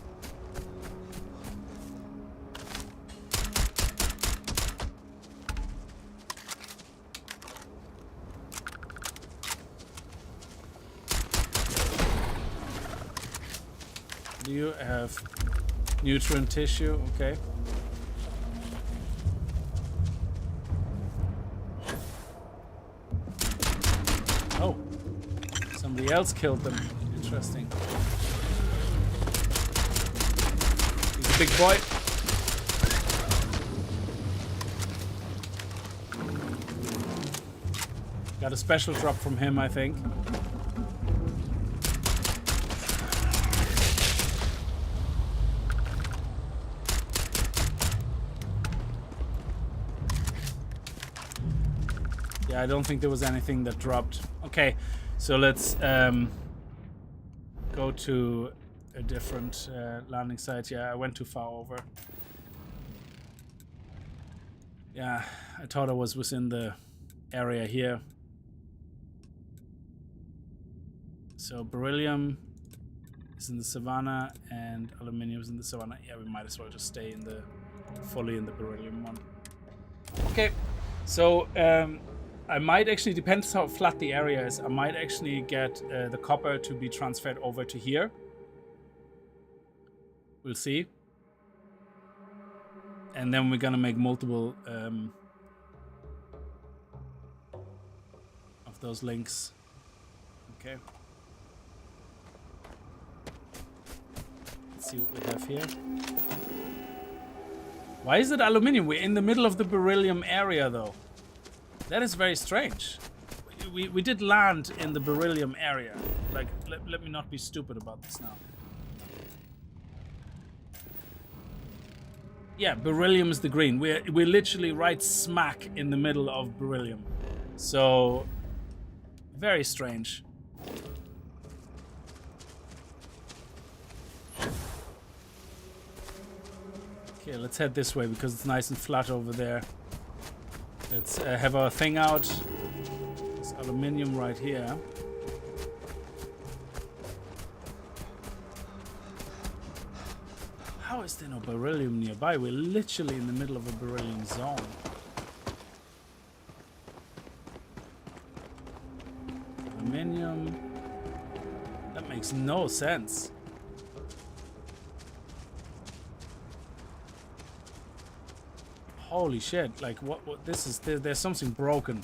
Speaker 1: Do you have nutrient tissue? Okay. Oh. Somebody else killed them. Interesting. He's a big boy. Got a special drop from him, I think. Yeah, I don't think there was anything that dropped. Okay, so let's go to a different landing site. Yeah, I went too far over. Yeah, I thought I was within the area here. So beryllium is in the savannah and aluminium is in the savannah. Yeah, we might as well just stay in the fully in the beryllium one. Okay, so I might actually, depends how flat the area is, I might actually get the copper to be transferred over to here. We'll see. And then we're gonna make multiple of those links. Okay. Let's see what we have here. Why is it aluminium? We're in the middle of the beryllium area though. That is very strange. We did land in the beryllium area. Like, let me not be stupid about this now. Yeah, beryllium is the green. We're literally right smack in the middle of beryllium. So, very strange. Okay, let's head this way because it's nice and flat over there. Let's have our thing out. There's aluminium right here. How is there no beryllium nearby? We're literally in the middle of a beryllium zone. Aluminium. That makes no sense. Holy shit, like what this is, there's something broken.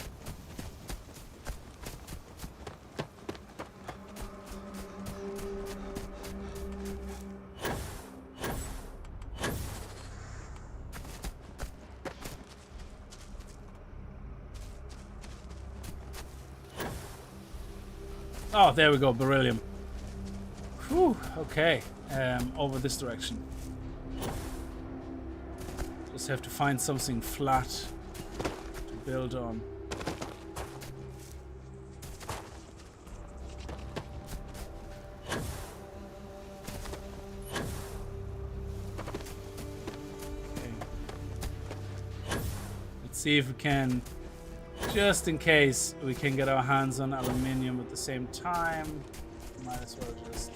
Speaker 1: Oh, there we go, beryllium. Whew, okay. Over this direction. Just have to find something flat to build on. Okay. Let's see if we can, just in case we can get our hands on aluminium at the same time. Might as well just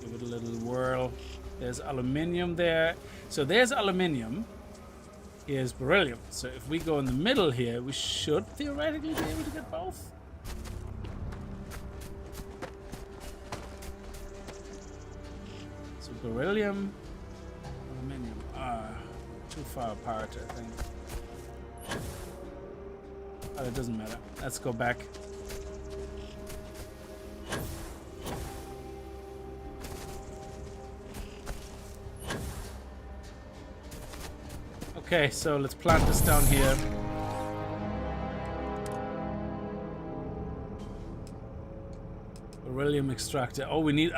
Speaker 1: give it a little whirl. There's aluminium there. So there's aluminium. Here's beryllium. So if we go in the middle here, we should theoretically be able to get both. So beryllium, aluminium. Too far apart, I think. Oh, it doesn't matter. Let's go back. Okay, so let's plant this down here. Beryllium extractor. Oh, we need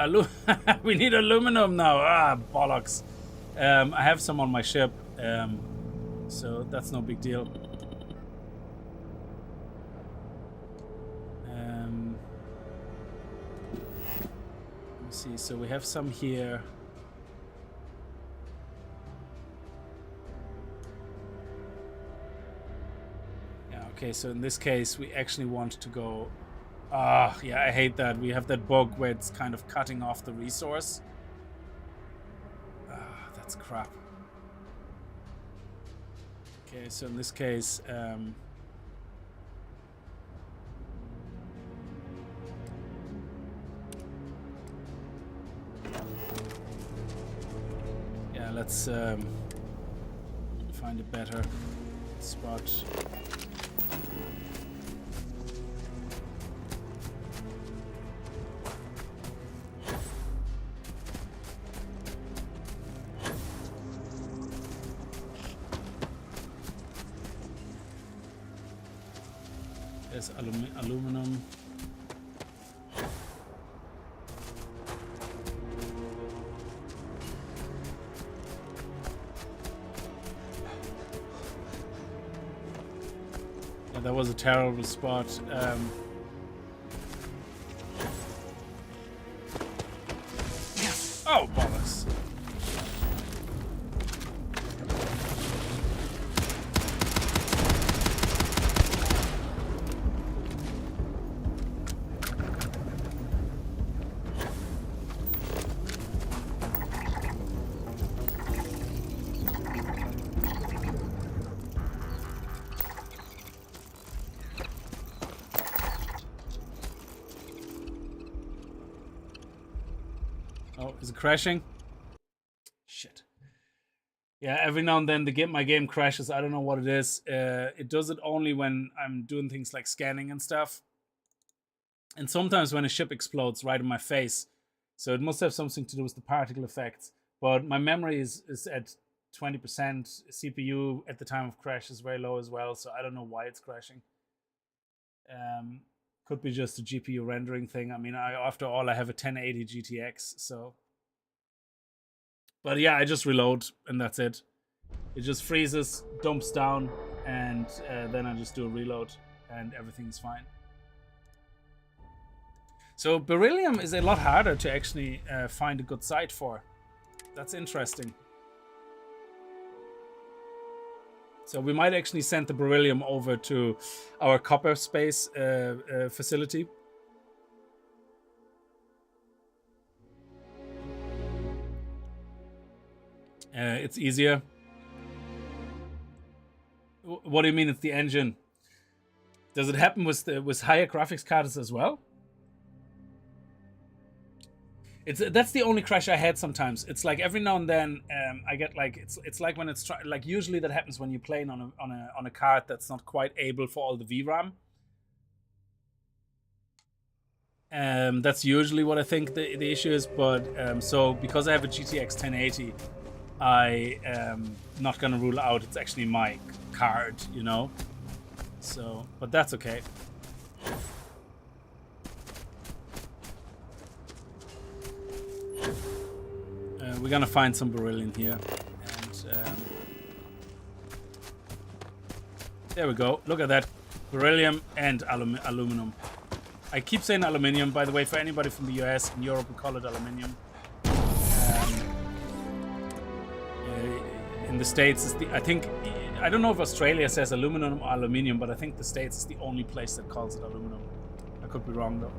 Speaker 1: we need aluminum now. Ah, bollocks. I have some on my ship, so that's no big deal. Let me see. So we have some here. Okay, so in this case, we actually want to go... yeah, I hate that. We have that bug where it's kind of cutting off the resource. That's crap. Okay, so in this case... yeah, let's find a better spot. There's aluminum. Yeah, that was a terrible spot. Oh, bollocks. Oh, is it crashing? Shit. Yeah, every now and then my game crashes. I don't know what it is. It does it only when I'm doing things like scanning and stuff. And sometimes when a ship explodes right in my face. So it must have something to do with the particle effects. But my memory is at 20%. CPU at the time of crash is very low as well. So I don't know why it's crashing. Could be just a GPU rendering thing. I mean, after all, I have a 1080 GTX, so... But yeah, I just reload, and that's it. It just freezes, dumps down, and then I just do a reload, and everything's fine. So beryllium is a lot harder to actually find a good site for. That's interesting. So we might actually send the beryllium over to our copper space facility. It's easier. What do you mean it's the engine? Does it happen with higher graphics cards as well? That's the only crash I had sometimes. It's like every now and then I get like it's like when it's like usually that happens when you're playing on a card that's not quite able for all the VRAM. That's usually what I think the issue is. But so because I have a GTX 1080, I am not gonna rule out it's actually my card, you know. So, but that's okay. We're gonna find some beryllium here, and there we go. Look at that, beryllium and aluminum. I keep saying aluminium, by the way, for anybody from the US. In Europe, we call it aluminium. In the States, it's I don't know if Australia says aluminum or aluminium, but I think the States is the only place that calls it aluminum. I could be wrong though.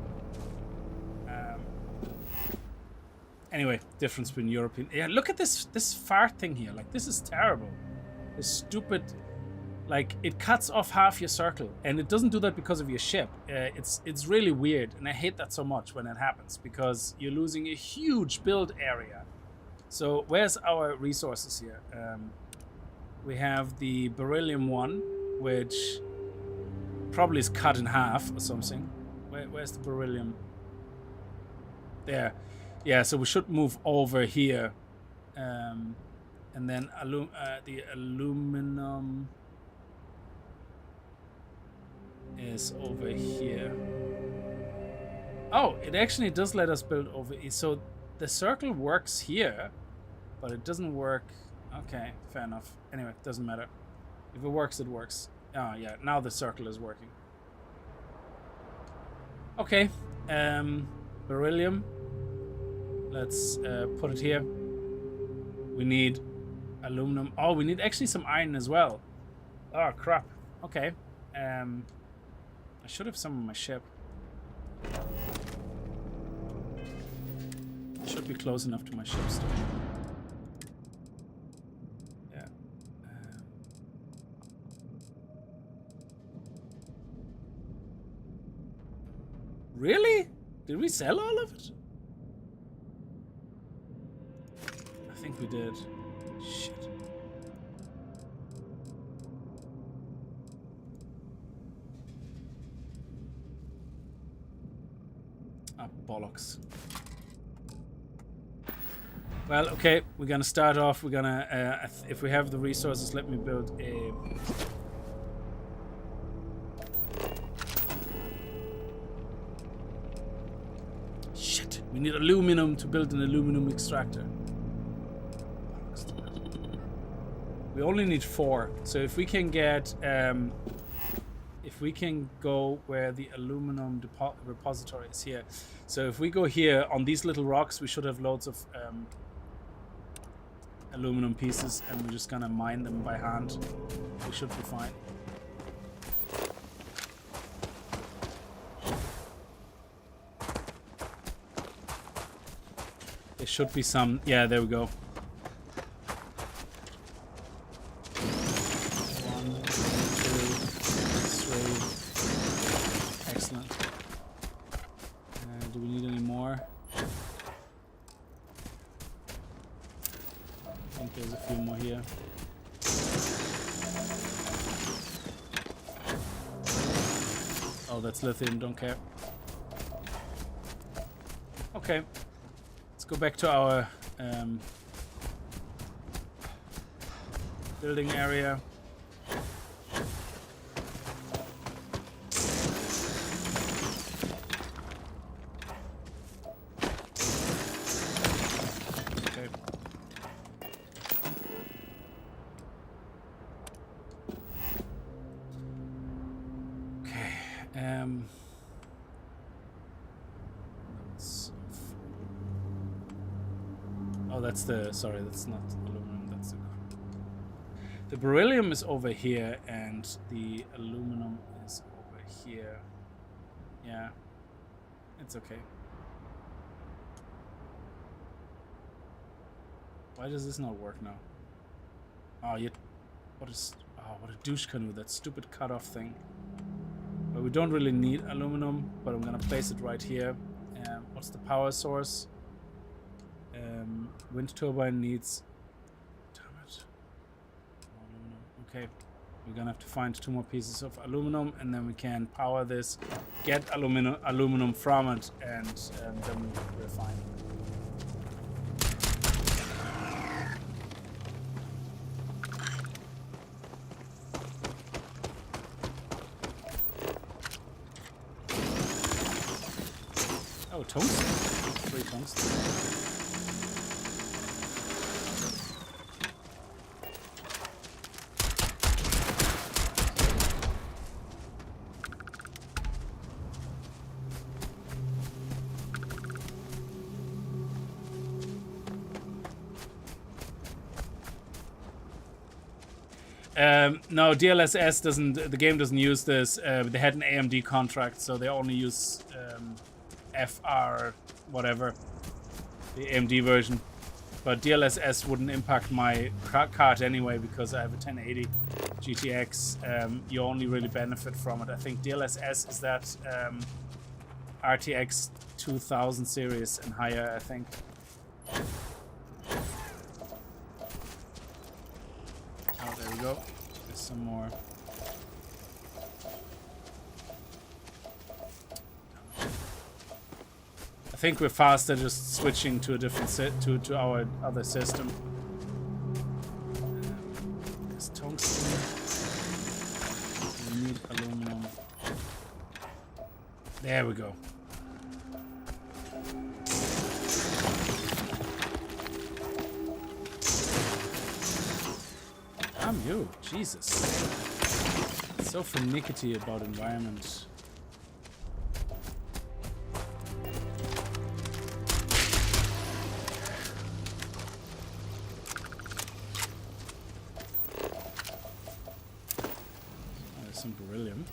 Speaker 1: Anyway, difference between European. Yeah, look at this fart thing here. Like, this is terrible. This stupid, like, it cuts off half your circle, and it doesn't do that because of your ship. It's really weird, and I hate that so much when it happens because you're losing a huge build area. So where's our resources here? We have the beryllium one, which probably is cut in half or something. Where's the beryllium? There. Yeah, so we should move over here. And then the aluminum is over here. Oh, it actually does let us build over here. So the circle works here, but it doesn't work. Okay, fair enough. Anyway, it doesn't matter. If it works, it works. Oh, yeah, now the circle is working. Okay, beryllium. Let's put it here. We need aluminum. Oh, we need actually some iron as well. Oh, crap. Okay. I should have some on my ship. Should be close enough to my ship still. Yeah. Really? Did we sell all of it? I think we did. Shit. Ah, bollocks. Well, okay, we're gonna start off. We're gonna, if we have the resources, let me build a... Shit, we need aluminum to build an aluminum extractor. We only need 4, so if we can get, if we can go where the aluminum repository is here. So if we go here on these little rocks, we should have loads of aluminum pieces, and we're just gonna mine them by hand. We should be fine. There should be some, yeah, there we go. 1, 2, 3. Excellent. Do we need any more? I think there's a few more here. Oh, that's lithium, don't care. Okay. Let's go back to our building area. Okay. Okay. Oh, that's the, sorry, that's not aluminum, that's the beryllium is over here and the aluminum is over here. Yeah, it's okay. Why does this not work now? Oh, what a douche canoe, that stupid cutoff thing. But we don't really need aluminum, but I'm gonna place it right here. What's the power source? Wind turbine needs... Damn it. Aluminum. Okay, we're gonna have to find 2 more pieces of aluminum, and then we can power this, get aluminum from it, and then we're fine. Oh, tungsten. 3 tungsten. No, DLSS doesn't. The game doesn't use this. They had an AMD contract, so they only use FR whatever, the AMD version. But DLSS wouldn't impact my card anyway because I have a 1080 GTX. You only really benefit from it. I think DLSS is that RTX 2000 series and higher, I think. Oh, there we go. There's some more. I think we're faster just switching to a different to our other system. There's tungsten. We need aluminum. There we go. Damn you, Jesus. So finicky about environment. There's some beryllium.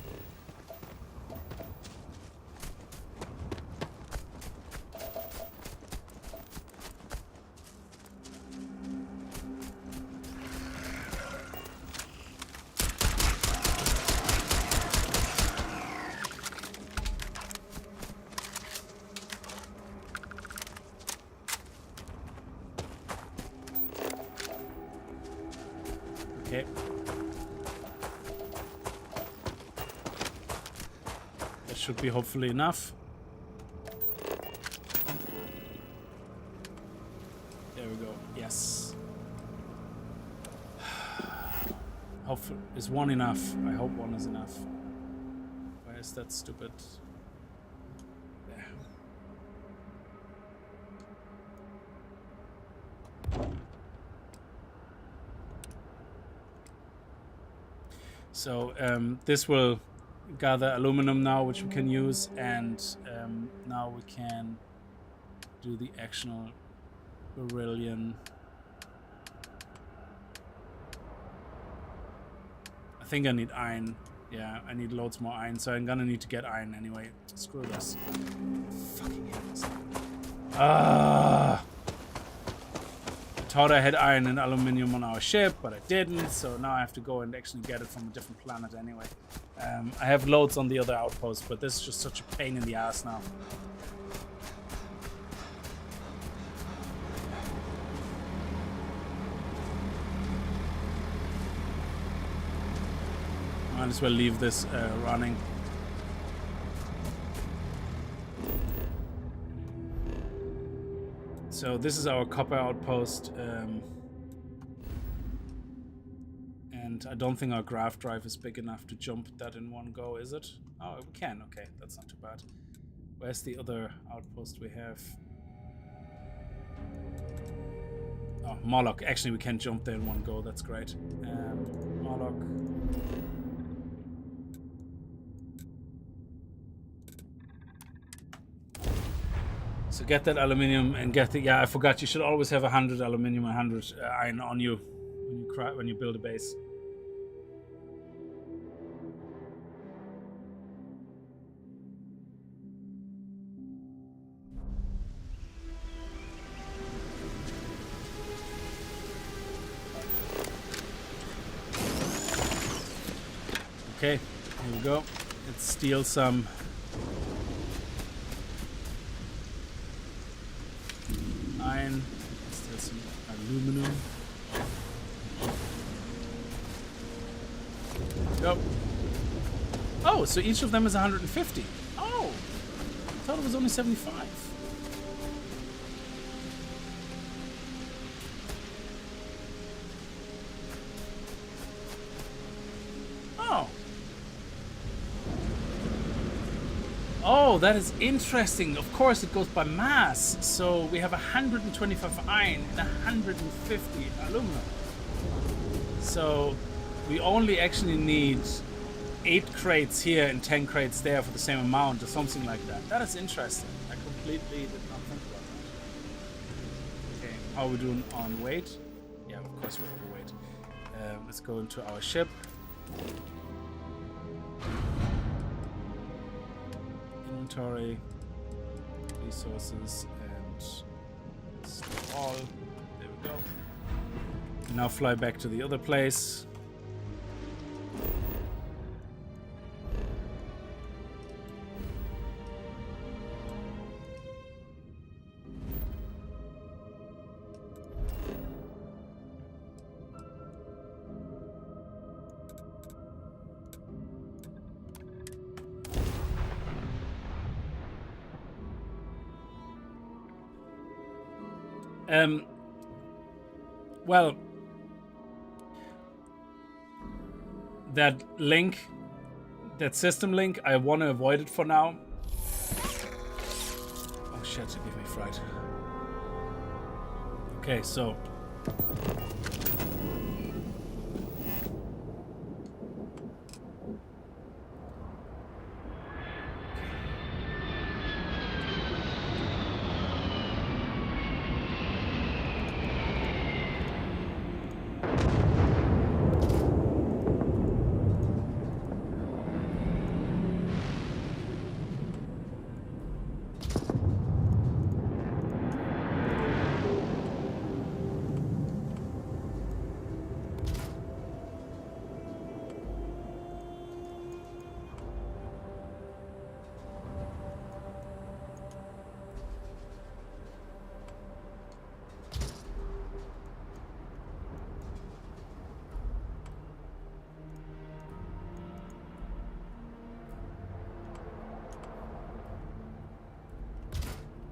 Speaker 1: Okay. That should be hopefully enough. There we go. Yes. Hopefully, is one enough? I hope one is enough. Why is that stupid? There. So this will gather aluminum now, which we can use, and now we can do the actual beryllium. I think I need iron. Yeah, I need loads more iron, so I'm gonna need to get iron anyway. Screw this. Fucking hate this. Ah! I thought I had iron and aluminium on our ship, but I didn't, so now I have to go and actually get it from a different planet anyway. I have loads on the other outpost, but this is just such a pain in the ass now. Might as well leave this running. So this is our copper outpost, and I don't think our graph drive is big enough to jump that in one go, is it? Oh, we can. Okay, that's not too bad. Where's the other outpost we have? Oh, Moloch. Actually, we can jump there in one go. That's great. Moloch. So get that aluminium and get the, yeah, I forgot, you should always have 100 aluminium and 100 iron on you when you build a base. Okay, here we go. Let's steal some iron, still some aluminum. Go. Oh, so each of them is 150. Oh, I thought it was only 75. Oh. Oh, that is interesting. Of course, it goes by mass. So we have 125 iron and 150 aluminum. So we only actually need 8 crates here and 10 crates there for the same amount or something like that. That is interesting. I completely did not think about that. Okay, how are we doing on weight? Yeah, of course we're overweight. Let's go into our ship. Inventory, resources, and store all. There we go. Now fly back to the other place. Well, that link, that system link, I want to avoid it for now. Oh shit, it gave me fright. Okay, so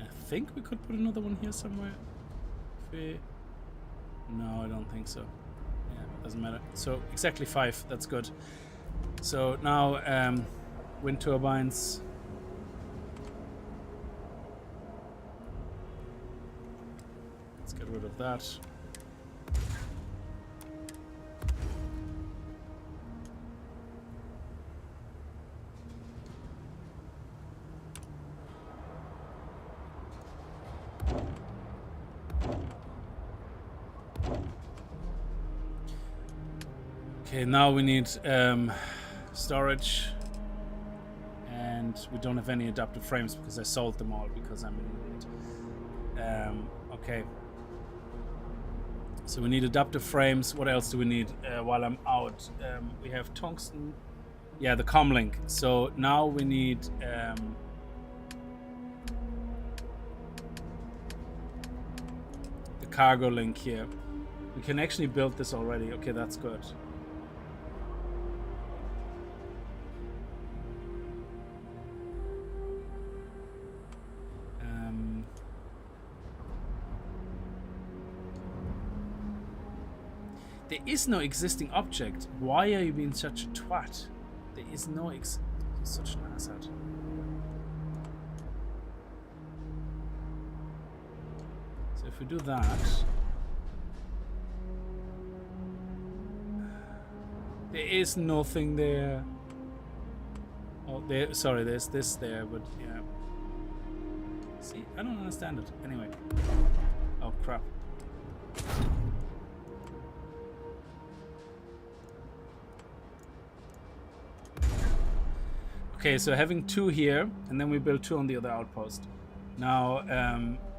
Speaker 1: I think we could put another one here somewhere. No, I don't think so. Yeah, it doesn't matter. So exactly 5. That's good. So now wind turbines. Let's get rid of that. Okay, now we need storage, and we don't have any adaptive frames because I sold them all because I'm an idiot. Okay, so we need adaptive frames. What else do we need while I'm out? We have tungsten. Yeah, the comlink. So now we need the cargo link here. We can actually build this already. Okay, that's good. There is no existing object. Why are you being such a twat? There is no such an asshat. So if we do that, there is nothing there. Oh, there. Sorry, there's this there, but yeah. See, I don't understand it. Anyway. Oh crap. Okay, so having 2 here, and then we build 2 on the other outpost. Now,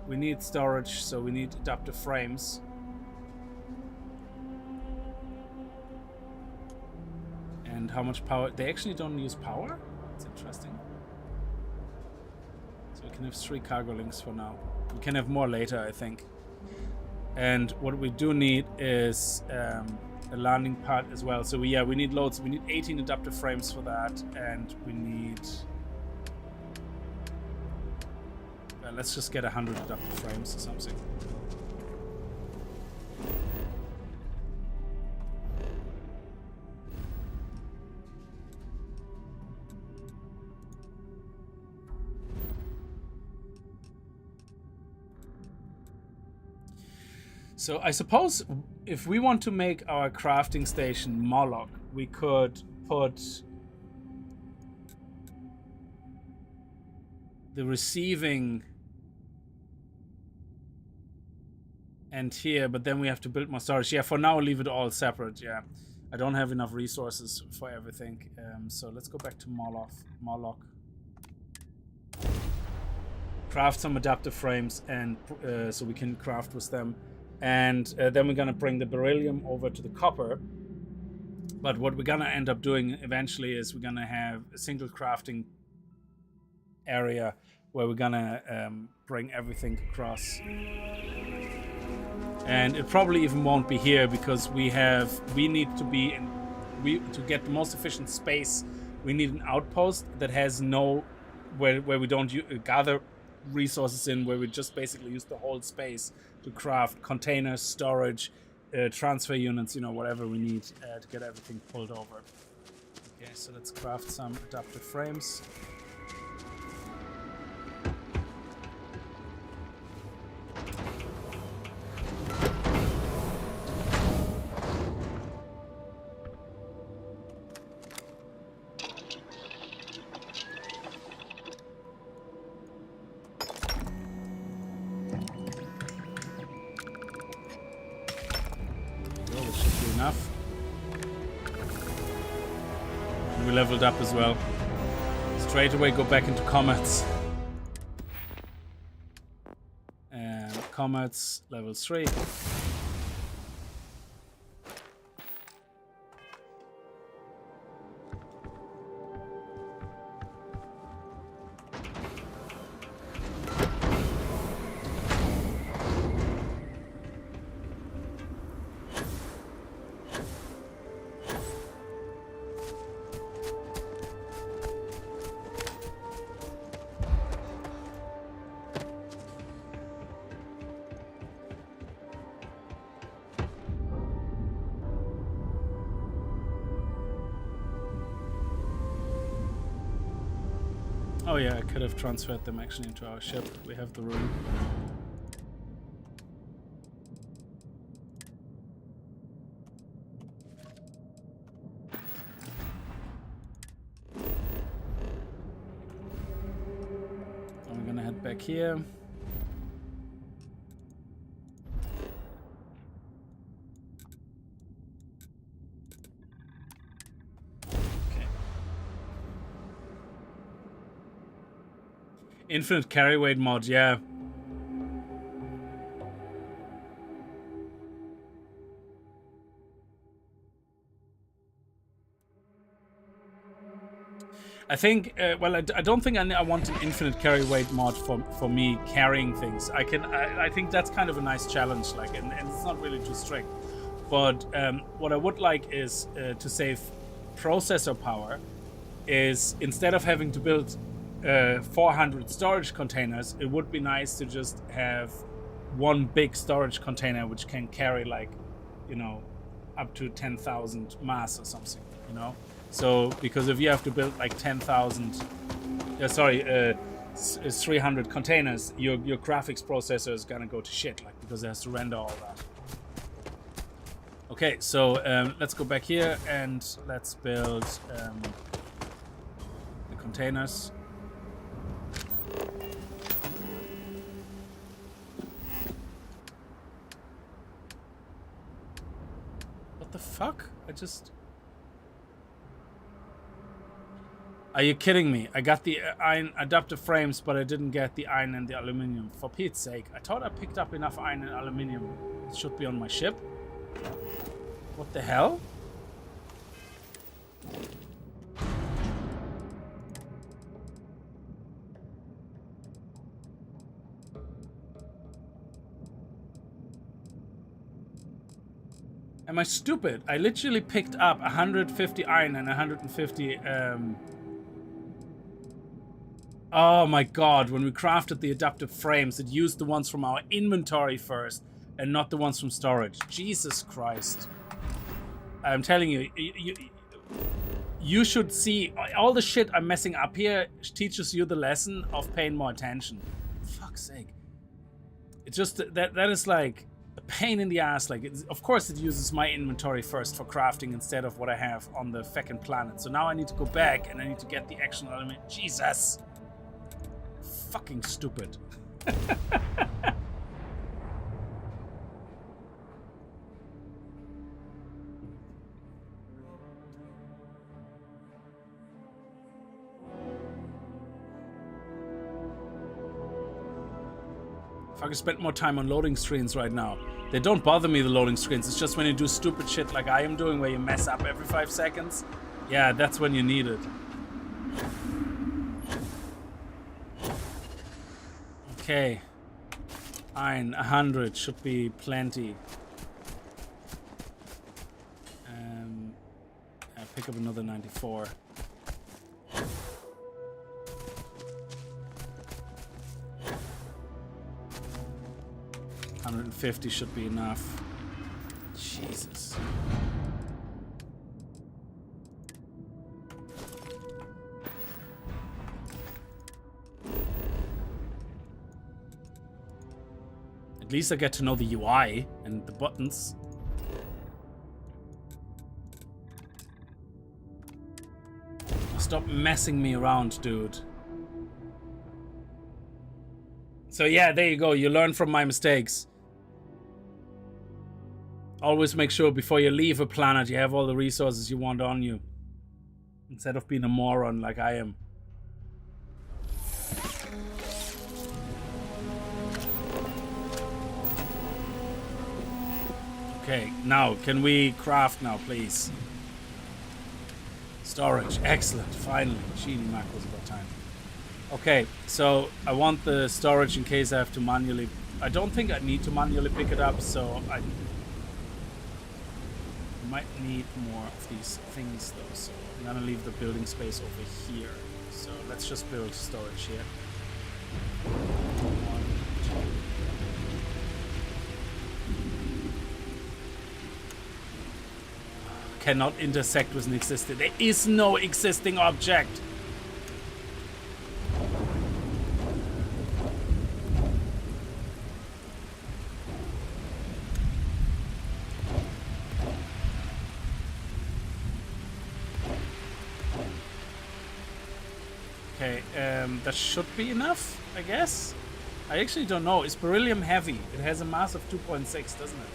Speaker 1: we need storage, so we need adaptive frames. And how much power? They actually don't use power? That's interesting. So we can have 3 cargo links for now. We can have more later, I think. And what we do need is a landing pad as well. So we need loads. We need 18 adaptive frames for that, and we need. Let's just get 100 adaptive frames or something. So I suppose if we want to make our crafting station Moloch, we could put the receiving end here, but then we have to build more storage. Yeah, for now, leave it all separate. Yeah, I don't have enough resources for everything. So let's go back to Moloch. Craft some adaptive frames, and so we can craft with them. And then we're gonna bring the beryllium over to the copper. But what we're gonna end up doing eventually is we're gonna have a single crafting area where we're gonna bring everything across. And it probably even won't be here because we need to be in, to get the most efficient space. We need an outpost that has where we don't gather resources in, where we just basically use the whole space to craft containers, storage, transfer units, whatever we need to get everything pulled over. Okay, so let's craft some adaptive frames. We leveled up as well. Straight away go back into comets. And comets level 3. Oh yeah, I could have transferred them actually into our ship. We have the room. And we're gonna head back here. Infinite carry weight mod, yeah. I think, well, I don't think I want an infinite carry weight mod for me carrying things. I think that's kind of a nice challenge, like, and it's not really too strict. But what I would like is to save processor power. Is instead of having to build 400 storage containers, it would be nice to just have one big storage container which can carry, like, up to 10,000 mass or something, So because if you have to build like 300 containers, your graphics processor is gonna go to shit, like, because it has to render all that. Okay, so let's go back here and let's build the containers. What the fuck? Are you kidding me? I got the iron adaptive frames, but I didn't get the iron and the aluminium. For Pete's sake, I thought I picked up enough iron and aluminium. It should be on my ship. What the hell? Am I stupid? I literally picked up 150 iron and 150... Oh my god, when we crafted the adaptive frames, it used the ones from our inventory first and not the ones from storage. Jesus Christ. I'm telling you, you should see all the shit I'm messing up here teaches you the lesson of paying more attention. For fuck's sake. It's just that is like a pain in the ass. Like, of course it uses my inventory first for crafting instead of what I have on the second planet. So now I need to go back and I need to get the action element. Jesus. Fucking stupid. If I could spend more time on loading screens right now. They don't bother me, the loading screens. It's just when you do stupid shit like I am doing, where you mess up every 5 seconds. Yeah, that's when you need it. Okay. Fine, 100 should be plenty. I pick up another 94. $150 should be enough. Jesus. At least I get to know the UI and the buttons. Stop messing me around, dude. So yeah, there you go. You learn from my mistakes. Always make sure before you leave a planet you have all the resources you want on you. Instead of being a moron like I am. Okay, now, can we craft now, please? Storage, excellent, finally. Genie Mac was about time. Okay, so I want the storage in case I have to manually... I don't think I need to manually pick it up, so I might need more of these things though, so I'm gonna leave the building space over here. So let's just build storage here. 1, 2. Cannot intersect with an existing. There is no existing object. Okay, that should be enough, I guess. I actually don't know. Is beryllium heavy? It has a mass of 2.6, doesn't it?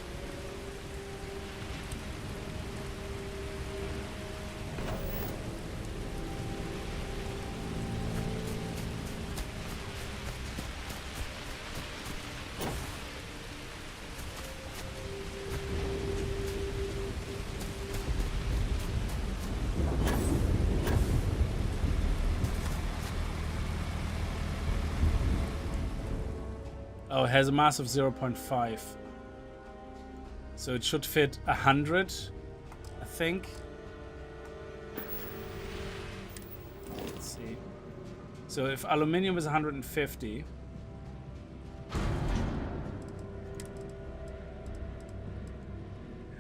Speaker 1: Oh, it has a mass of 0.5. So it should fit 100, I think. Let's see. So if aluminium is 150...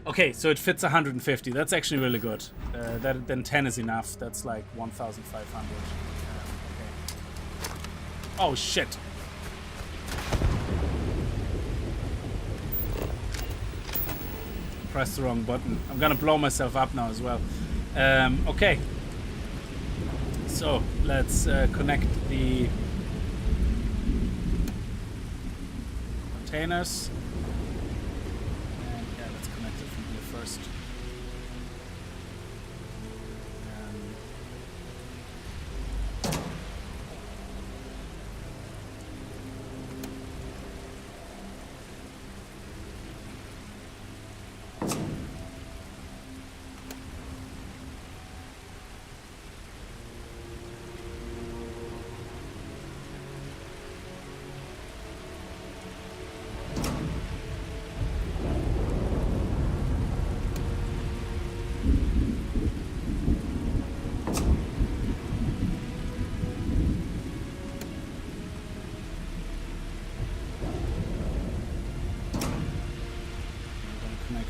Speaker 1: Okay, so it fits 150. That's actually really good. Then 10 is enough. That's like 1,500. Okay. Oh, shit. Press the wrong button. I'm gonna blow myself up now as well. Okay. So let's connect the containers. And yeah, let's connect it from here first.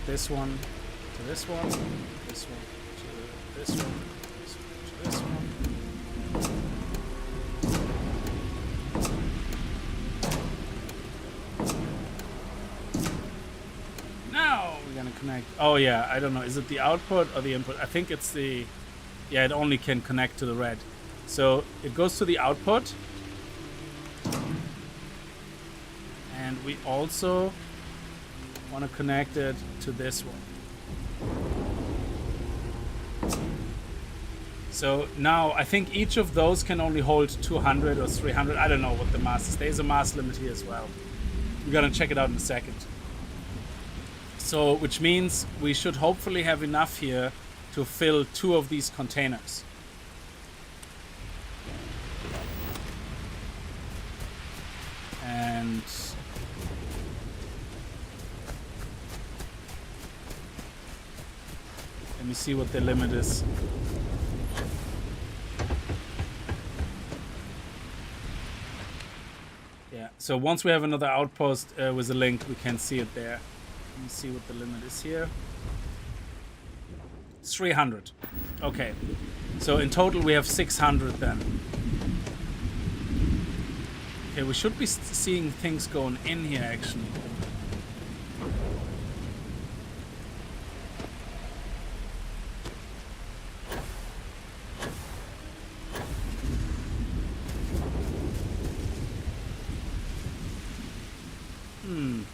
Speaker 1: This one to this one, this one to this one, this one to this one. connect. Oh yeah, I don't know. Is it the output or the input? I think it's the. Yeah, it only can connect to the red. So it goes to the output. And we also want to connect it to this one. So now I think each of those can only hold 200 or 300. I don't know what the mass is. There's a mass limit here as well. We're gonna check it out in a second. So, which means we should hopefully have enough here to fill 2 of these containers. And let me see what the limit is. Yeah, so once we have another outpost with a link, we can see it there. Let me see what the limit is here. It's 300. Okay, so in total we have 600 then. Okay, we should be seeing things going in here actually.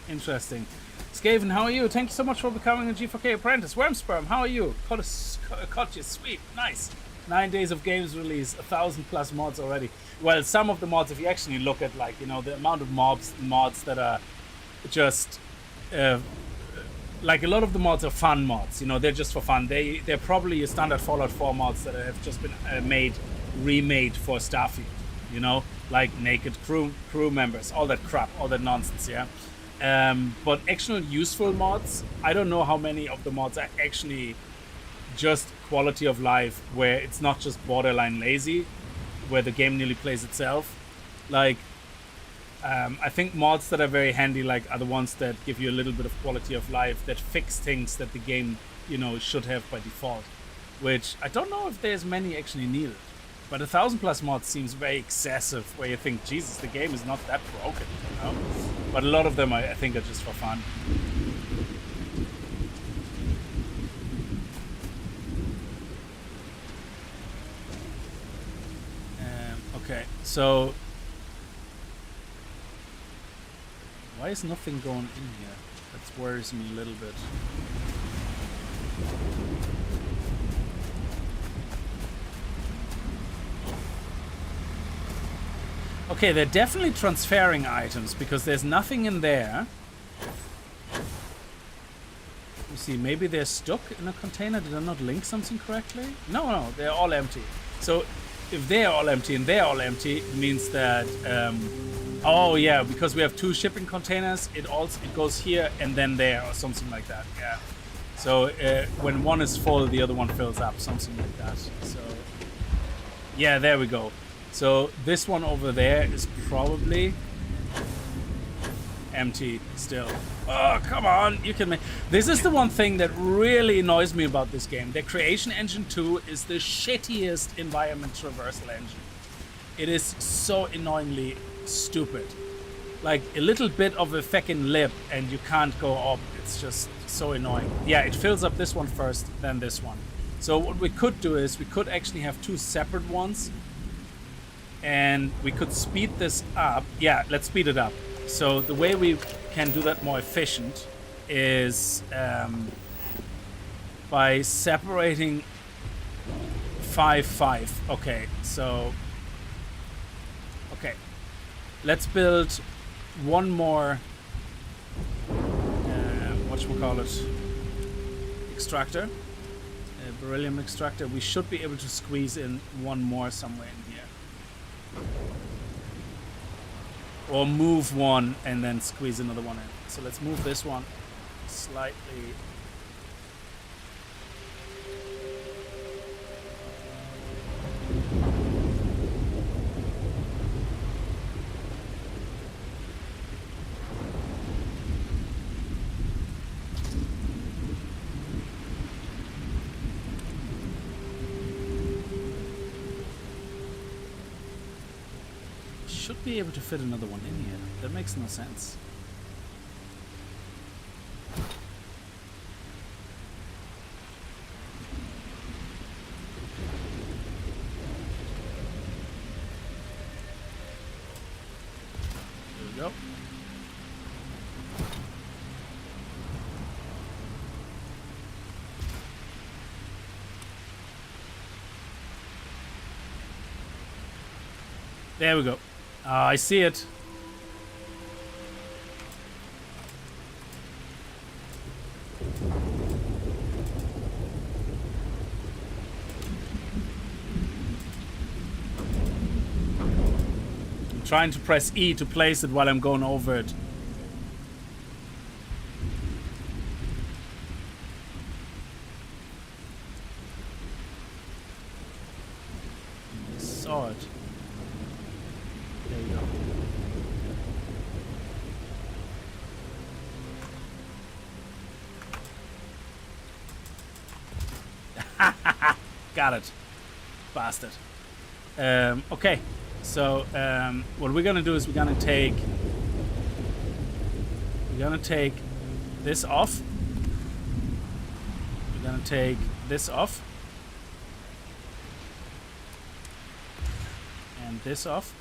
Speaker 1: Interesting. Skaven, how are you? Thank you so much for becoming a G4K apprentice. Wormsperm, how are you? Caught you. Sweet. Nice. 9 days of games release, 1,000+ mods already. Well, some of the mods, if you actually look at, like, you know, the amount of mods that are just like, a lot of the mods are fun mods, you know, they're just for fun. They're probably your standard Fallout 4 mods that have just been remade for Starfield, you know, like naked crew members, all that crap, all that nonsense, yeah. But actual useful mods, I don't know how many of the mods are actually just quality of life, where it's not just borderline lazy, where the game nearly plays itself. Like, I think mods that are very handy, like, are the ones that give you a little bit of quality of life, that fix things that the game, you know, should have by default. Which I don't know if there's many actually needed. But 1,000+ mods seems very excessive, where you think, Jesus, the game is not that broken, you know? But a lot of them, I think, are just for fun. Okay, so why is nothing going in here? That worries me a little bit. Okay, they're definitely transferring items because there's nothing in there. You see, maybe they're stuck in a container. Did I not link something correctly? No, they're all empty. So if they're all empty and they're all empty, it means that oh yeah, because we have 2 shipping containers, it goes here and then there or something like that. Yeah. So when one is full, the other one fills up, something like that. So yeah, there we go. So this one over there is probably empty still. Oh, come on, you can make... This is the one thing that really annoys me about this game. The Creation Engine 2 is the shittiest environment traversal engine. It is so annoyingly stupid. Like, a little bit of a feckin' lip and you can't go up. It's just so annoying. Yeah, it fills up this one first, then this one. So what we could do is we could actually have 2 separate ones. And we could speed this up. Yeah, let's speed it up. So the way we can do that more efficient is by separating 5-5. Okay, so... Okay. Let's build one more... whatchamacallit? Extractor. Beryllium extractor. We should be able to squeeze in one more somewhere in here. Or move one and then squeeze another one in. So let's move this one slightly. Should be able to fit another one in here. That makes no sense. There we go. I see it. I'm trying to press E to place it while I'm going over it. I saw it. There you go. Got it. Bastard. Okay. So what we're gonna do is we're gonna take this off. We're gonna take this off. And this off.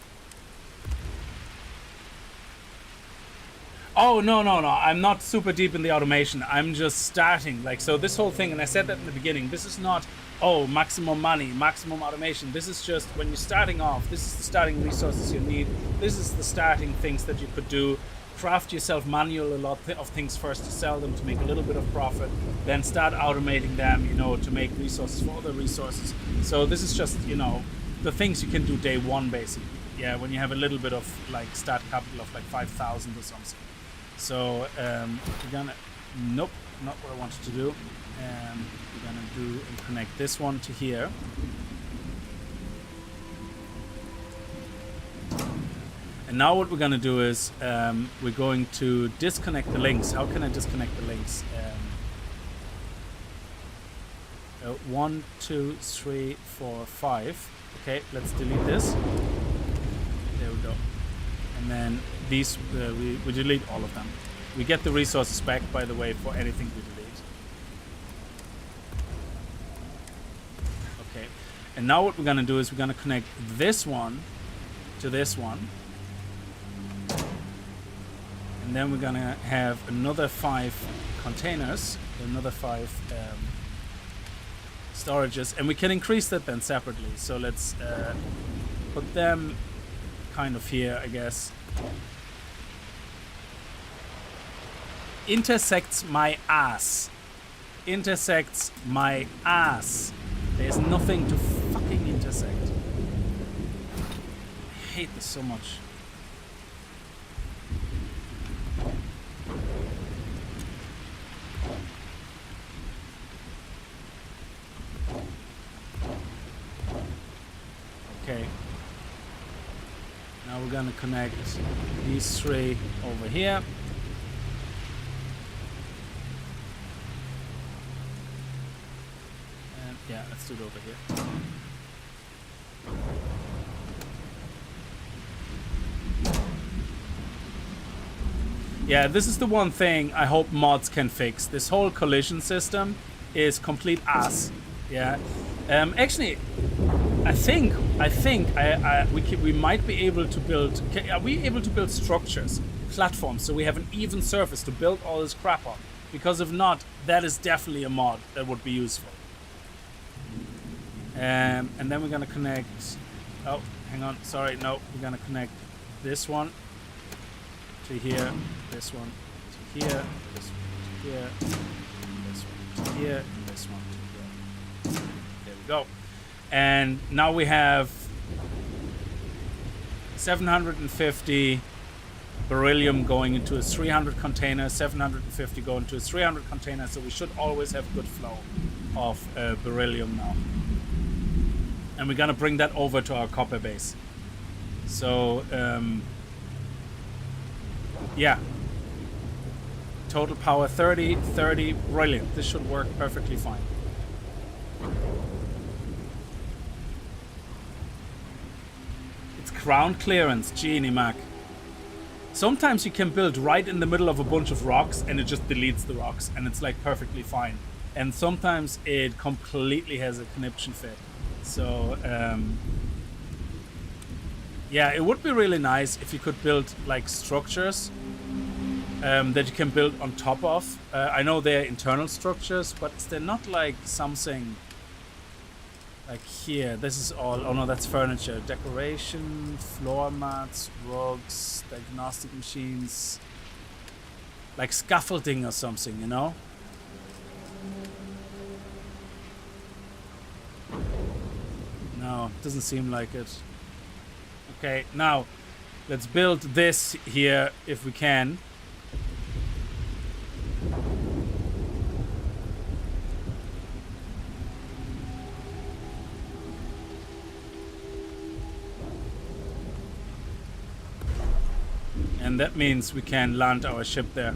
Speaker 1: Oh, no. I'm not super deep in the automation. I'm just starting. Like, so this whole thing, and I said that in the beginning, this is not, oh, maximum money, maximum automation. This is just when you're starting off, this is the starting resources you need. This is the starting things that you could do. Craft yourself manual a lot of things first to sell them, to make a little bit of profit. Then start automating them, you know, to make resources for other resources. So this is just, you know, the things you can do day one, basically. Yeah, when you have a little bit of, like, start capital of, like, 5,000 or something. So we're gonna, nope, not what I wanted to do. We're gonna do and connect this one to here. And now what we're gonna do is we're going to disconnect the links. How can I disconnect the links? 1, 2, 3, 4, 5. Okay, let's delete this. There we go. And then these, we delete all of them. We get the resources back, by the way, for anything we delete. Okay. And now what we're going to do is we're going to connect this one to this one. And then we're going to have another 5 containers, another 5 storages. And we can increase that then separately. So let's put them kind of here, I guess. Intersects my ass. Intersects my ass. There's nothing to fucking intersect. I hate this so much. Okay. Now we're gonna connect these 3 over here. And yeah, let's do it over here. Yeah, this is the one thing I hope mods can fix. This whole collision system is complete ass. Yeah. Actually, I think we might be able to build. Are we able to build structures, platforms, so we have an even surface to build all this crap on? Because if not, that is definitely a mod that would be useful. And then we're gonna connect. Oh, hang on. Sorry, no. We're gonna connect this one to here, this one to here, this one to here, this one to here, and this one to here. There we go. And now we have 750 beryllium going into a 300 container, 750 going to a 300 container, so we should always have good flow of beryllium now. And we're gonna bring that over to our copper base. So yeah, total power 30, 30, brilliant. This should work perfectly fine. It's ground clearance, Genie Mac. Sometimes you can build right in the middle of a bunch of rocks and it just deletes the rocks and it's like perfectly fine. And sometimes it completely has a conniption fit. So yeah, it would be really nice if you could build like structures that you can build on top of. I know they're internal structures, but they're not like something Like here, this is all. Oh no, that's furniture, decoration, floor mats, rugs, diagnostic machines, like scaffolding or something, you know? No, doesn't seem like it. Okay, now let's build this here if we can. And that means we can land our ship there.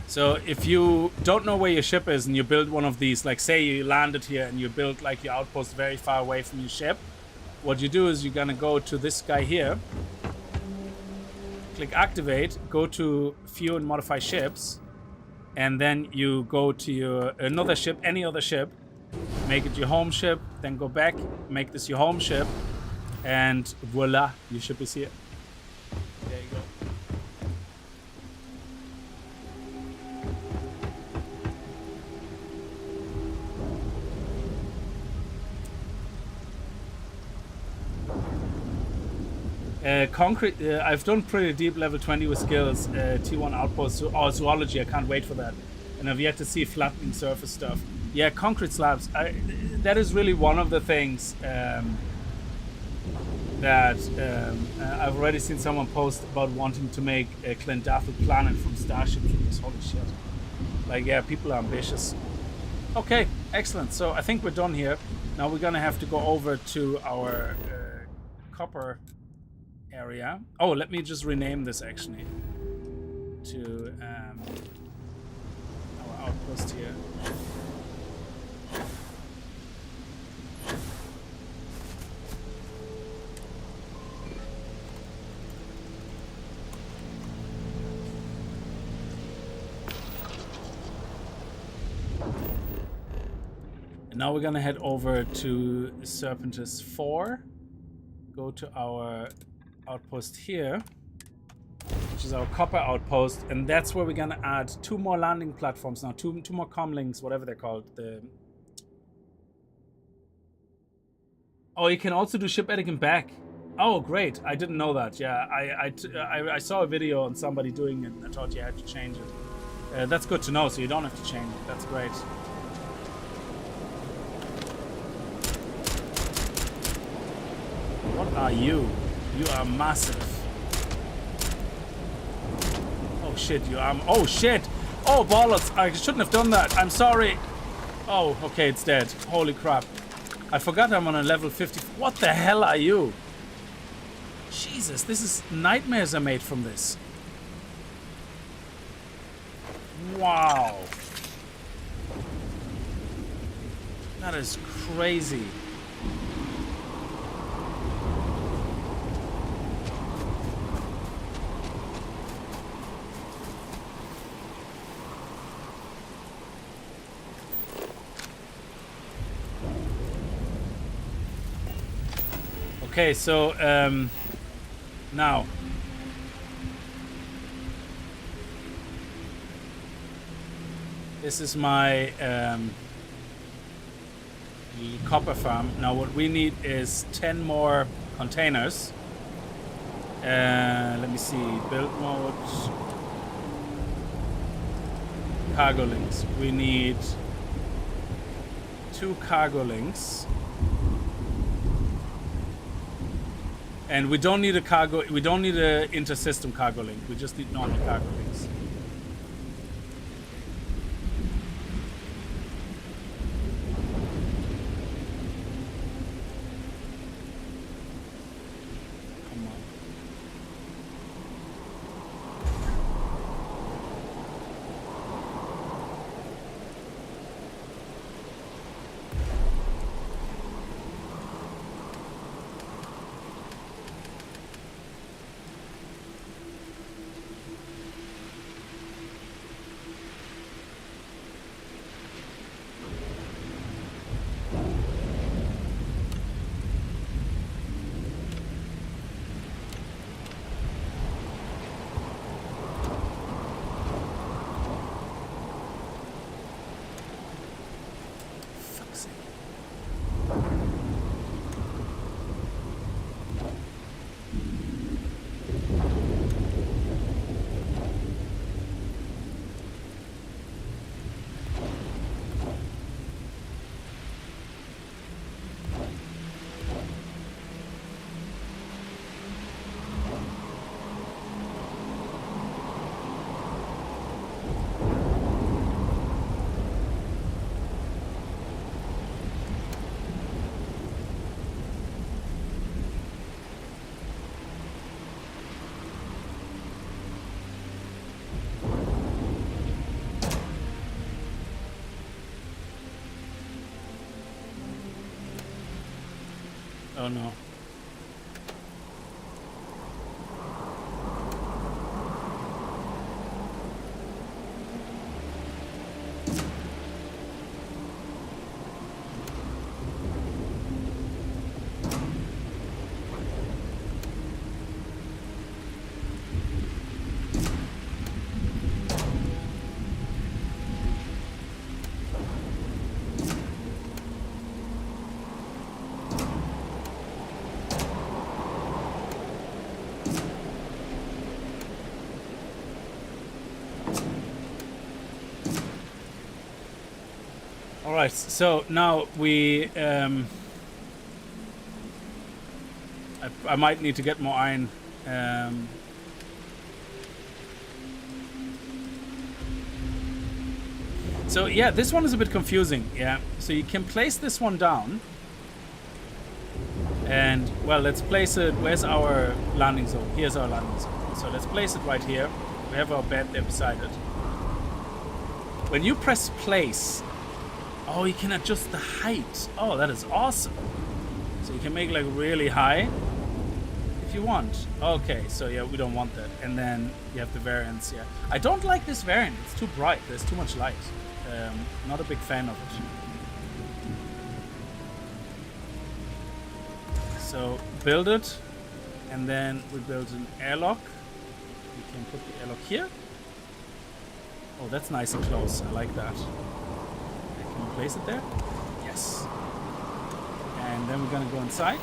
Speaker 1: So if you don't know where your ship is and you build one of these, like say you landed here and you build like your outpost very far away from your ship, what you do is you're gonna go to this guy here, click activate, go to view and modify ships, and then you go to your another ship, any other ship, make it your home ship, then go back, make this your home ship, and voila, your ship is here. There you go. Concrete, I've done pretty deep level 20 with skills, T1 outpost, or zoology, I can't wait for that. And I've yet to see flattening surface stuff. Yeah, concrete slabs, that is really one of the things that I've already seen someone post about wanting to make a Clendathel planet from Starship Troopers. Holy shit. Like, yeah, people are ambitious. Okay, excellent. So I think we're done here. Now we're gonna have to go over to our copper area. Oh, let me just rename this actually to our outpost here. And now we're gonna head over to Serpentis 4. Go to our outpost here, which is our copper outpost, and that's where we're gonna add 2 more landing platforms now, two more comlinks, whatever they're called. Oh, you can also do ship etiquette back. Oh, great! I didn't know that. Yeah, I saw a video on somebody doing it, and I thought you had to change it. That's good to know. So you don't have to change it. That's great. What are you? You are massive. Oh shit, you are. Oh shit! Oh bollocks! I shouldn't have done that. I'm sorry. Oh, okay, it's dead. Holy crap. I forgot I'm on a level 50. What the hell are you? Jesus, this is nightmares are made from this. Wow. That is crazy. Okay, so now this is my copper farm. Now what we need is 10 more containers. Let me see, build mode, cargo links. We need 2 cargo links. And we don't need a cargo, we don't need an inter-system cargo link, we just need normal cargo links. Come on. Oh no. Alright, so now we I might need to get more iron. So yeah, this one is a bit confusing. Yeah, so you can place this one down, and well, let's place it. Where's our landing zone? Here's our landing zone. So let's place it right here. We have our bed there beside it. When you press place, oh, you can adjust the height. Oh, that is awesome. So you can make like really high if you want. Okay, so yeah, we don't want that. And then you have the variants. Yeah, I don't like this variant. It's too bright. There's too much light. Not a big fan of it. So build it, and then we build an airlock. We can put the airlock here. Oh, that's nice and close. I like that. Can we place it there? Yes. And then we're gonna go inside.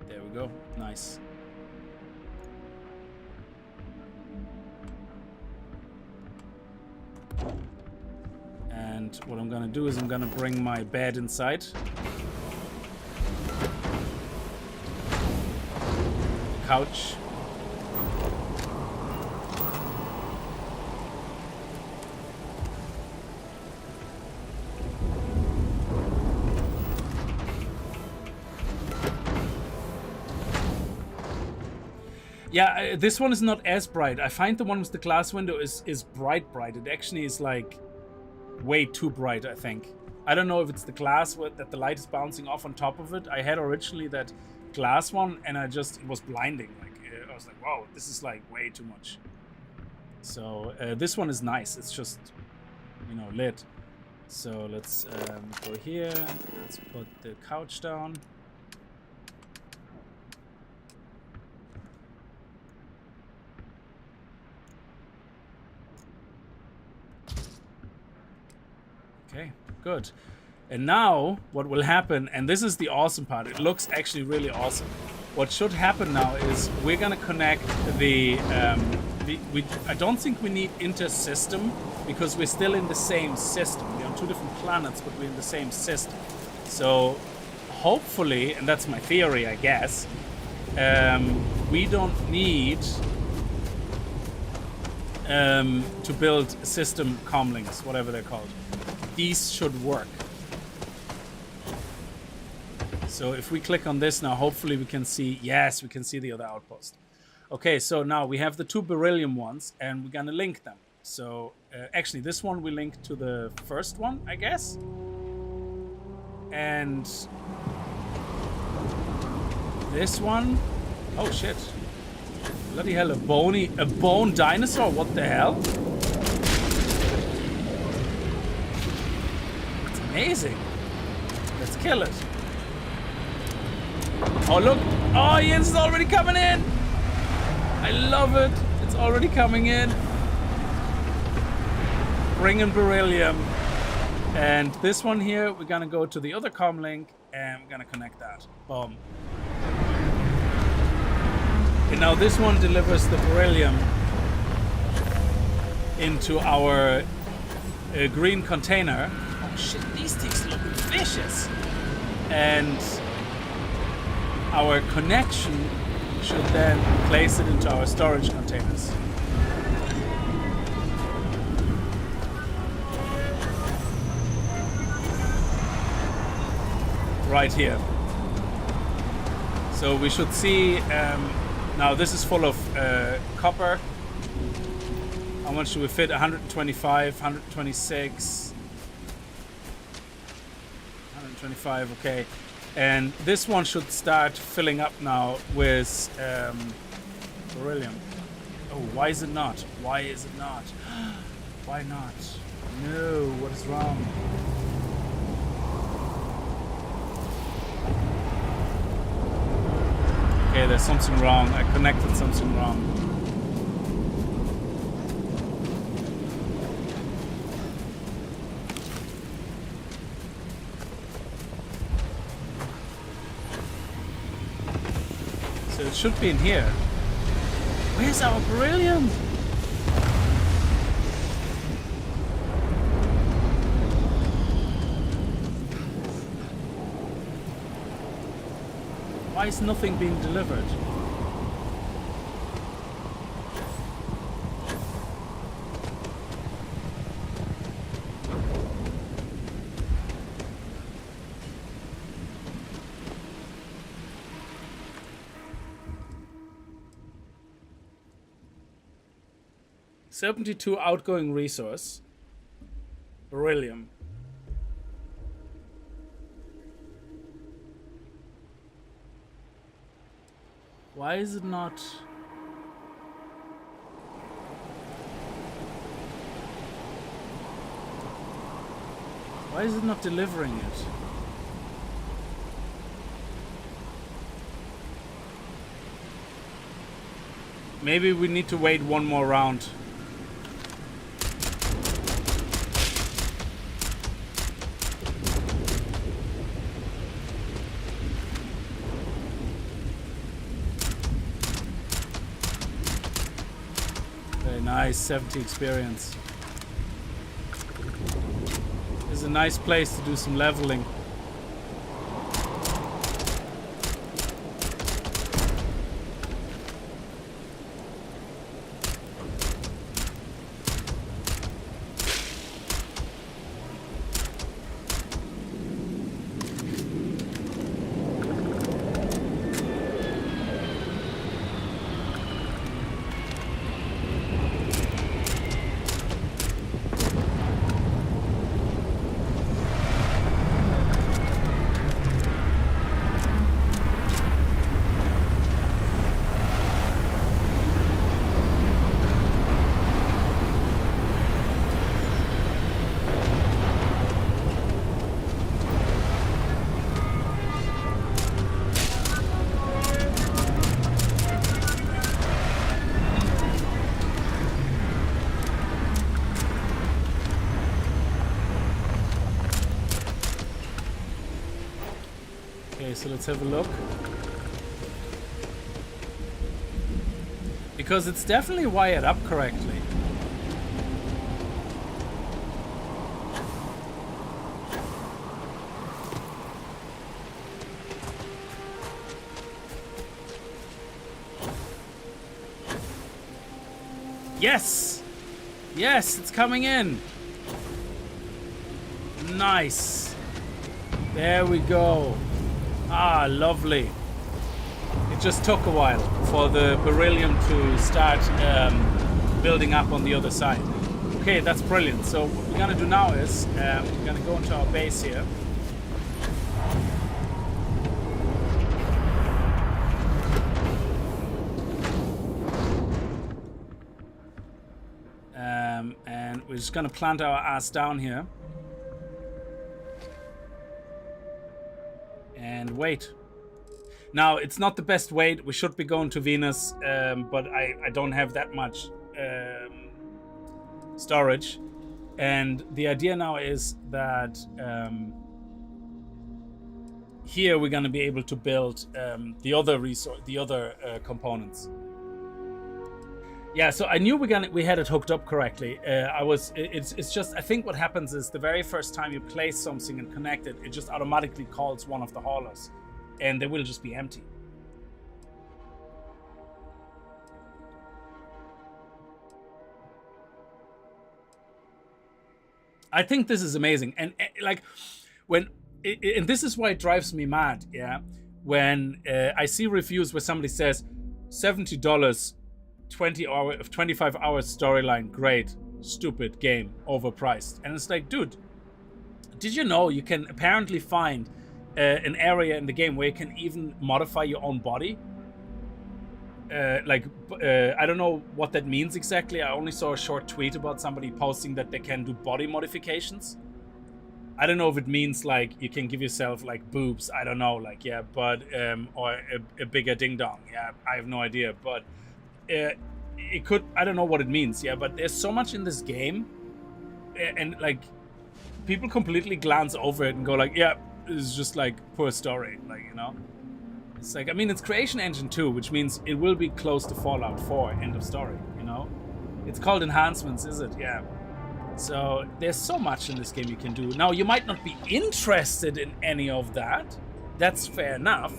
Speaker 1: There we go. Nice. And what I'm gonna do is I'm gonna bring my bed inside. Couch. Yeah, this one is not as bright. I find the one with the glass window is bright. It actually is like way too bright, I think. I don't know if it's the glass that the light is bouncing off on top of it. I had originally that glass one, and it was blinding. Like I was like, wow, this is like way too much. So this one is nice. It's just, you know, lit. So let's go here. Let's put the couch down. Okay, good. And now what will happen, and this is the awesome part, it looks actually really awesome. What should happen now is we're gonna connect the, I don't think we need inter-system because we're still in the same system. We're on two different planets, but we're in the same system. So hopefully, and that's my theory, I guess, we don't need to build system comlinks, whatever they're called. These should work. So if we click on this now, hopefully we can see, yes, we can see the other outpost. Okay, so now we have the two beryllium ones, and we're gonna link them. So actually this one we link to the first one, I guess. And this one, oh shit. Bloody hell, a bone dinosaur, what the hell? It's amazing. Let's kill it. Oh look, oh yes, it's already coming in. I love it, it's already coming in. Bring in beryllium. And this one here, we're gonna go to the other comlink and we're gonna connect that. Boom. And now this one delivers the beryllium into our green container. Oh shit, these things look vicious. And our connection should then place it into our storage containers. right here. So we should see, now this is full of copper. How much do we fit? 125, 126, 125, okay. And this one should start filling up now with beryllium. Oh, why is it not? Why is it not? Why not? No, what is wrong? Okay, there's something wrong. I connected something wrong. So it should be in here. Where's our beryllium? Why is nothing being delivered? $72 outgoing resource. Beryllium. Why is it not? Why is it not delivering it? Maybe we need to wait one more round. Nice, 70 experience. This is a nice place to do some leveling. Okay, so let's have a look. Because it's definitely wired up correctly. Yes! Yes, it's coming in. Nice. There we go. Ah, lovely. It just took a while for the beryllium to start building up on the other side. Okay, that's brilliant. So what we're gonna do now is we're gonna go into our base here. And we're just gonna plant our ass down here. And wait. Now, it's not the best wait. We should be going to Venus, but I don't have that much storage. And the idea now is that here we're going to be able to build the other components. Yeah, so I knew we had it hooked up correctly. It's just, I think what happens is the very first time you place something and connect it, it just automatically calls one of the haulers, and they will just be empty. I think this is amazing, and like when and this is why it drives me mad, yeah, when I see reviews where somebody says $70, 25 hours storyline, great, stupid game, overpriced. And it's like, dude, did you know you can apparently find an area in the game where you can even modify your own body? I don't know what that means exactly. I only saw a short tweet about somebody posting that they can do body modifications. I don't know if it means like you can give yourself like boobs. I don't know, like, yeah, but or a bigger ding dong. Yeah, I have no idea, but it could. I don't know what it means. Yeah, but there's so much in this game, and like people completely glance over it and go like, yeah, it's just like poor story, like, you know. It's like, I mean, it's Creation Engine 2, which means it will be close to Fallout 4, end of story, you know? It's called enhancements, is it? Yeah. So there's so much in this game you can do. Now, you might not be interested in any of that. That's fair enough.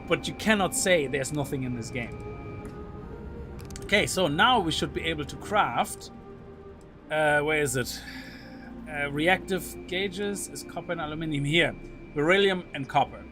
Speaker 1: But you cannot say there's nothing in this game. Okay, so now we should be able to craft... where is it? Reactive gauges is copper and aluminum here. Beryllium and copper.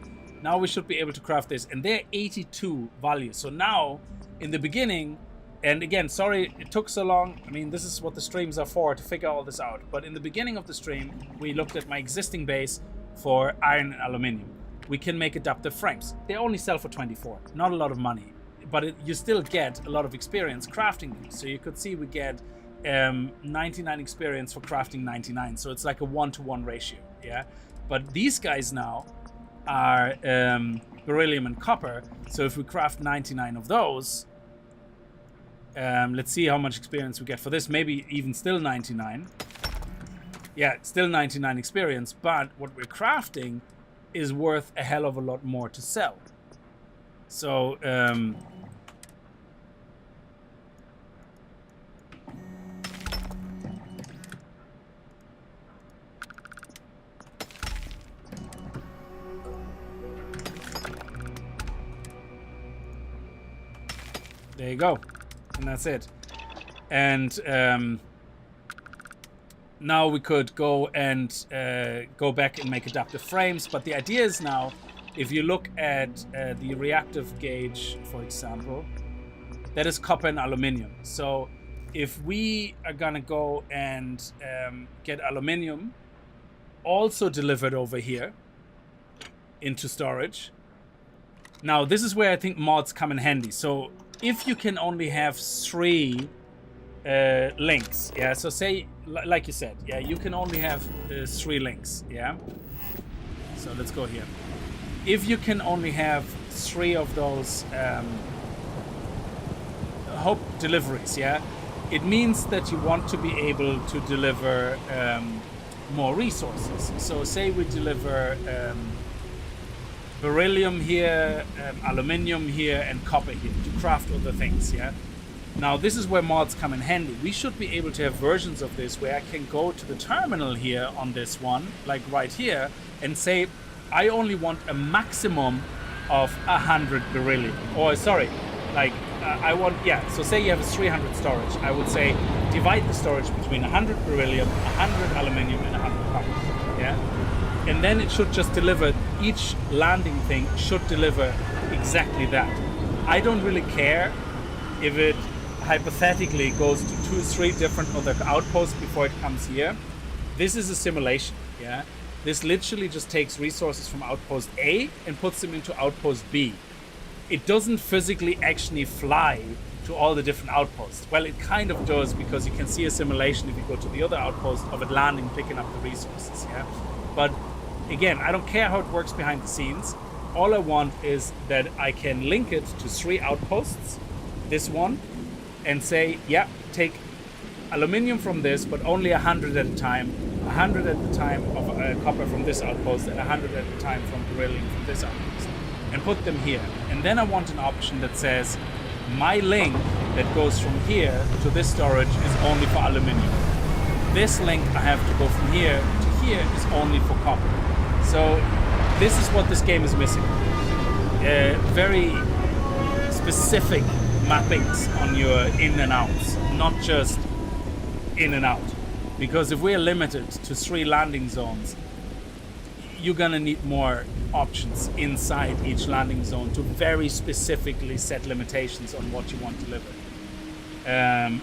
Speaker 1: Now we should be able to craft this, and they're 82 values. So now, in the beginning, and again, sorry it took so long. I mean, this is what the streams are for, to figure all this out. But in the beginning of the stream, we looked at my existing base for iron and aluminium. We can make adaptive frames. They only sell for 24, not a lot of money. But you still get a lot of experience crafting them. So you could see we get 99 experience for crafting 99. So it's like a 1-to-1 ratio, yeah? But these guys now are beryllium and copper. So if we craft 99 of those, let's see how much experience we get for this. Maybe even still 99. Yeah, still 99 experience, but what we're crafting is worth a hell of a lot more to sell. So there you go, and that's it. And now we could go and go back and make adaptive frames. But the idea is now, if you look at the reactive gauge, for example, that is copper and aluminium. So if we are gonna go and get aluminium also delivered over here into storage. Now this is where I think mods come in handy. So if you can only have 3 links, yeah, so say, like you said, yeah, you can only have 3 links, yeah. So let's go here. If you can only have 3 of those hope deliveries, yeah, it means that you want to be able to deliver more resources. So say we deliver beryllium here, aluminium here, and copper here to craft other things, yeah? Now this is where mods come in handy. We should be able to have versions of this where I can go to the terminal here on this one, like right here, and say, I only want a maximum of 100 beryllium. Or sorry, like I want, yeah, so say you have a 300 storage. I would say divide the storage between 100 beryllium, 100 aluminium, and 100 copper, yeah? And then it should just deliver, each landing thing should deliver exactly that. I don't really care if it hypothetically goes to 2 or 3 different other outposts before it comes here. This is a simulation, yeah? This literally just takes resources from outpost A and puts them into outpost B. It doesn't physically actually fly to all the different outposts. Well, it kind of does, because you can see a simulation if you go to the other outpost of it landing, picking up the resources, yeah? But again, I don't care how it works behind the scenes. All I want is that I can link it to 3 outposts, this one, and say, yeah, take aluminium from this, but only 100 at a time, 100 at the time of copper from this outpost, and 100 at a time from beryllium from this outpost, and put them here. And then I want an option that says, my link that goes from here to this storage is only for aluminium. This link I have to go from here to here is only for copper. So this is what this game is missing. Very specific mappings on your in and outs, not just in and out. Because if we're limited to 3 landing zones, you're gonna need more options inside each landing zone to very specifically set limitations on what you want delivered.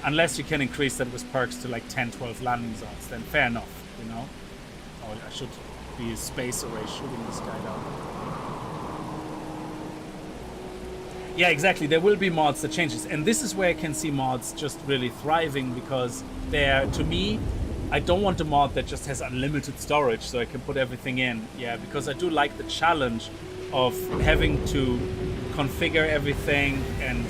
Speaker 1: Unless you can increase that with perks to like 10, 12 landing zones, then fair enough, you know. Oh, I should be a space array shooting this guy down. Yeah, exactly. There will be mods that changes, and this is where I can see mods just really thriving, because they're, to me, I don't want a mod that just has unlimited storage so I can put everything in. Yeah, because I do like the challenge of having to configure everything and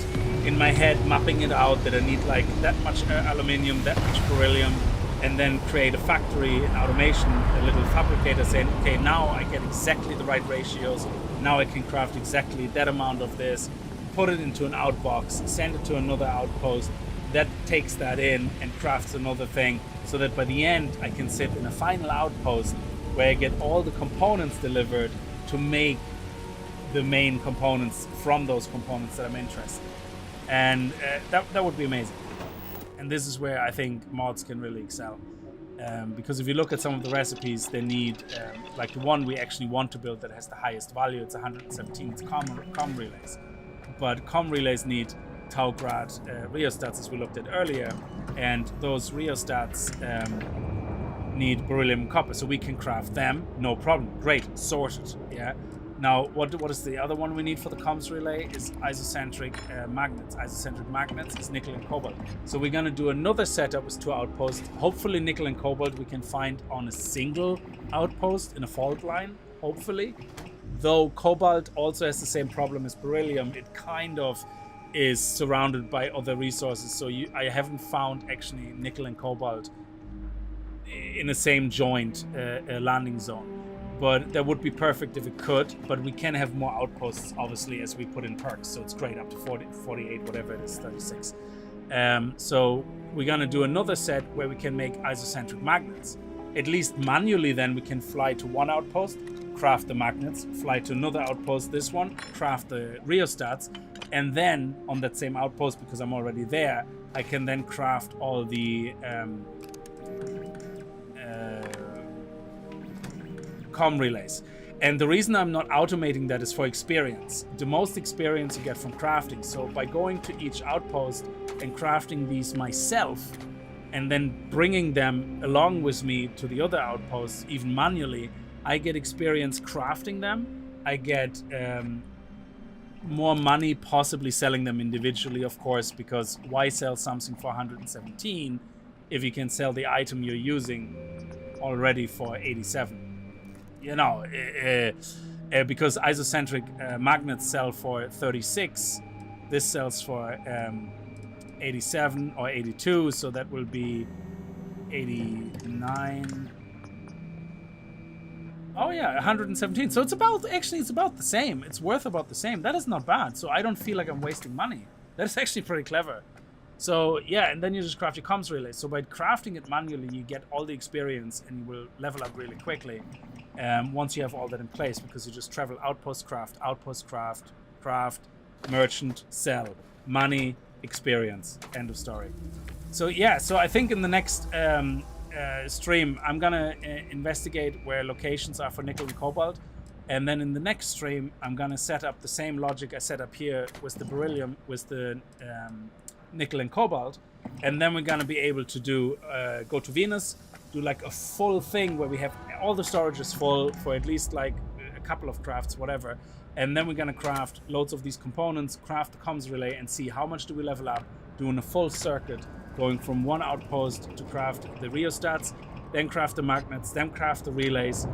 Speaker 1: in my head mapping it out that I need like that much aluminium, that much beryllium, and then create a factory, an automation, a little fabricator saying, okay, now I get exactly the right ratios. Now I can craft exactly that amount of this, put it into an outbox, send it to another outpost that takes that in and crafts another thing, so that by the end I can sit in a final outpost where I get all the components delivered to make the main components from those components that I'm interested in. And that would be amazing. And this is where I think mods can really excel. Because if you look at some of the recipes, they need, like the one we actually want to build that has the highest value, it's 117, it's com relays. But com relays need Taugrad rheostats, as we looked at earlier, and those rheostats need beryllium and copper, so we can craft them, no problem. Great, sorted, yeah. Now, what is the other one we need for the comms relay is isocentric magnets. Isocentric magnets is nickel and cobalt. So we're going to do another setup with 2 outposts. Hopefully nickel and cobalt we can find on a single outpost in a fault line, hopefully. Though cobalt also has the same problem as beryllium, it kind of is surrounded by other resources. So I haven't found actually nickel and cobalt in the same joint landing zone. But that would be perfect if it could, but we can have more outposts, obviously, as we put in perks, so it's great, up to 40, 48, whatever it is, 36. So we're gonna do another set where we can make isocentric magnets. At least manually then we can fly to one outpost, craft the magnets, fly to another outpost, this one, craft the rheostats, and then on that same outpost, because I'm already there, I can then craft all the com relays. And the reason I'm not automating that is for experience. The most experience you get from crafting. So by going to each outpost and crafting these myself, and then bringing them along with me to the other outposts, even manually, I get experience crafting them. I get more money possibly selling them individually, of course, because why sell something for 117 if you can sell the item you're using already for 87? You know, because isocentric magnets sell for 36, this sells for 87 or 82, so that will be 89. Oh yeah, 117. So it's about the same. It's worth about the same. That is not bad. So I don't feel like I'm wasting money. That is actually pretty clever. So yeah, and then you just craft your comms relay. So by crafting it manually, you get all the experience and you will level up really quickly. Once you have all that in place, because you just travel outpost, craft, merchant, sell, money, experience, end of story. So yeah, so I think in the next stream, I'm gonna investigate where locations are for nickel and cobalt, and then in the next stream, I'm gonna set up the same logic I set up here with the beryllium, with the nickel and cobalt, and then we're gonna be able to do go to Venus, do like a full thing where we have all the storages full for at least like a couple of crafts, whatever, and then we're gonna craft loads of these components, craft the comms relay, and see how much do we level up, doing a full circuit, going from one outpost to craft the rheostats, then craft the magnets, then craft the relays,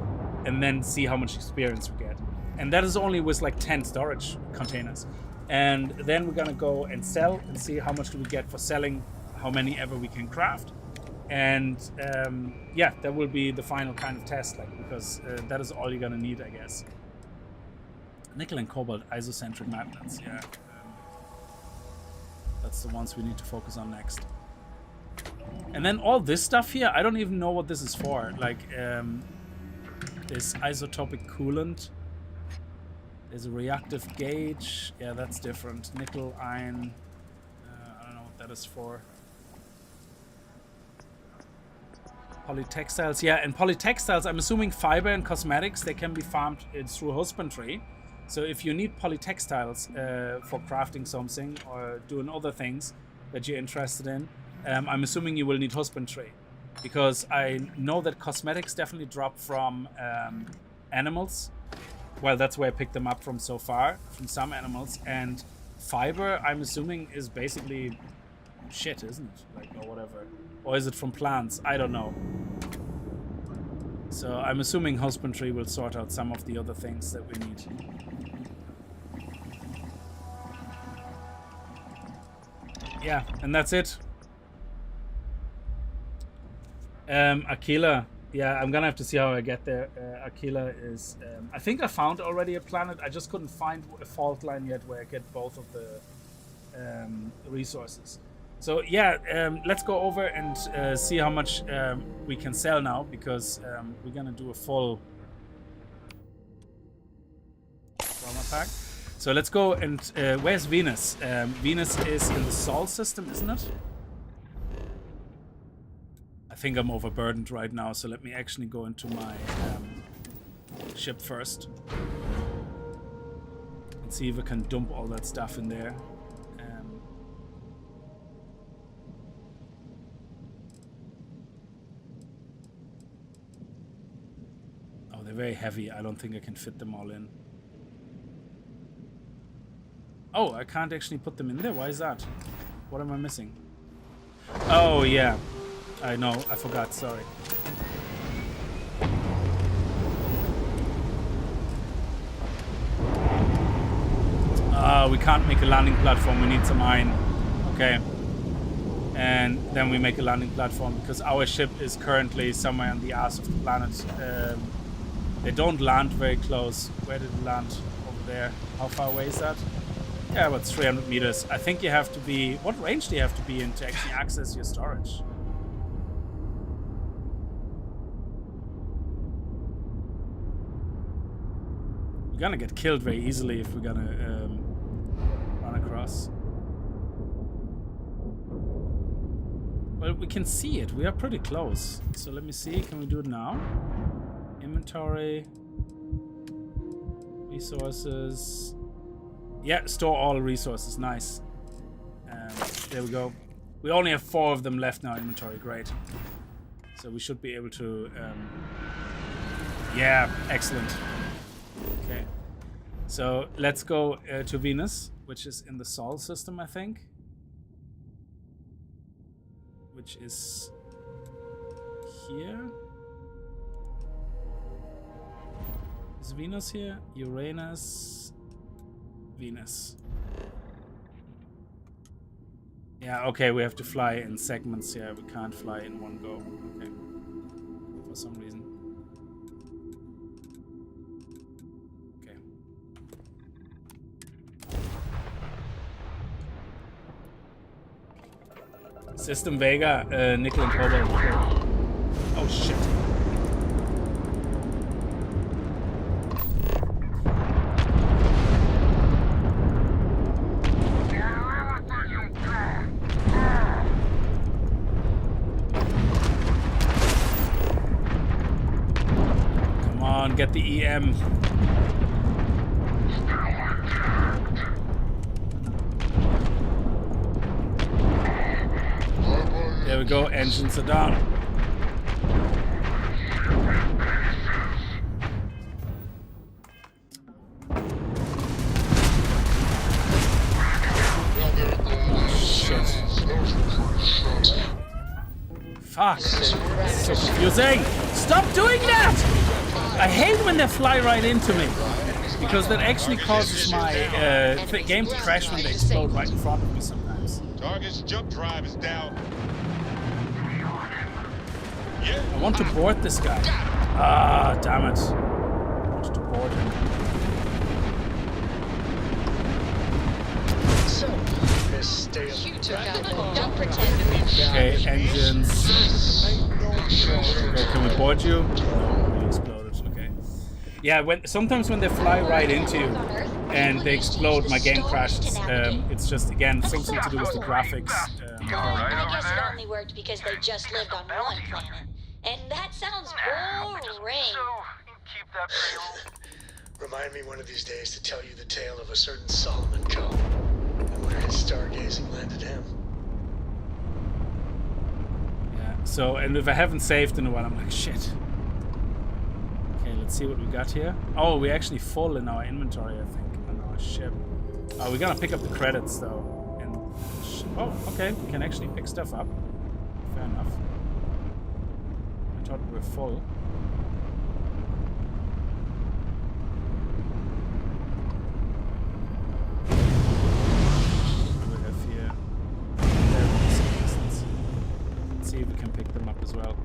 Speaker 1: and then see how much experience we get. And that is only with like 10 storage containers. And then we're gonna go and sell and see how much do we get for selling, how many ever we can craft. And yeah, that will be the final kind of test, like, because that is all you're gonna need, I guess. Nickel and cobalt isocentric magnets, yeah. That's the ones we need to focus on next. And then all this stuff here, I don't even know what this is for. Like, this isotopic coolant. There's a reactive gauge. Yeah, that's different. Nickel, iron. I don't know what that is for. Polytextiles, yeah, and polytextiles, I'm assuming fiber and cosmetics, they can be farmed through husbandry. So if you need polytextiles for crafting something or doing other things that you're interested in, I'm assuming you will need husbandry. Because I know that cosmetics definitely drop from animals. Well, that's where I picked them up from so far, from some animals. And fiber, I'm assuming, is basically shit, isn't it? Like, or whatever. Or is it from plants? I don't know. So I'm assuming husbandry will sort out some of the other things that we need. Yeah, and that's it. Aquila. Yeah, I'm gonna have to see how I get there. Aquila is... I think I found already a planet. I just couldn't find a fault line yet where I get both of the resources. So yeah, let's go over and see how much we can sell now, because we're gonna do a full armor pack. So let's go and where's Venus? Venus is in the Sol system, isn't it? I think I'm overburdened right now, so let me actually go into my ship first and see if I can dump all that stuff in there. Oh, they're very heavy. I don't think I can fit them all in. Oh, I can't actually put them in there? Why is that? What am I missing? Oh, yeah. I know. I forgot. Sorry. We can't make a landing platform. We need some iron. Okay. And then we make a landing platform because our ship is currently somewhere on the ass of the planet. They don't land very close. Where did it land? Over there. How far away is that? Yeah, about 300 meters. I think you have to be... What range do you have to be in to actually access your storage? We're gonna get killed very easily if we're gonna run across. Well, we can see it. We are pretty close. So let me see. Can we do it now? Inventory. Resources. Yeah, store all resources. Nice. There we go. We only have 4 of them left now in inventory. Great. So we should be able to... yeah, excellent. Okay. So let's go to Venus, which is in the Sol system, I think. Which is here. Is Venus here? Uranus. Venus. Yeah, okay, we have to fly in segments here. We can't fly in one go. Okay. For some reason. Okay. System Vega, nickel and cobalt. Oh shit. Get the EM. There we go, engines are down. Shit. Fuck. So confusing. Stop doing that! I hate when they fly right into me, because that actually causes my game to crash when they explode right in front of me sometimes.
Speaker 3: Target's jump drive is down. Yeah.
Speaker 1: I want to board this guy. Ah, damn it. I wanted to board him.
Speaker 7: So, Miss Stale.
Speaker 9: Don't pretend to be.
Speaker 1: Okay, engines. Okay, can we board you? No, you exploded. Yeah, sometimes when they fly right into you and they explode, my game crashes. It's just, again, something to do with the graphics.
Speaker 9: I guess it only worked because they just lived on one planet. And that sounds boring.
Speaker 8: So, you keep that pretty low.
Speaker 7: Remind me one of these days to tell you the tale of a certain Solomon Coe and where his stargazing landed him.
Speaker 1: Yeah, so, and if I haven't saved in a while, I'm like, shit. Okay, let's see what we got here. Oh, we're actually full in our inventory, I think, on our ship. Oh, we're gonna pick up the credits, though. And oh, okay, we can actually pick stuff up. Fair enough. I thought we were full. See if we can pick them up as well.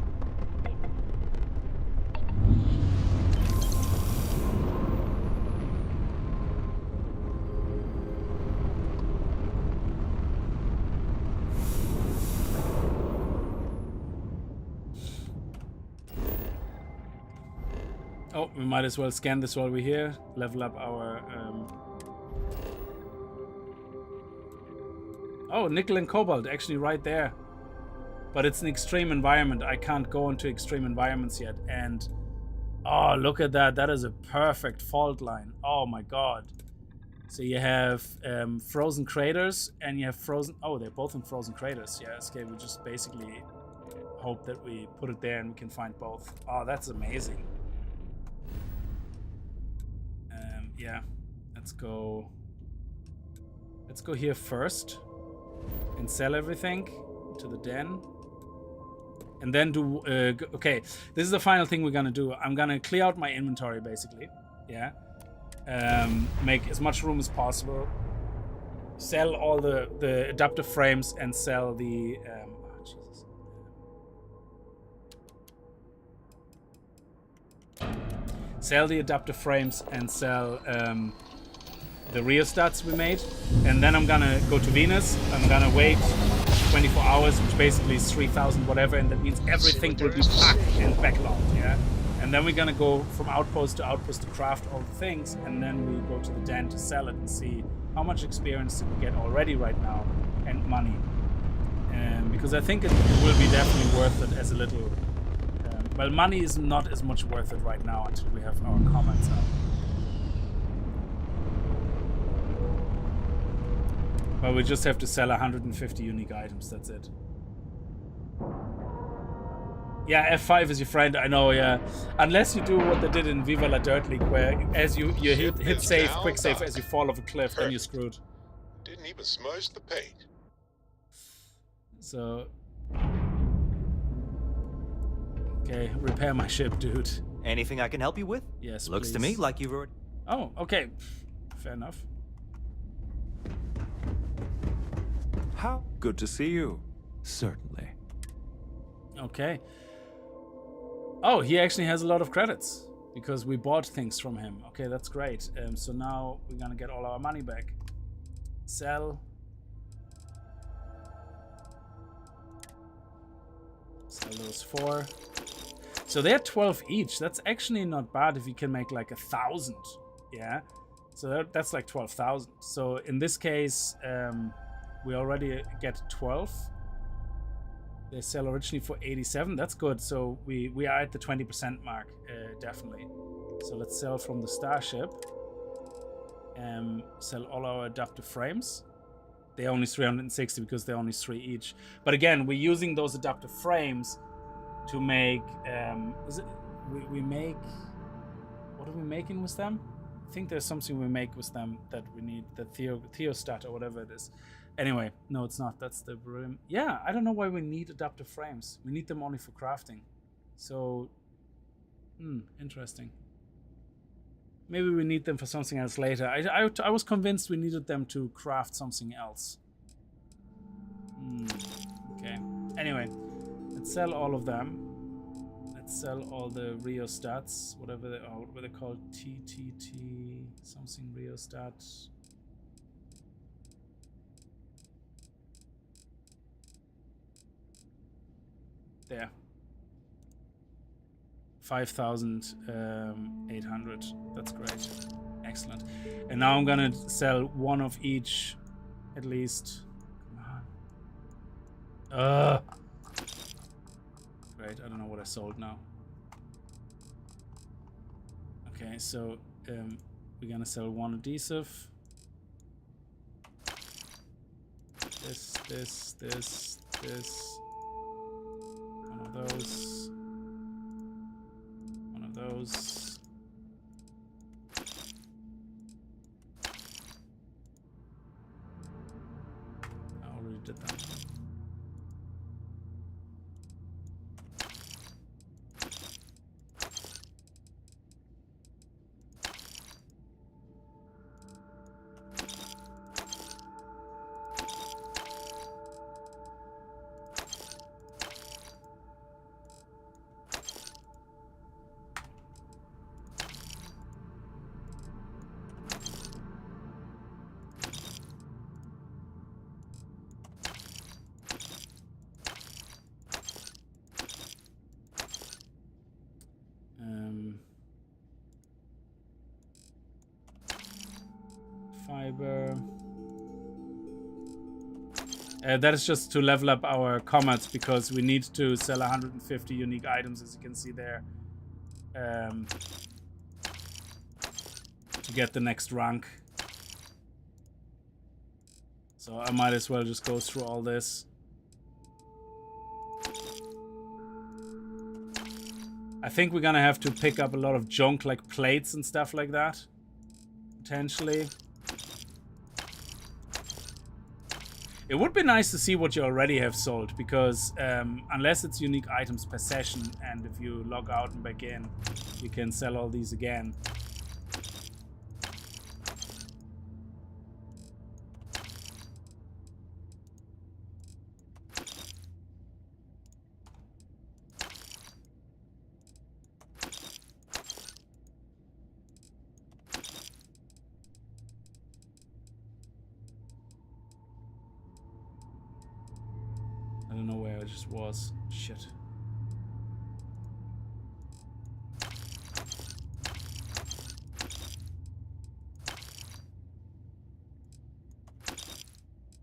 Speaker 1: Oh, we might as well scan this while we're here. Level up our... Oh, nickel and cobalt, actually right there. But it's an extreme environment. I can't go into extreme environments yet. And oh, look at that. That is a perfect fault line. Oh my god. So you have frozen craters and you have frozen... Oh, they're both in frozen craters. Yeah, okay, we just basically hope that we put it there and we can find both. Oh, that's amazing. Yeah, let's go here first and sell everything to the den. And then do, okay, this is the final thing we're gonna do. I'm gonna clear out my inventory, basically. Yeah. Make as much room as possible. Sell all the adaptive frames and sell the, oh, Jesus. Sell the adaptive frames and sell the rheostats we made. And then I'm gonna go to Venus. I'm gonna wait 24 hours, which basically is 3,000 whatever, and that means everything will be packed and backlogged, yeah? And then we're gonna go from outpost to craft all the things, and then we go to the den to sell it and see how much experience did we get already right now, and money. Because I think it will be definitely worth it as a little... well, money is not as much worth it right now until we have our comments up. Well, we just have to sell 150 unique items, that's it. Yeah, F5 is your friend, I know, yeah. Unless you do what they did in Viva La Dirt League, where as you hit save, quick save as you fall off a cliff, then you're screwed.
Speaker 3: Didn't even smudge the paint.
Speaker 1: So... Okay, repair my ship, dude.
Speaker 5: Anything I can help you with?
Speaker 1: Yes,
Speaker 5: Looks
Speaker 1: please.
Speaker 5: to me like you've already...
Speaker 1: Oh, okay. Fair enough.
Speaker 2: How good to see you. Certainly.
Speaker 1: Okay. Oh, he actually has a lot of credits because we bought things from him. Okay, that's great. So now we're gonna get all our money back. Sell. Sell those 4. So they're 12 each. That's actually not bad if you can make like 1,000. Yeah. So that's like 12,000. So in this case, we already get 12. They sell originally for 87. That's good. So we are at the 20% mark, definitely. So let's sell from the Starship. Sell all our adaptive frames. They're only 360 because they're only 3 each. But again, we're using those adaptive frames to make... we make... What are we making with them? I think there's something we make with them that we need. The Theostat or whatever it is. Anyway, no, it's not. That's the brim. Yeah, I don't know why we need adaptive frames. We need them only for crafting. So, interesting. Maybe we need them for something else later. I was convinced we needed them to craft something else. Okay. Anyway, let's sell all of them. Let's sell all the rheostats, whatever they are. What are they called? TTT something rheostat. There. 5,800. That's great. Excellent. And now I'm gonna sell one of each, at least. Come on. Great. Right, I don't know what I sold now. Okay, so we're gonna sell one adhesive. This. One of those. One of those. I already did that. Fiber. That is just to level up our comets because we need to sell 150 unique items, as you can see there, to get the next rank. So I might as well just go through all this. I think we're gonna have to pick up a lot of junk like plates and stuff like that, potentially. It would be nice to see what you already have sold, because unless it's unique items per session, and if you log out and back in, you can sell all these again. I don't know where I just was. Shit.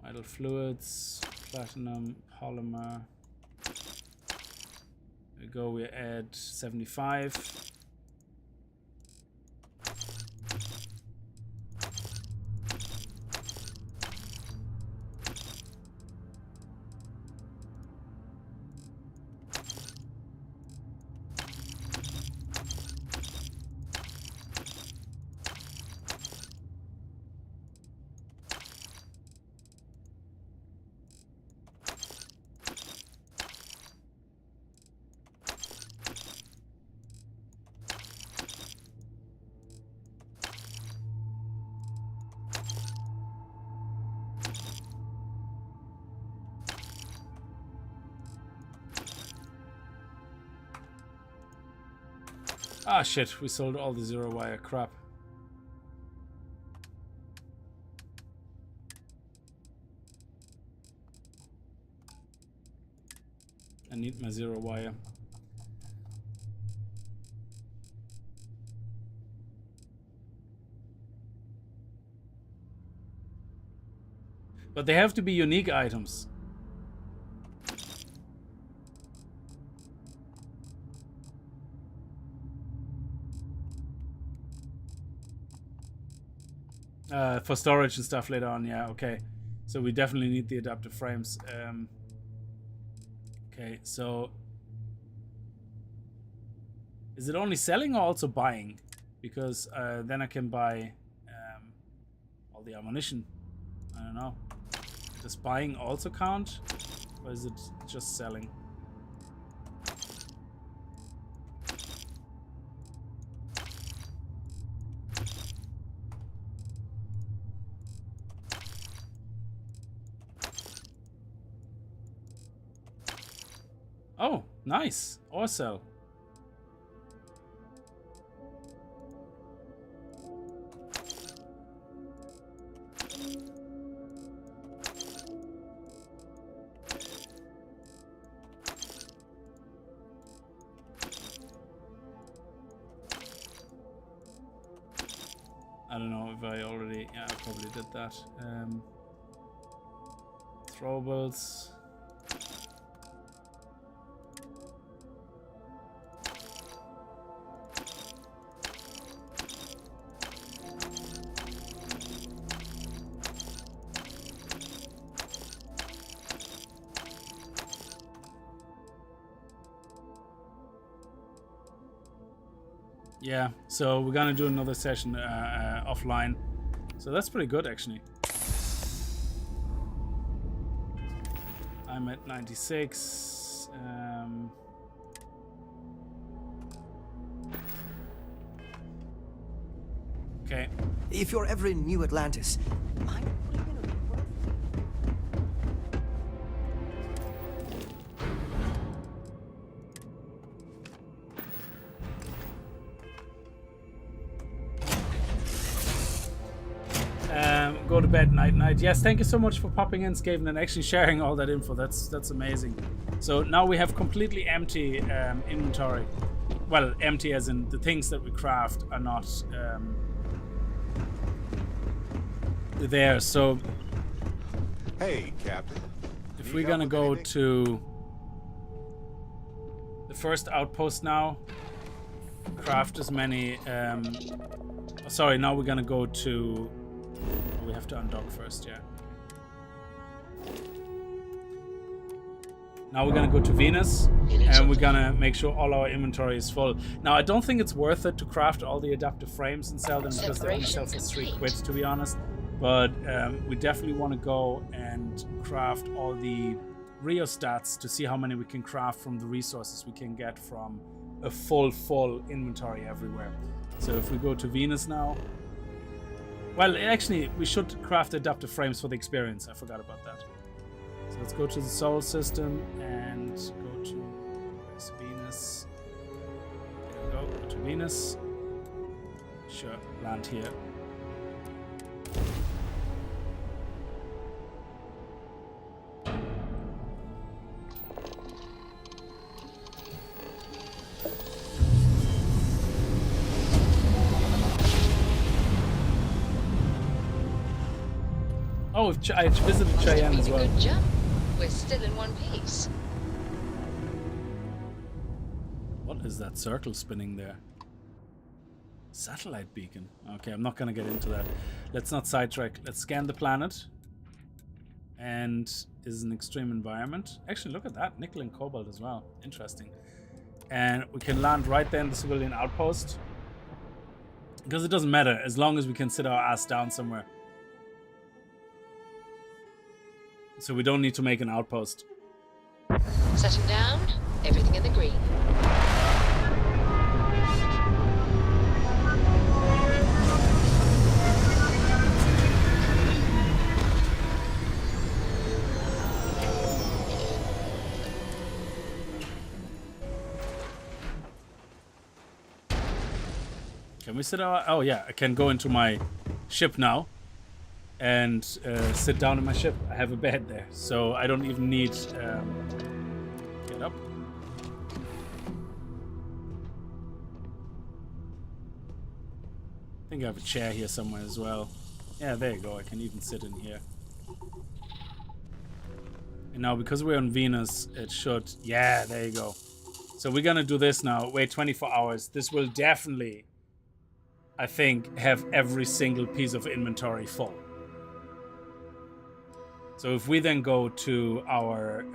Speaker 1: Vital fluids, platinum, polymer. There we go, we're at 75. Ah, shit, we sold all the zero wire crap. I need my zero wire. But they have to be unique items. For storage and stuff later on, yeah, okay. So we definitely need the adaptive frames. Okay, so is it only selling or also buying? Because then I can buy all the ammunition. I don't know. Does buying also count? Or is it just selling? Oh, nice. Or sell. I don't know if I already... Yeah, I probably did that. Throwables. Yeah, so we're gonna do another session offline. So that's pretty good, actually. I'm at 96. Okay.
Speaker 6: If you're ever in New Atlantis, mind putting in a request?
Speaker 1: Go to bed, night. Yes, thank you so much for popping in, Skaven, and actually sharing all that info. That's amazing. So now we have completely empty inventory. Well, empty as in the things that we craft are not there. So
Speaker 3: Hey, Captain.
Speaker 1: if
Speaker 3: Need
Speaker 1: we're
Speaker 3: help
Speaker 1: gonna
Speaker 3: with
Speaker 1: go
Speaker 3: anything?
Speaker 1: to the first outpost now, craft as many. Sorry, now we're gonna go to. We have to undock first, yeah. Now we're gonna go to Venus, and we're gonna make sure all our inventory is full. Now I don't think it's worth it to craft all the adaptive frames and sell them because they only sell for £3, to be honest. But we definitely want to go and craft all the rheostats to see how many we can craft from the resources we can get from a full inventory everywhere. So if we go to Venus now, well, actually we should craft adaptive frames for the experience. I forgot about that. So let's go to the Sol system and go to where's Venus. There we go. Go to Venus. Sure, land here. Oh, I visited Cheyenne as well.
Speaker 9: Good jump. We're still in one piece.
Speaker 1: What is that circle spinning there? Satellite beacon. Okay, I'm not gonna get into that. Let's not sidetrack. Let's scan the planet. And is an extreme environment. Actually, look at that. Nickel and cobalt as well. Interesting. And we can land right there in the civilian outpost. Because it doesn't matter as long as we can sit our ass down somewhere. So we don't need to make an outpost.
Speaker 9: Setting down. Everything in the green.
Speaker 1: Can we sit our... Oh yeah, I can go into my ship now. And sit down in my ship. I have a bed there, so I don't even need get up. I think I have a chair here somewhere as well. Yeah, there you go. I can even sit in here. And now because we're on Venus, it should... Yeah, there you go. So we're gonna do this now. Wait 24 hours. This will definitely, I think, have every single piece of inventory full. So if we then go to our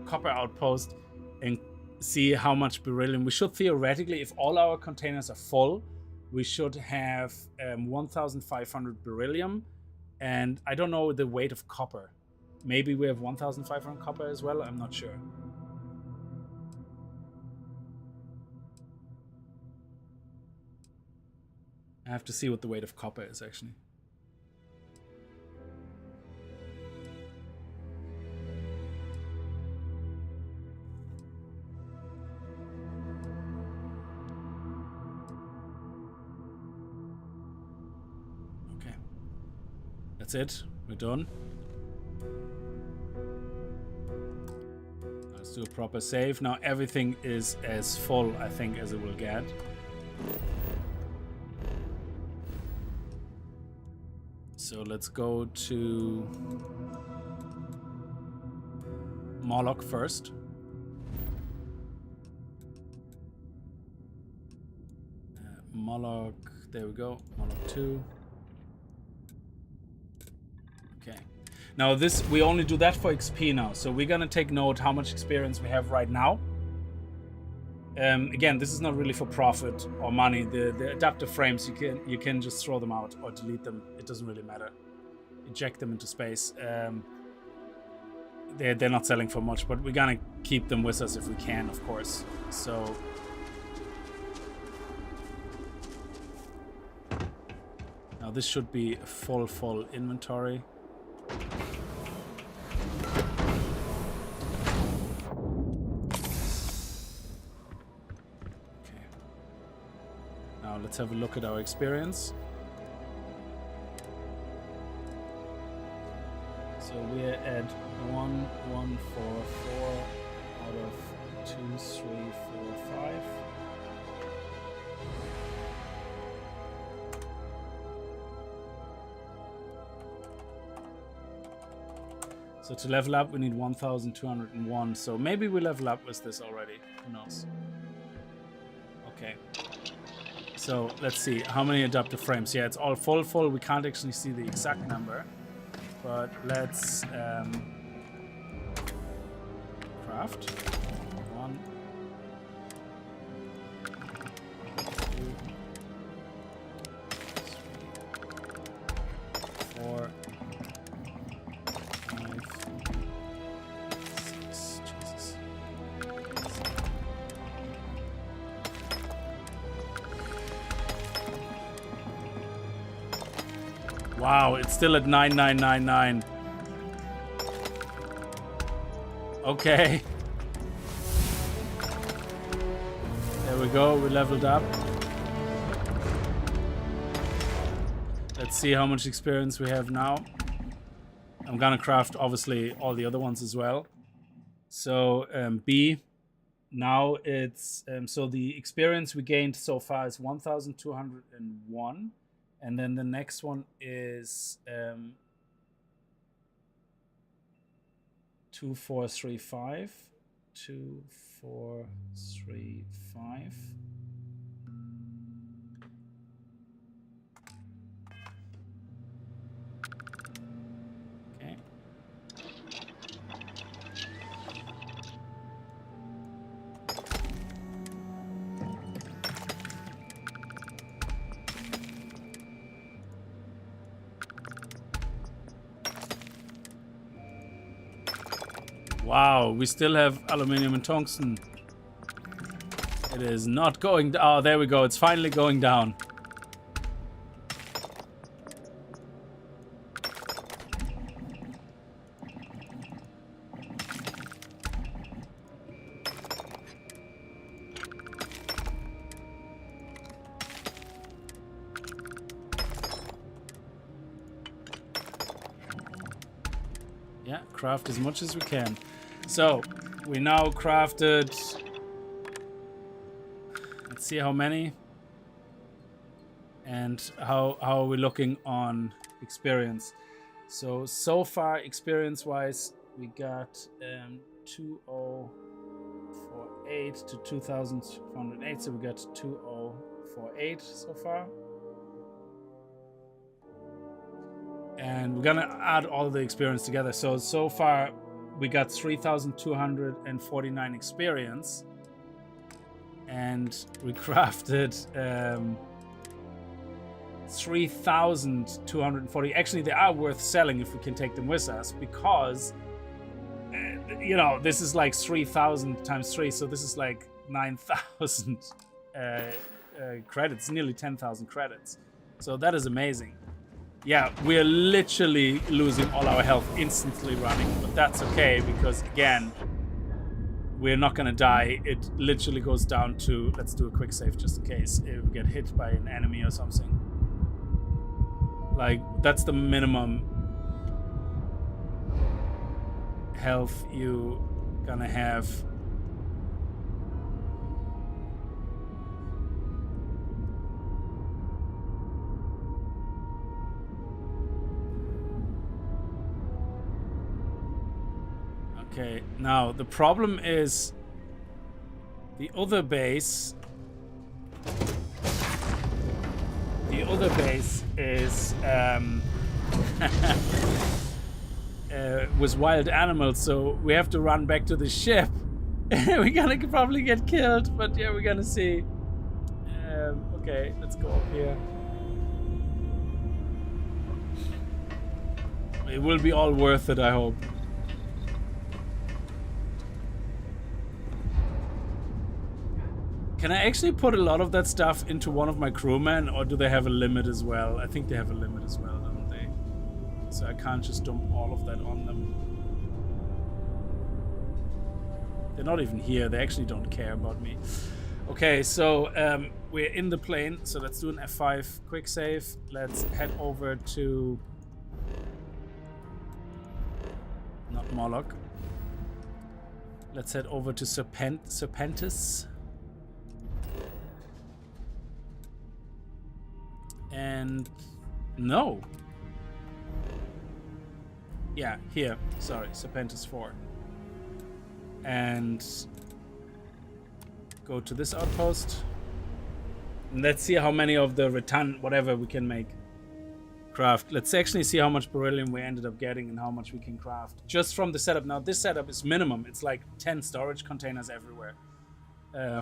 Speaker 1: copper outpost and see how much beryllium, we should theoretically, if all our containers are full, we should have 1,500 beryllium. And I don't know the weight of copper. Maybe we have 1,500 copper as well. I'm not sure. I have to see what the weight of copper is actually. That's it. We're done. Let's do a proper save. Now everything is as full, I think, as it will get. So let's go to Moloch first. Moloch, there we go. Moloch 2. Okay. Now this, we only do that for XP now. So we're gonna take note how much experience we have right now. Again, this is not really for profit or money. The adaptive frames, you can just throw them out or delete them. It doesn't really matter. Eject them into space. They're not selling for much, but we're gonna keep them with us if we can, of course. So now this should be a full inventory. Okay. Now let's have a look at our experience. So we're at 1144 out of 2, 3, 4, 5. So to level up, we need 1,201. So maybe we level up with this already. Who knows? Okay. So let's see how many adaptive frames. Yeah, it's all full. We can't actually see the exact number. But let's craft 1, 2, 3, 4, 5, 6. Jesus. Wow, it's still at 9999. Okay. There we go, we leveled up. Let's see how much experience we have now. I'm gonna craft, obviously, all the other ones as well. So, B. Now it's... so the experience we gained so far is 1,201. And then the next one is 2435. 2435. Okay. Wow, we still have aluminium and tungsten. It is not going down. Oh, there we go. It's finally going down. Yeah, craft as much as we can. So, we now crafted... Let's see how many. And how are we looking on experience. So far, experience-wise, we got 2048 to 2408. So we got 2048 so far. And we're gonna add all the experience together. So far, we got 3,249 experience, and we crafted 3,240. Actually, they are worth selling if we can take them with us, because you know, this is like 3,000 times 3, so this is like 9,000 credits, nearly 10,000 credits. So that is amazing. Yeah, we're literally losing all our health instantly running, but that's okay, because again, we're not gonna die. It literally goes down to, let's do a quick save just in case if we get hit by an enemy or something. Like, that's the minimum health you gonna have. Okay, now the problem is the other base. The other base is with wild animals, so we have to run back to the ship We're gonna probably get killed, but yeah, we're gonna see. Okay, let's go up here. It will be all worth it, I hope. Can I actually put a lot of that stuff into one of my crewmen, or do they have a limit as well? I think they have a limit as well, don't they? So I can't just dump all of that on them. They're not even here. They actually don't care about me. Okay, so we're in the plane. So let's do an F5 quick save. Let's head over to... not Moloch. Let's head over to Serpentis. And... no. Yeah, here. Sorry, Serpentis 4. And go to this outpost. And let's see how many of the rattan, whatever we can make. Craft. Let's actually see how much beryllium we ended up getting and how much we can craft. Just from the setup. Now, this setup is minimum. It's like 10 storage containers everywhere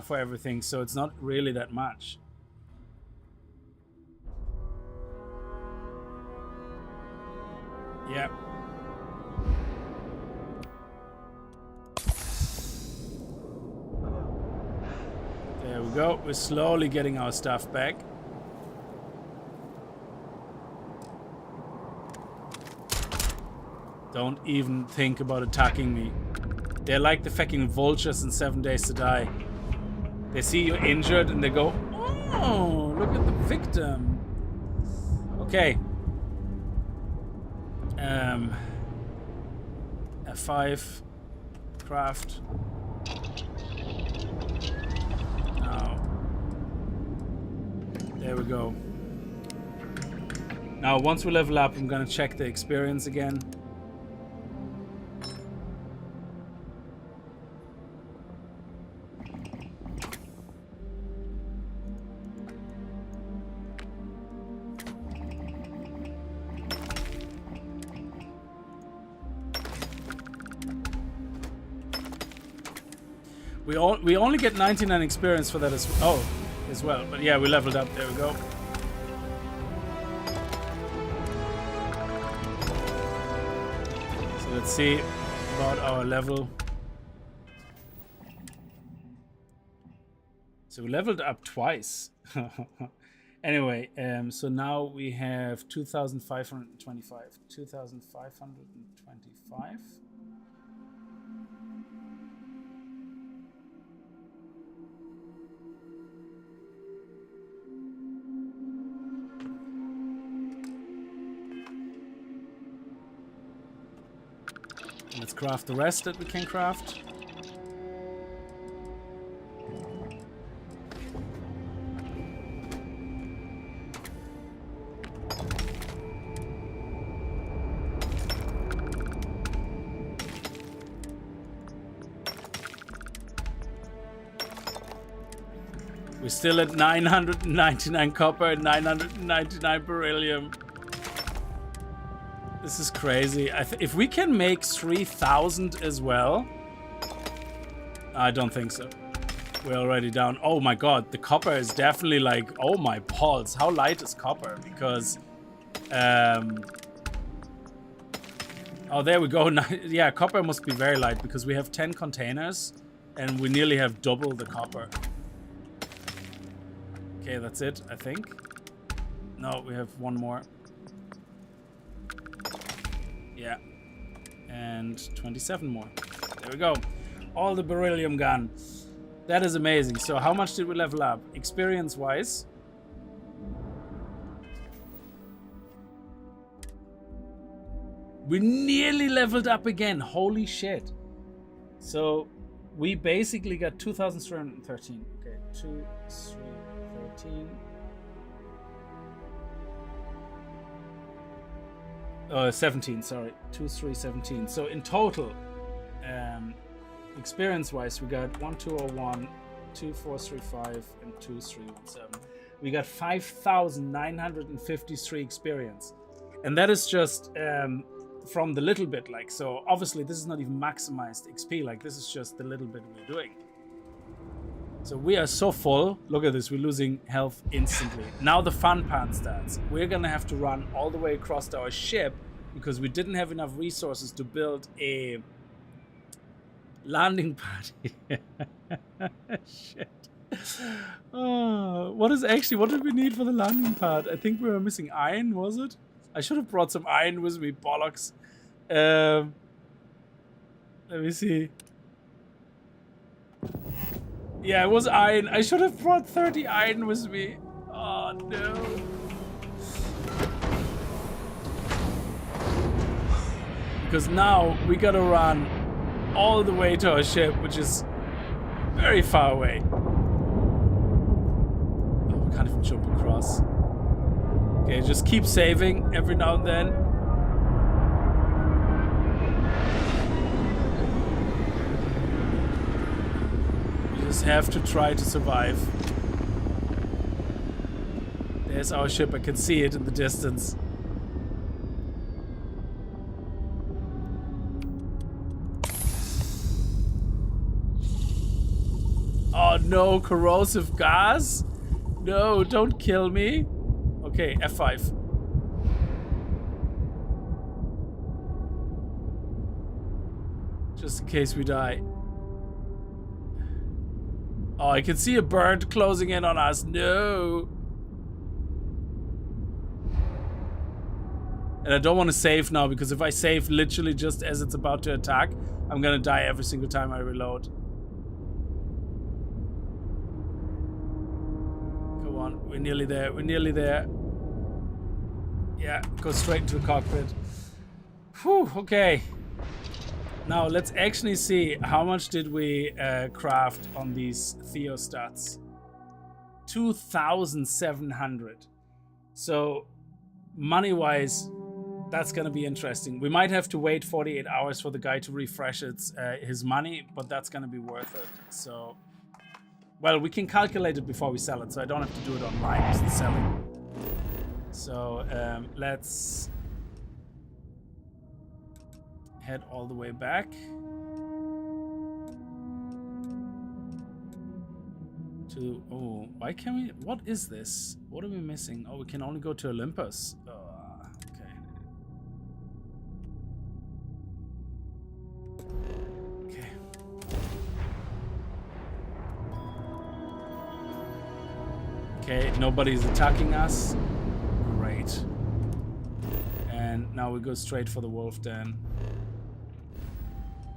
Speaker 1: for everything. So it's not really that much. Yeah. There we go. We're slowly getting our stuff back. Don't even think about attacking me. They're like the fucking vultures in 7 Days to Die. They see you injured and they go, oh, look at the victim. Okay. F5 craft. Now, there we go. Now, once we level up, I'm gonna check the experience again. We only get 99 experience for that as well. But yeah, we leveled up. There we go. So let's see about our level. So we leveled up twice. Anyway, so now we have 2,525. 2,525. Let's craft the rest that we can craft. We're still at 999 copper and 999 beryllium. This is crazy. If we can make 3,000 as well... I don't think so. We're already down. Oh my god, the copper is definitely like... oh my balls, how light is copper? Because... oh, there we go. Yeah, copper must be very light because we have 10 containers and we nearly have double the copper. Okay, that's it, I think. No, we have one more. Yeah, and 27 more. There we go. All the beryllium gone. That is amazing. So how much did we level up? Experience-wise. We nearly leveled up again. Holy shit. So we basically got 2,313. Okay, 2,313. 17, sorry. 2,317. So in total, experience-wise, we got 1,201, 2,435, and 2,317. We got 5,953 experience. And that is just from the little bit. Like, so obviously this is not even maximized XP. Like, this is just the little bit we're doing. So we are so full. Look at this. We're losing health instantly. Now the fun part starts. We're going to have to run all the way across to our ship because we didn't have enough resources to build a landing pad. Shit. Oh, what did we need for the landing pad? I think we were missing iron, was it? I should have brought some iron with me, bollocks. Let me see. Yeah, it was iron. I should have brought 30 iron with me. Oh, no. Because now we gotta run all the way to our ship, which is very far away. Oh, we can't even jump across. Okay, just keep saving every now and then. Just have to try to survive. There's our ship. I can see it in the distance. Oh no, corrosive gas? No, don't kill me. Okay, F5. Just in case we die. Oh, I can see a bird closing in on us. No. And I don't want to save now, because if I save literally just as it's about to attack, I'm gonna die every single time I reload. Come on, we're nearly there. We're nearly there. Yeah, go straight into the cockpit. Whew, okay. Now let's actually see how much did we craft on these theostats. 2,700. So money-wise, that's gonna be interesting. We might have to wait 48 hours for the guy to refresh his money, but that's gonna be worth it. So, well, we can calculate it before we sell it, so I don't have to do it online as the selling. So let's head all the way back to, oh, why can't we, what is this? What are we missing? Oh, we can only go to Olympus. Okay. Okay. Okay, nobody's attacking us. Great. And now we go straight for the wolf den.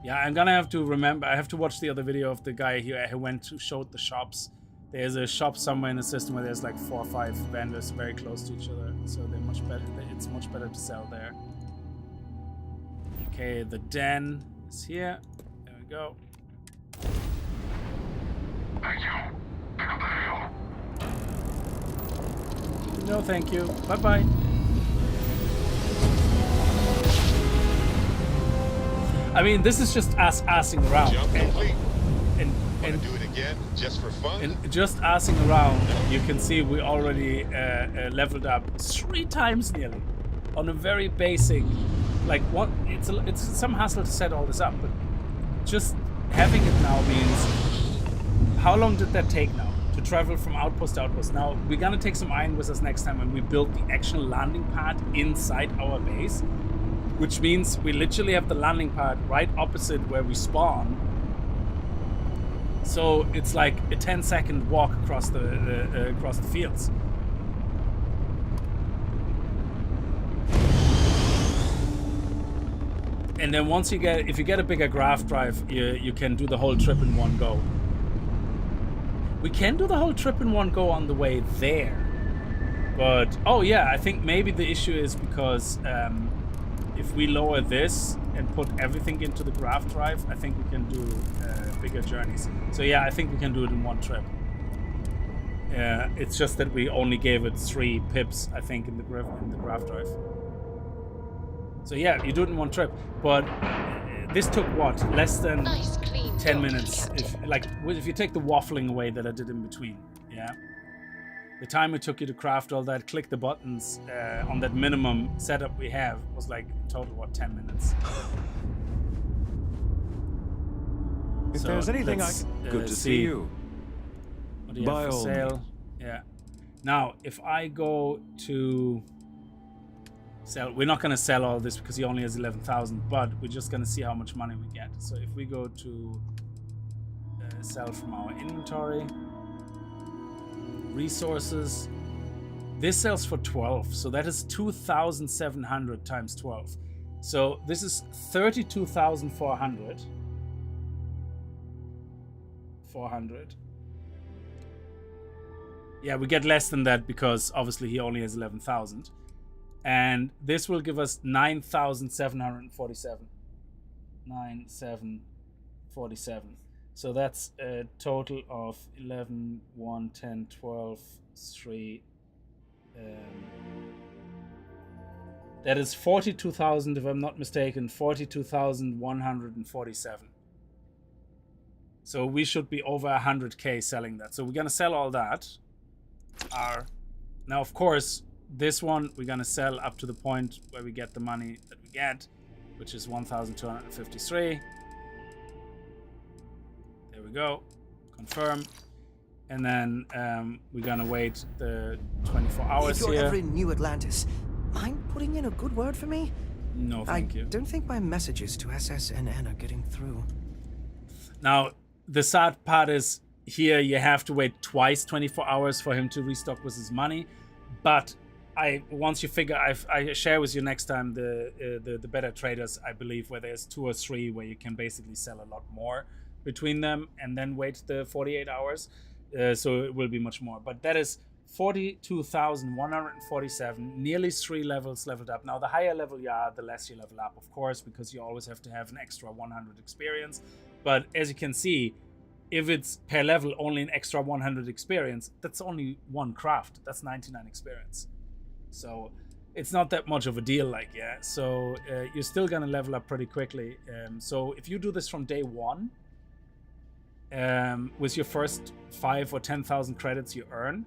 Speaker 1: Yeah, I'm gonna have to remember, I have to watch the other video of the guy here who went to showed the shops. There's a shop somewhere in the system where there's like 4 or 5 vendors very close to each other, so they're much better. It's much better to sell there. Okay, the den is here. There we go.
Speaker 8: Thank you. Pick up the hill.
Speaker 1: No, thank you. Bye-bye. I mean, this is just us assing around.
Speaker 3: Jump complete.
Speaker 1: And
Speaker 3: do it again, just for fun.
Speaker 1: And just assing around, you can see we already leveled up 3 times nearly on a very basic, like what? It's some hassle to set all this up, but just having it now means. How long did that take now to travel from outpost to outpost? Now we're gonna take some iron with us next time when we build the actual landing pad inside our base. Which means we literally have the landing pad right opposite where we spawn. So it's like a 10-second walk across the fields. And then once if you get a bigger graft drive, you can do the whole trip in one go. We can do the whole trip in one go on the way there. But, oh yeah, I think maybe the issue is because if we lower this and put everything into the graft drive, I think we can do bigger journeys. So yeah, I think we can do it in one trip. It's just that we only gave it 3 pips, I think, in the graft drive. So yeah, you do it in one trip. But this took what? Less than
Speaker 9: Nice, clean
Speaker 1: 10
Speaker 9: job,
Speaker 1: minutes. If you take the waffling away that I did in between, yeah. The time it took you to craft all that, click the buttons on that minimum setup we have was like total, what, 10 minutes.
Speaker 2: If
Speaker 1: So
Speaker 2: there's anything
Speaker 1: let's,
Speaker 2: good to see you.
Speaker 1: What do you
Speaker 2: By
Speaker 1: have for
Speaker 2: all
Speaker 1: sale?
Speaker 2: means.
Speaker 1: Yeah. Now, if I go to sell, we're not going to sell all this because he only has 11,000, but we're just going to see how much money we get. So if we go to sell from our inventory, resources, this sells for 12, so that is 2,700 times 12. So this is 32,400. 400. Yeah, we get less than that because obviously he only has 11,000. And this will give us 9,747. 9,747. So that's a total of 11, 1, 10, 12, 3. That is 42,000, if I'm not mistaken, 42,147. So we should be over 100k selling that. So we're gonna sell all that. Now, of course, this one we're gonna sell up to the point where we get the money that we get, which is 1,253. There we go. Confirm. And then we're gonna wait the 24 hours
Speaker 6: If you're
Speaker 1: here.
Speaker 6: ever in New Atlantis, mind putting in a good word for me?
Speaker 1: No, thank you.
Speaker 6: I don't think my messages to SSNN are getting through.
Speaker 1: Now, the sad part is here you have to wait twice 24 hours for him to restock with his money. But once you figure, I share with you next time the better traders, I believe, where there's 2 or 3 where you can basically sell a lot more between them and then wait the 48 hours. So it will be much more. But that is 42,147, nearly 3 levels leveled up. Now, the higher level you are, the less you level up, of course, because you always have to have an extra 100 experience. But as you can see, if it's per level only an extra 100 experience, that's only 1 craft. That's 99 experience. So it's not that much of a deal, like, yeah. So you're still gonna level up pretty quickly. So if you do this from day 1, with your first 5 or 10,000 credits you earn,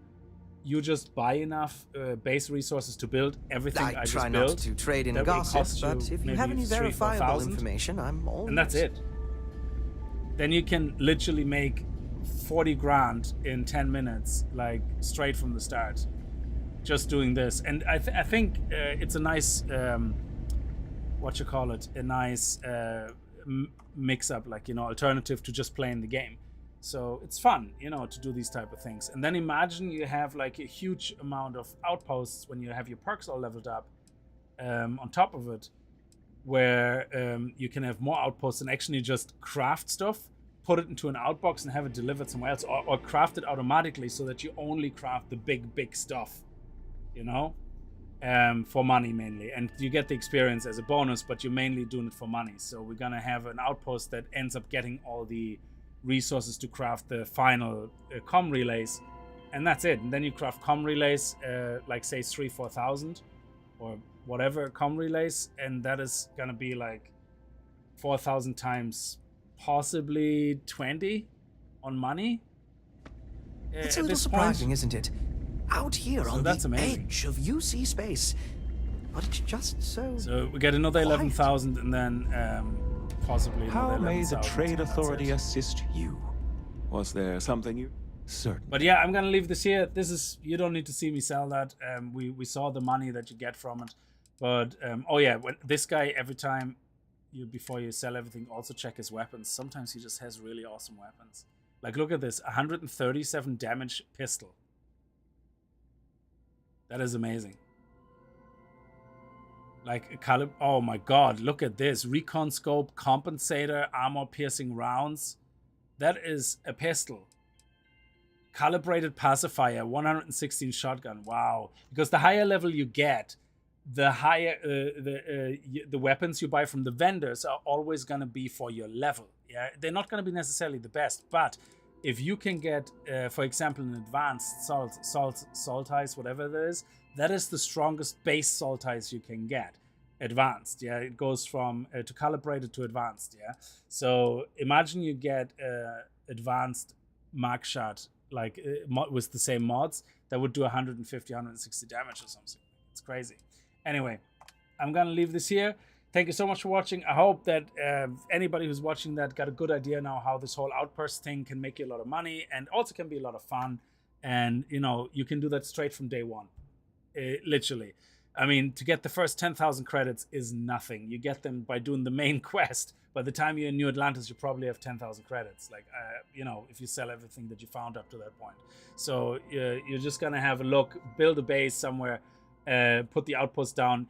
Speaker 1: you just buy enough base resources to build everything I just
Speaker 6: try
Speaker 1: built.
Speaker 6: not to trade in
Speaker 1: that will
Speaker 6: gossip,
Speaker 1: cost
Speaker 6: but if you
Speaker 1: maybe
Speaker 6: have any
Speaker 1: 3,000 or
Speaker 6: verifiable
Speaker 1: 4,000,
Speaker 6: information, I'm all
Speaker 1: and that's it. Then you can literally make 40 grand in 10 minutes, like straight from the start, just doing this. And I think it's a nice, a nice mix up, like, you know, alternative to just playing the game. So it's fun, you know, to do these type of things. And then imagine you have like a huge amount of outposts when you have your perks all leveled up on top of it, where you can have more outposts and actually just craft stuff, put it into an outbox and have it delivered somewhere else, or craft it automatically so that you only craft the big stuff, you know, for money mainly. And you get the experience as a bonus, but you're mainly doing it for money. So we're gonna have an outpost that ends up getting all the resources to craft the final comm relays, and that's it. And then you craft comm relays, like say 3,000-4,000 or whatever comm relays, and that is gonna be like 4,000 times possibly 20 on money.
Speaker 6: It's a little surprising, isn't it? Out here on the edge of UC space, but it's just so.
Speaker 1: So we get another 11,000, and then possibly another 11,000.
Speaker 2: How may the trade authority assist you? Was there something you certain?
Speaker 1: But yeah, I'm gonna leave this here. This is, you don't need to see me sell that. We saw the money that you get from it. But oh yeah, when this guy, every time before you sell everything, also check his weapons. Sometimes he just has really awesome weapons. Like, look at this, 137 damage pistol. That is amazing. Like, oh my god, look at this. Recon scope, compensator, armor piercing rounds. That is a pistol. Calibrated pacifier, 116 shotgun. Wow. Because the higher level you get, the higher the weapons you buy from the vendors are always going to be for your level. Yeah, they're not going to be necessarily the best, but if you can get, for example, an advanced saltize, whatever that is the strongest base saltize you can get. Advanced, yeah, it goes from to calibrated to advanced, yeah. So imagine you get advanced mark shot, like with the same mods, that would do 150, 160 damage or something. It's crazy. Anyway, I'm gonna leave this here. thank you so much for watching. I hope that anybody who's watching that got a good idea now how this whole Outposts thing can make you a lot of money and also can be a lot of fun. And, you know, you can do that straight from day one, literally. I mean, to get the first 10,000 credits is nothing. You get them by doing the main quest. By the time you're in New Atlantis, you probably have 10,000 credits. Like, you know, if you sell everything that you found up to that point. So you're just going to have a look, build a base somewhere, put the outpost down,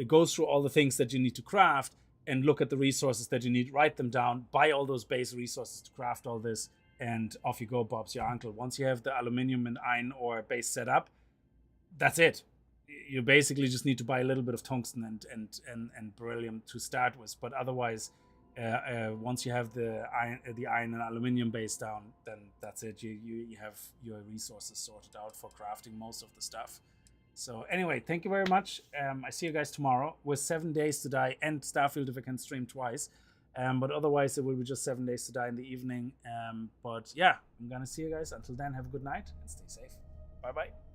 Speaker 1: go through all the things that you need to craft, and look at the resources that you need, write them down, buy all those base resources to craft all this, and off you go, Bob's your uncle. Once you have the aluminium and iron ore base set up, that's it. You basically just need to buy a little bit of tungsten and beryllium to start with, but otherwise, once you have the iron and aluminium base down, then that's it. You have your resources sorted out for crafting most of the stuff. So anyway, thank you very much. I see you guys tomorrow with 7 Days to Die and Starfield if I can stream twice. But otherwise, it will be just 7 Days to Die in the evening. But yeah, I'm gonna see you guys. Until then, have a good night and stay safe. Bye bye.